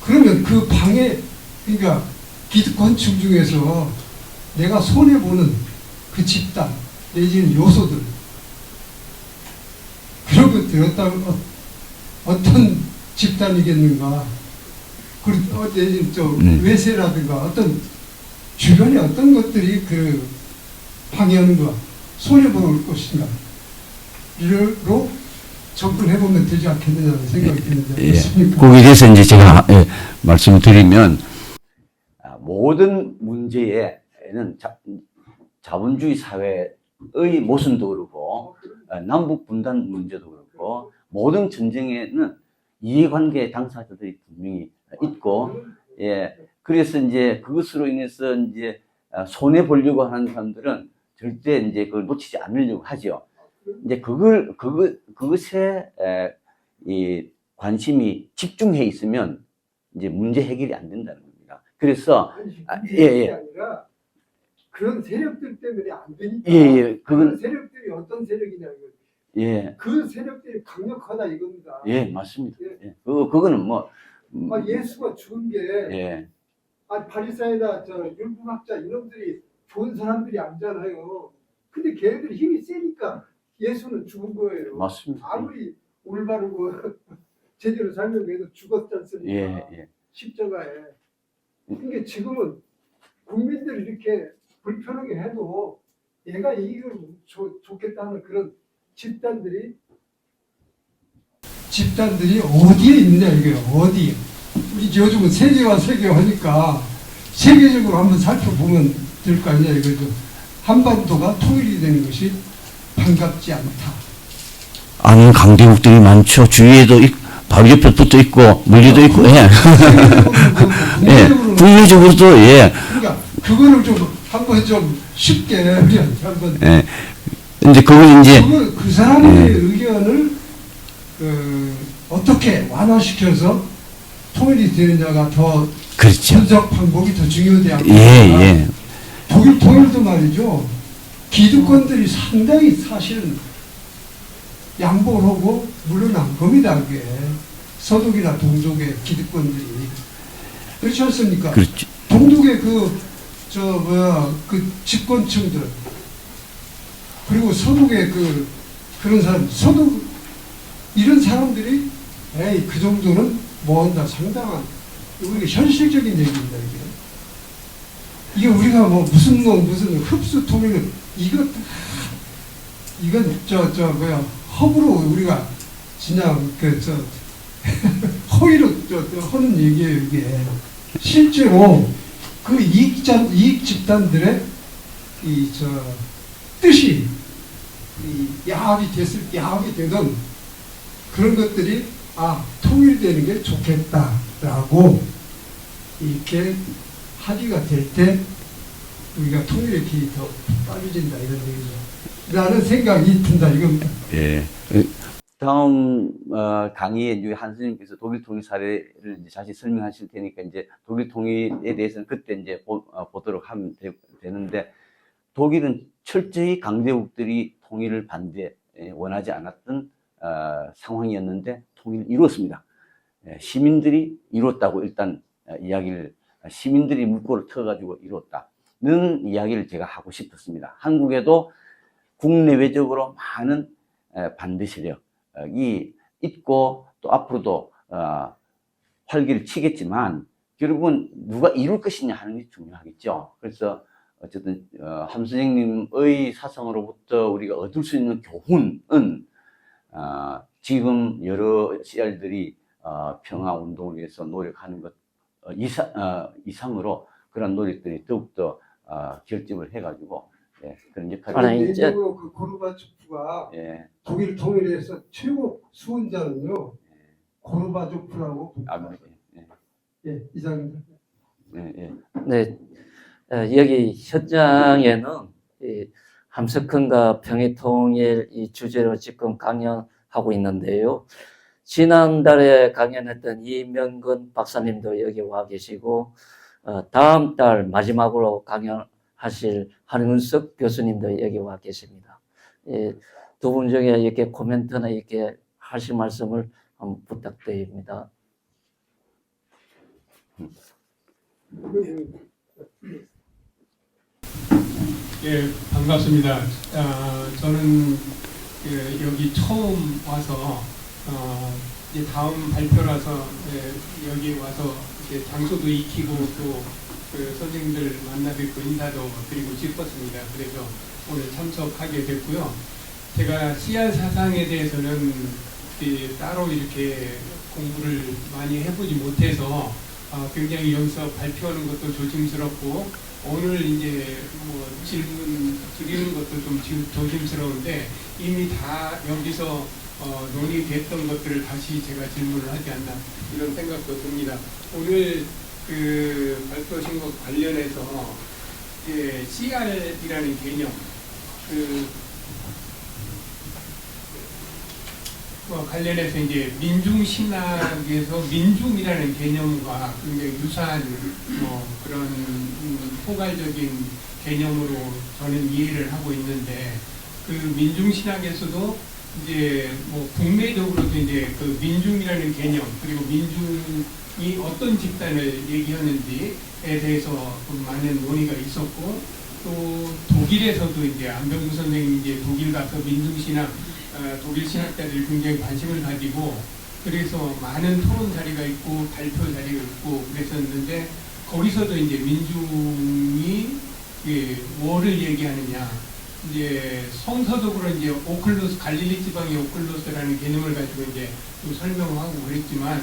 그러면 그 방해, 그러니까, 기득권층 중에서 내가 손해보는 그 집단, 내지는 요소들, 그런 것들이 어떤 집단이겠는가. 그리고 외세라든가 어떤 주변에 어떤 것들이 그 방해하는가, 손해볼 것인가, 로 접근해보면 되지 않겠느냐는 생각이 드는데, 그렇습니까? 거기에 대해서 이제 제가 말씀드리면, 모든 문제에는 자본주의 사회의 모순도 그렇고, 남북 분단 문제도 그렇고, 모든 전쟁에는 이해관계 당사자들이 분명히 있고, 그래서 이제 그것으로 인해서 이제 손해보려고 하는 사람들은 절대 이제 그걸 놓치지 않으려고 하죠. 이제 그것에 이 관심이 집중해 있으면 이제 문제 해결이 안 된다는 겁니다. 그래서 아니라 그런 세력들 때문에 안 되니까. 그런 세력들이 어떤 세력이냐 이거. 그 세력들이 강력하다 이겁니다. 맞습니다. 그거는 뭐 예수가 죽은 게 바리사이나 저 율법학자 이놈들이 좋은 사람들이 아니잖아요. 근데 걔네들이 힘이 세니까 예수는 죽은 거예요. 맞습니다. 아무리 올바르고 제대로 설명해도 죽었지 않습니까? 십자가에. 그러니까 지금은 국민들이 이렇게 불편하게 해도 얘가 이익을 좋겠다는 그런 집단들이 어디에 있느냐 이거예요. 어디. 우리 요즘은 세계화 하니까 세계적으로 한번 살펴보면 될 거 아니냐 이거죠. 한반도가 통일이 되는 것이 반갑지 않다. 아는 강대국들이 많죠. 주위에도 바로 옆에 붙어 있고 멀리도 있고, 예. 예. 국내적으로도, 예. 그러니까 그거를 좀 한번 좀 쉽게 우리한테 한번. 예. 근데 그건 이제 그 사람의 의견을 어떻게 완화시켜서 통일이 되느냐가 더 그렇죠. 분석 방법이 더 중요하지 않을까. 예. 독일 통일도 말이죠. 기득권들이 상당히 사실은 양보를 하고 물러난 겁니다. 그게 서독이나 동독의 기득권들이 그렇지 않습니까? 그렇죠. 동독의 그 집권층들 그리고 서독의 그런 사람 서독 이런 사람들이 에이 그 정도는 뭐 한다 상당한 우리가 현실적인 얘기입니다. 이게 우리가 뭐 무슨 흡수 통일 이건 허브로 우리가 그냥 허위로 하는 얘기예요. 이게 실제로 그 이익 집단들의 뜻이 야합이 되던 그런 것들이 통일되는 게 좋겠다라고 이렇게 합의가 될 때 우리가 통일의 길이 더 빠져진다 이런 얘기죠. 라는 생각이 든다 이겁니다. 예. 다음 강의에 이제 한스님께서 독일 통일 사례를 이제 다시 설명하실 테니까 이제 독일 통일에 대해서는 그때 이제 보도록 하면 되는데 독일은 철저히 강대국들이 통일을 원하지 않았던 상황이었는데 통일을 이뤘습니다. 시민들이 이뤘다고 일단 시민들이 물꼬를 터가지고 이뤘다는 이야기를 제가 하고 싶었습니다. 한국에도 국내외적으로 많은 반대 세력이 있고 또 앞으로도 활기를 치겠지만 결국은 누가 이룰 것이냐 하는 게 중요하겠죠. 그래서 어쨌든 함 선생님의 사상으로부터 우리가 얻을 수 있는 교훈은 지금 여러 씨알들이 평화 운동을 위해서 노력하는 것 이상으로 그런 노력들이 더욱더 결집을 해가지고 그런 역할을. 개인적으로 그 고르바초프가 독일 통일에서 최고 수훈자는요 고르바초프라고 이상입니다. 네, 여기 현장에는 이 함석헌과 평화통일 이 주제로 지금 강연하고 있는데요. 지난달에 강연했던 이명근 박사님도 여기 와 계시고 다음 달 마지막으로 강연하실 한윤석 교수님도 여기 와 계십니다. 두 분 중에 이렇게 코멘트나 이렇게 하실 말씀을 한번 부탁드립니다. 예, 반갑습니다. 저는 여기 처음 와서 이제 다음 발표라서 여기 와서 이제 장소도 익히고 또 그 선생님들 만나 뵙고 인사도 드리고 싶었습니다. 그래서 오늘 참석하게 됐고요. 제가 씨알 사상에 대해서는 따로 이렇게 공부를 많이 해보지 못해서 굉장히 여기서 발표하는 것도 조심스럽고 오늘 이제 뭐 질문 드리는 것도 좀 조심스러운데 이미 다 여기서 논의됐던 것들을 다시 제가 질문을 하지 않나 이런 생각도 듭니다. 오늘 그 발표하신 것 관련해서 이제 CR이라는 개념 관련해서 이제 민중신학에서 민중이라는 개념과 굉장히 유사한 그런 포괄적인 개념으로 저는 이해를 하고 있는데 그 민중신학에서도 이제 뭐 국내적으로도 이제 그 민중이라는 개념 그리고 민중이 어떤 집단을 얘기하는지에 대해서 좀 많은 논의가 있었고 또 독일에서도 이제 안병구 선생님이 이제 독일 가서 민중신학 독일 신학자들이 굉장히 관심을 가지고 그래서 많은 토론 자리가 있고 발표 자리가 있고 그랬었는데 거기서도 이제 민중이 뭐를 얘기하느냐 이제 성서적으로 이제 오클루스 갈릴리 지방의 오클루스라는 개념을 가지고 이제 좀 설명하고 그랬지만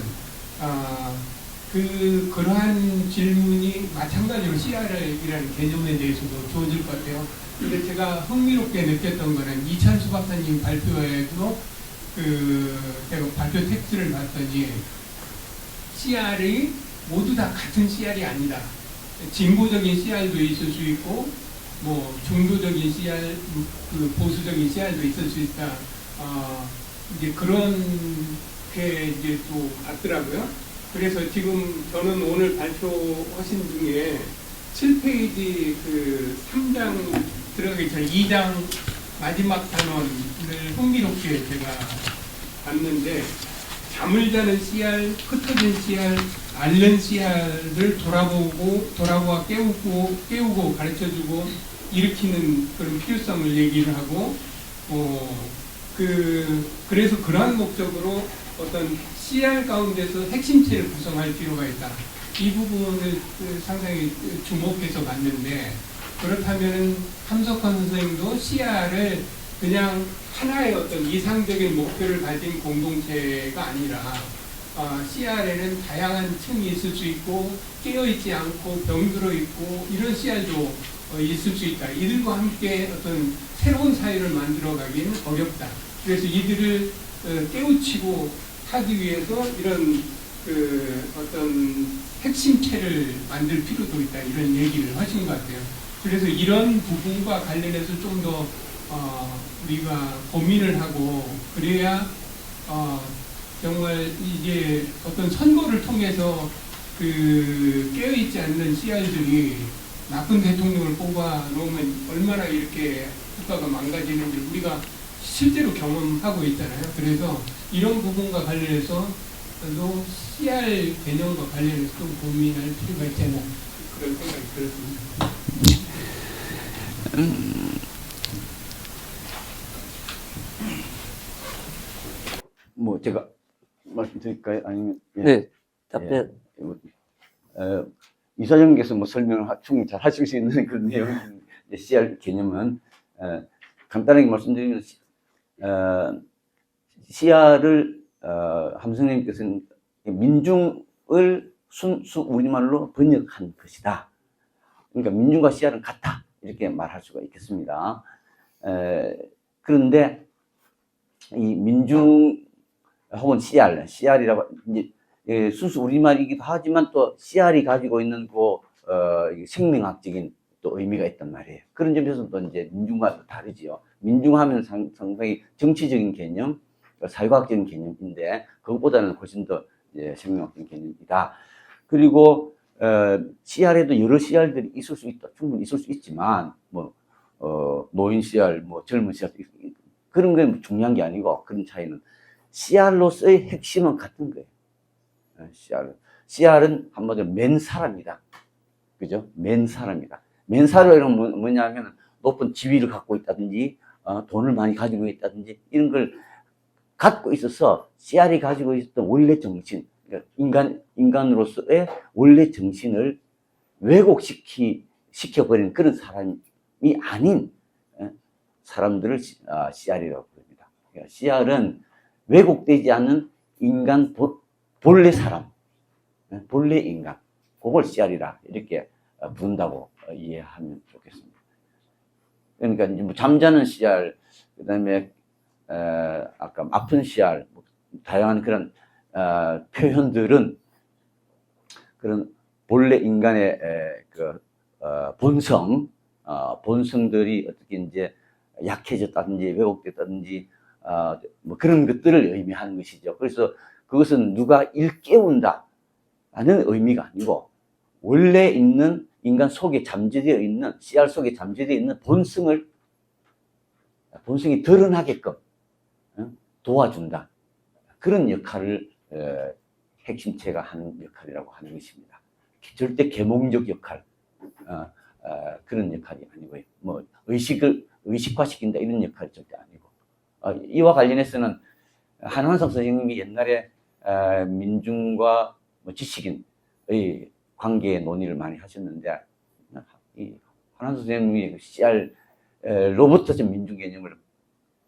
그러한 질문이 마찬가지로 CR이라는 개념에 대해서도 주어질 것 같아요. 근데 제가 흥미롭게 느꼈던 거는 이찬수 박사님 발표에도 제가 발표 텍스트를 봤더니 CR이 모두 다 같은 CR이 아니다. 진보적인 CR도 있을 수 있고, 뭐 중도적인 CR, 보수적인 CR도 있을 수 있다. 이제 그런 게 이제 또 같더라고요. 그래서 지금 저는 오늘 발표하신 중에 7페이지 3장 들어가기 전에 2장 마지막 단원을 흥미롭게 제가 봤는데 잠을 자는 CR, 흩어진 CR, 앓는 CR을 돌아보아 깨우고 가르쳐주고 일으키는 그런 필요성을 얘기를 하고 그래서 그러한 목적으로 어떤 CR 가운데서 핵심체를 구성할 필요가 있다. 이 부분을 상당히 주목해서 봤는데 그렇다면 함석헌 선생님도 CR을 그냥 하나의 어떤 이상적인 목표를 가진 공동체가 아니라 CR에는 다양한 층이 있을 수 있고 깨어있지 않고 병들어 있고 이런 CR도 있을 수 있다. 이들과 함께 어떤 새로운 사회를 만들어가기는 어렵다. 그래서 이들을 깨우치고 하기 위해서 이런 어떤 핵심체를 만들 필요도 있다. 이런 얘기를 하신 것 같아요. 그래서 이런 부분과 관련해서 좀 더 우리가 고민을 하고 그래야 정말 이게 어떤 선거를 통해서 깨어있지 않는 CR들이 나쁜 대통령을 뽑아 놓으면 얼마나 이렇게 국가가 망가지는지 우리가 실제로 경험하고 있잖아요. 그래서 이런 부분과 관련해서 또 CR 개념과 관련해서 좀 고민할 필요가 있지 않나 그런 생각이 들었습니다. 뭐 제가 말씀드릴까요? 아니면 네, 답변. 이사장님께서 뭐 설명을 충분히 잘 하실 수 있는 그런 내용인 CR 개념은 간단하게 말씀드리면 CR을 함선생님께서는 민중을 순수 우리말로 번역한 것이다. 그러니까 민중과 CR은 같다 이렇게 말할 수가 있겠습니다. 그런데 이 민중 혹은 CR이라고 이제 순수 우리말이기도 하지만 또 CR이 가지고 있는 생명학적인 또 의미가 있단 말이에요. 그런 점에서 또 이제 민중과 다르지요. 민중하면 상당히 정치적인 개념, 사회과학적인 개념인데 그것보다는 훨씬 더 이제 생명학적인 개념이다. 그리고 CR에도 여러 CR들이 있을 수 있다. 충분히 있을 수 있지만 노인 CR, 젊은 CR 그런 게 중요한 게 아니고 그런 차이는 CR로서의 핵심은 같은 거예요. CR은 한마디로 맨 사람이다. 그죠? 맨 사람이다. 맨 사람은 뭐냐면 높은 지위를 갖고 있다든지 돈을 많이 가지고 있다든지 이런 걸 갖고 있어서 CR이 가지고 있었던 원래 정신, 그러니까 인간으로서의 원래 정신을 왜곡시켜버리는 그런 사람이 아닌 사람들을 CR이라고 부릅니다. 그러니까 CR은 왜곡되지 않은 인간 본래 사람, 본래 인간, 그걸 CR이라 이렇게 부른다고 이해하면 좋겠습니다. 그러니까 이제 뭐 잠자는 CR, 그다음에 아까 아픈 CR, 다양한 그런 표현들은 그런 본래 인간의 본성들이 어떻게 이제 약해졌다든지 왜곡됐다든지 뭐 그런 것들을 의미하는 것이죠. 그래서 그것은 누가 일깨운다 라는 의미가 아니고 원래 있는 인간 속에 잠재되어 있는 CR 속에 잠재되어 있는 본성이 드러나게끔 도와준다. 그런 역할을 핵심체가 하는 역할이라고 하는 것입니다. 절대 계몽적 역할, 그런 역할이 아니고요. 뭐 의식화시킨다 이런 역할이 절대 아니고 이와 관련해서는 한환석 선생님이 옛날에 민중과 뭐 지식인의 관계의 논의를 많이 하셨는데, 이 한한수 선생님이 그 CR 로버트적 민중 개념을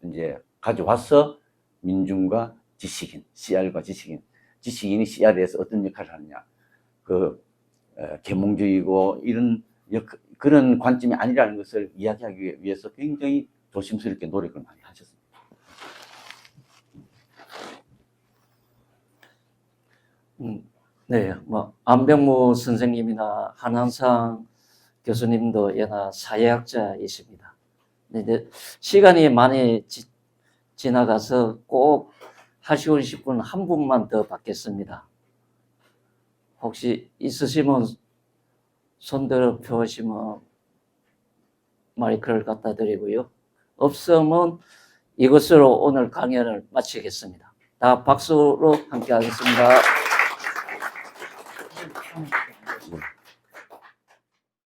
이제 가져와서 민중과 지식인, CR과 지식인이 CR에서 어떤 역할을 하느냐, 계몽적이고 이런 그런 관점이 아니라는 것을 이야기하기 위해서 굉장히 조심스럽게 노력을 많이 하셨습니다. 네, 뭐 안병무 선생님이나 한한상 교수님도 예나 사회학자이십니다. 근데 시간이 많이 지나가서 꼭 하시고 싶은 한 분만 더 받겠습니다. 혹시 있으시면 손들어 펴시면 마이크를 갖다 드리고요. 없으면 이것으로 오늘 강연을 마치겠습니다. 다 박수로 함께 하겠습니다.